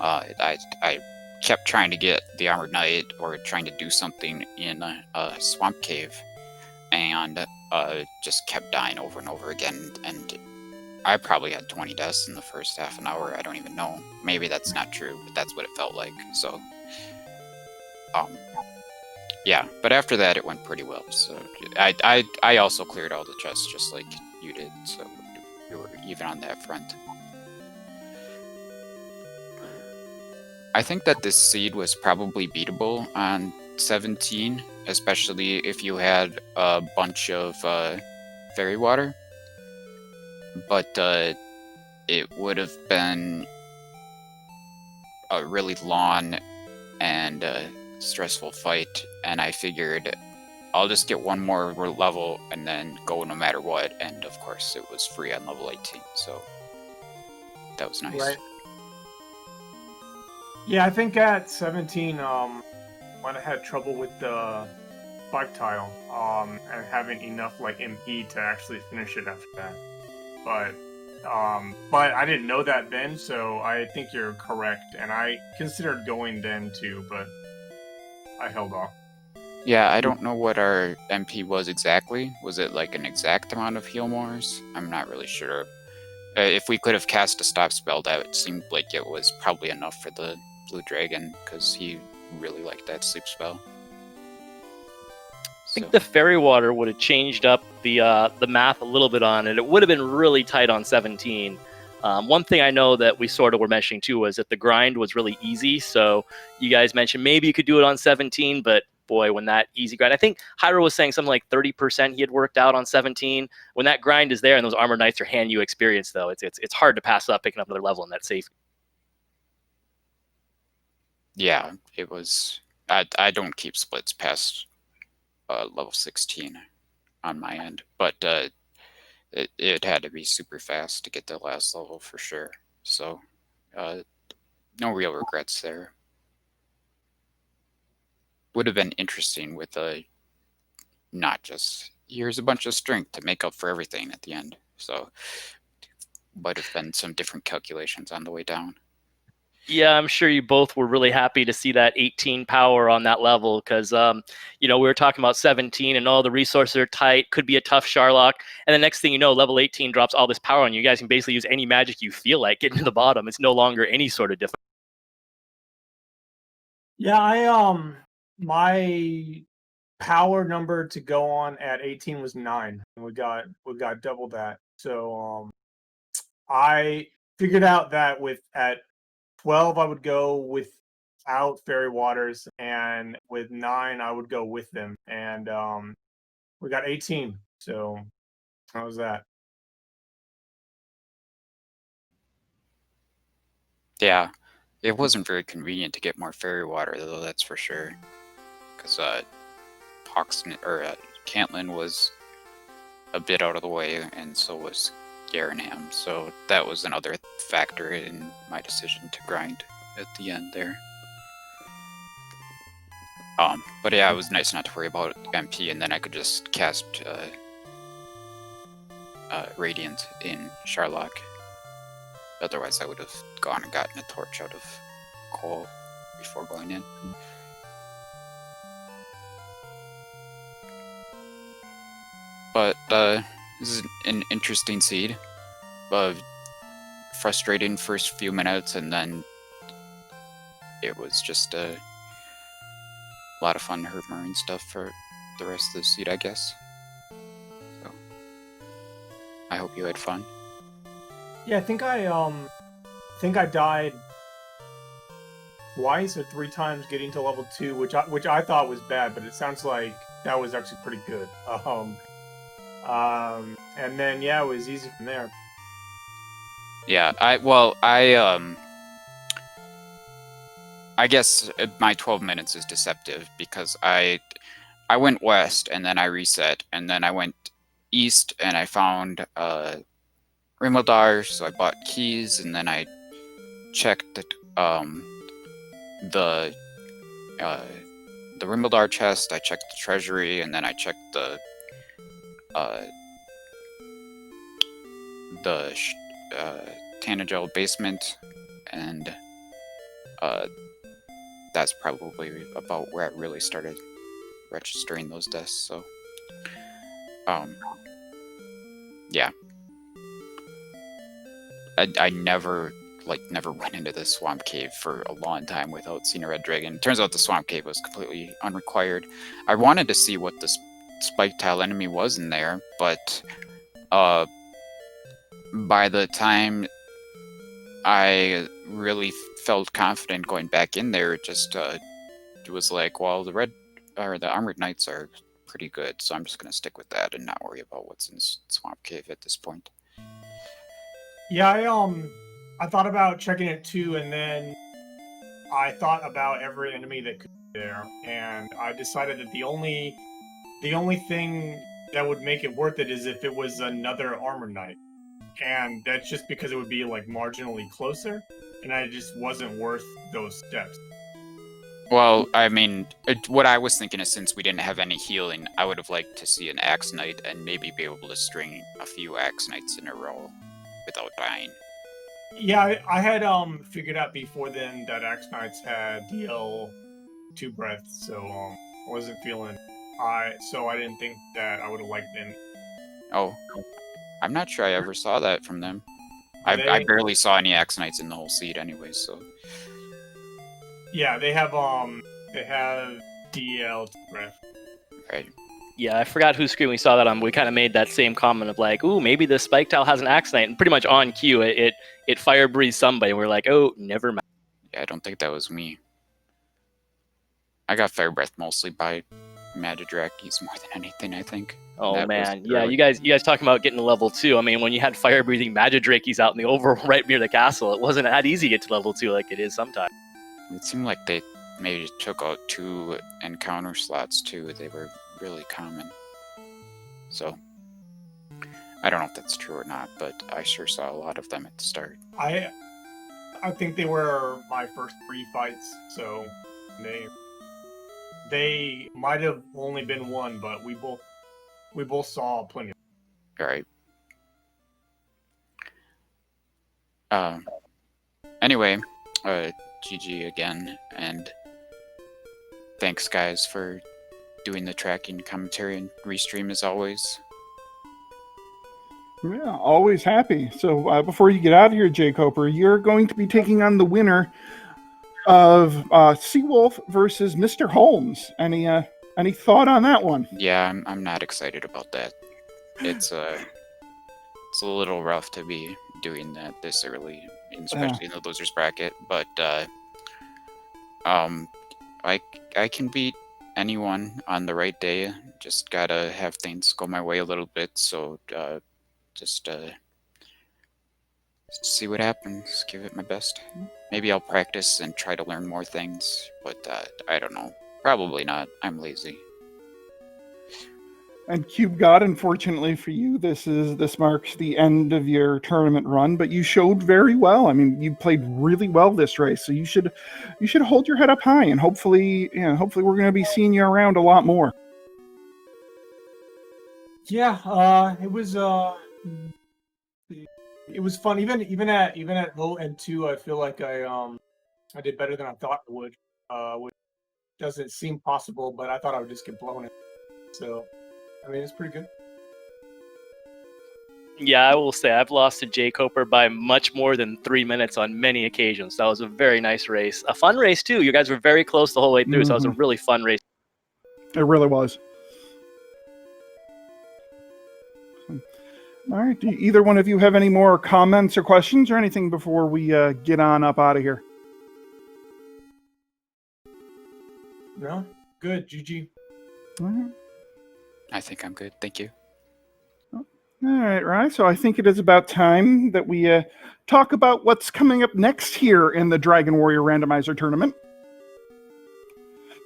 I kept trying to get the Armored Knight or trying to do something in a swamp cave, and just kept dying over and over again. And I probably had 20 deaths in the first half an hour. I don't even know. Maybe that's not true, but that's what it felt like. So yeah, but after that it went pretty well. So I also cleared all the chests just like you did. So we were even on that front. I think that this seed was probably beatable on 17, especially if you had a bunch of fairy water. But it would have been a really long and stressful fight, and I figured I'll just get 1 more level and then go no matter what, and of course it was free on level 18, so that was nice. Right. Yeah, I think at 17, might have had trouble with the spike tile, and having enough like MP to actually finish it after that. But I didn't know that then, so I think you're correct, and I considered going then too, but I held off. Yeah, I don't know what our MP was exactly. Was it like an exact amount of heal mores? I'm not really sure. If we could have cast a stop spell, that seemed like it was probably enough for the blue dragon, because he really liked that sleep spell. I think the fairy water would have changed up the math a little bit on it. It would have been really tight on 17. One thing I know that we sort of were mentioning too was that the grind was really easy. So you guys mentioned maybe you could do it on 17, but boy, when that easy grind, I think Hyro was saying something like 30% he had worked out on 17. When that grind is there and those Armored Knights are hand you experience, though, it's hard to pass up picking up another level in that safe. Yeah, it was. I don't keep splits past level 16 on my end, but it had to be super fast to get the last level for sure. So no real regrets there. Would have been interesting with not just here's a bunch of strength to make up for everything at the end. So might have been some different calculations on the way down. Yeah, I'm sure you both were really happy to see that 18 power on that level because, we were talking about 17 and all the resources are tight, could be a tough Charlock. And the next thing you know, level 18 drops all this power on you. You guys can basically use any magic you feel like getting to the bottom. It's no longer any sort of difficult. Yeah, my power number to go on at 18 was 9. And we got double that. So I figured out that at 12 I would go without fairy waters, and with 9 I would go with them. And we got 18. So how was that? Yeah, it wasn't very convenient to get more fairy water, though, that's for sure. Because Cantlin was a bit out of the way, and so was Garanham. So that was another factor in my decision to grind at the end there. But yeah, it was nice not to worry about MP, and then I could just cast Radiant in Sharlock. Otherwise, I would have gone and gotten a torch out of Cole before going in. But this is an interesting seed. Frustrating first few minutes, and then it was just a lot of fun Hermar and stuff for the rest of the seed, I guess. So I hope you had fun. Yeah, I think I died twice or 3 times getting to level 2, which I thought was bad, but it sounds like that was actually pretty good. And then yeah, it was easy from there. Yeah, I guess my 12 minutes is deceptive because I went west and then I reset, and then I went east and I found Rimildar, so I bought keys, and then I checked the Rimildar chest, I checked the treasury, and then I checked the Tanagel basement, and that's probably about where I really started registering those deaths. So yeah, I never went into the swamp cave for a long time without seeing a red dragon. Turns out the swamp cave was completely unrequired. I wanted to see what the spike tile enemy was in there, but by the time I really felt confident going back in there, it just it was like, well, the armored knights are pretty good, so I'm just gonna stick with that and not worry about what's in swamp cave at this point. Yeah, I thought about checking it too, and then I thought about every enemy that could be there, and I decided that the only thing that would make it worth it is if it was another armor knight, and that's just because it would be like marginally closer, and I just wasn't worth those steps. Well, I mean, what I was thinking is, since we didn't have any healing, I would have liked to see an Axe Knight and maybe be able to string a few Axe Knights in a row without dying. Yeah, I had figured out before then that Axe Knights had DL 2 breath, so I wasn't feeling so I didn't think that I would have liked them. Oh, I'm not sure I ever saw that from them. I barely saw any Axe Knights in the whole seed anyways, so. Yeah, they have DL 2 breath. Right. Yeah, I forgot whose screen we saw that on. We kind of made that same comment of like, ooh, maybe the spike tile has an Axe Knight, and pretty much on cue, it fire breathes somebody, and we're like, oh, never mind. Yeah, I don't think that was me. I got fire breath mostly by Magidrakis more than anything, I think. Oh man, yeah, you guys talking about getting to level 2. I mean, when you had fire breathing Magidrakis out in the over right near the castle, it wasn't that easy to get to level 2 like it is sometimes. It seemed like they maybe took out 2 encounter slots too. They were really common. So I don't know if that's true or not, but I sure saw a lot of them at the start. I think they were my first 3 fights, so they might have only been 1, but we both saw plenty. All right. Anyway, GG again, and thanks guys for doing the tracking, commentary, and restream as always. Yeah, always happy. So before you get out of here, jkoper, you're going to be taking on the winner of Seawolf versus Mr. Holmes. Any thought on that one? Yeah, I'm not excited about that. It's a little rough to be doing that this early, especially in the losers bracket. But I can beat anyone on the right day. Just gotta have things go my way a little bit. So just see what happens. Give it my best. Maybe I'll practice and try to learn more things. But I don't know. Probably not. I'm lazy. And CubeGod, unfortunately for you, this marks the end of your tournament run. But you showed very well. I mean, you played really well this race, so you should hold your head up high, and hopefully we're going to be seeing you around a lot more. Yeah, it was fun. Even at low end 2, I feel like I did better than I thought I would. Which doesn't seem possible, but I thought I would just get blown in. So, I mean, it's pretty good. Yeah, I will say I've lost to jkoper by much more than 3 minutes on many occasions. That was a very nice race. A fun race, too. You guys were very close the whole way through, so that was a really fun race. It really was. All right. Do either one of you have any more comments or questions or anything before we get on up out of here? No? Good. GG. All right. I think I'm good. Thank you. All right. So I think it is about time that we talk about what's coming up next here in the Dragon Warrior Randomizer tournament.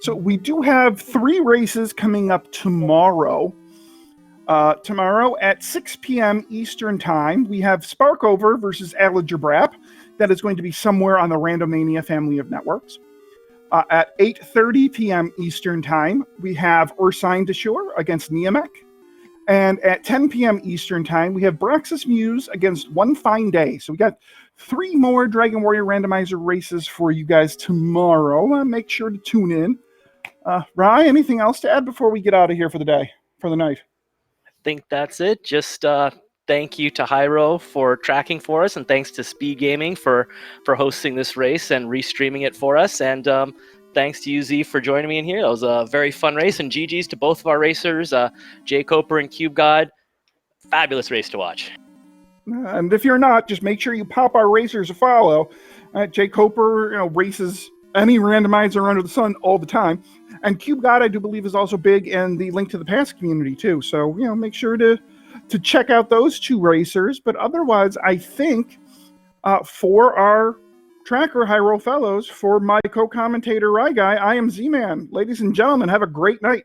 So we do have 3 races coming up tomorrow. Tomorrow at 6 p.m. Eastern Time, we have Sparkover versus Aliger That is going to be somewhere on the Randomania family of networks. At 8:30 p.m. Eastern Time, we have Ursine de Shore against Niamek. And at 10 p.m. Eastern Time, we have Braxis Muse against One Fine Day. So we got 3 more Dragon Warrior Randomizer races for you guys tomorrow. Make sure to tune in. Rye, anything else to add before we get out of here for the night? I think that's it. Just thank you to Hyro for tracking for us, and thanks to SpeedGaming for hosting this race and restreaming it for us. And thanks to you, Z, for joining me in here. That was a very fun race, and GG's to both of our racers, jkoper and CubeGod. Fabulous race to watch. And if you're not, just make sure you pop our racers a follow. jkoper, races any randomizer under the sun all the time. And CubeGod, I do believe, is also big in the Link to the Past community, too. So, make sure to check out those 2 racers. But otherwise, I think for our tracker, High Roll Fellows, for my co-commentator, Rye Guy, I am Z-Man. Ladies and gentlemen, have a great night.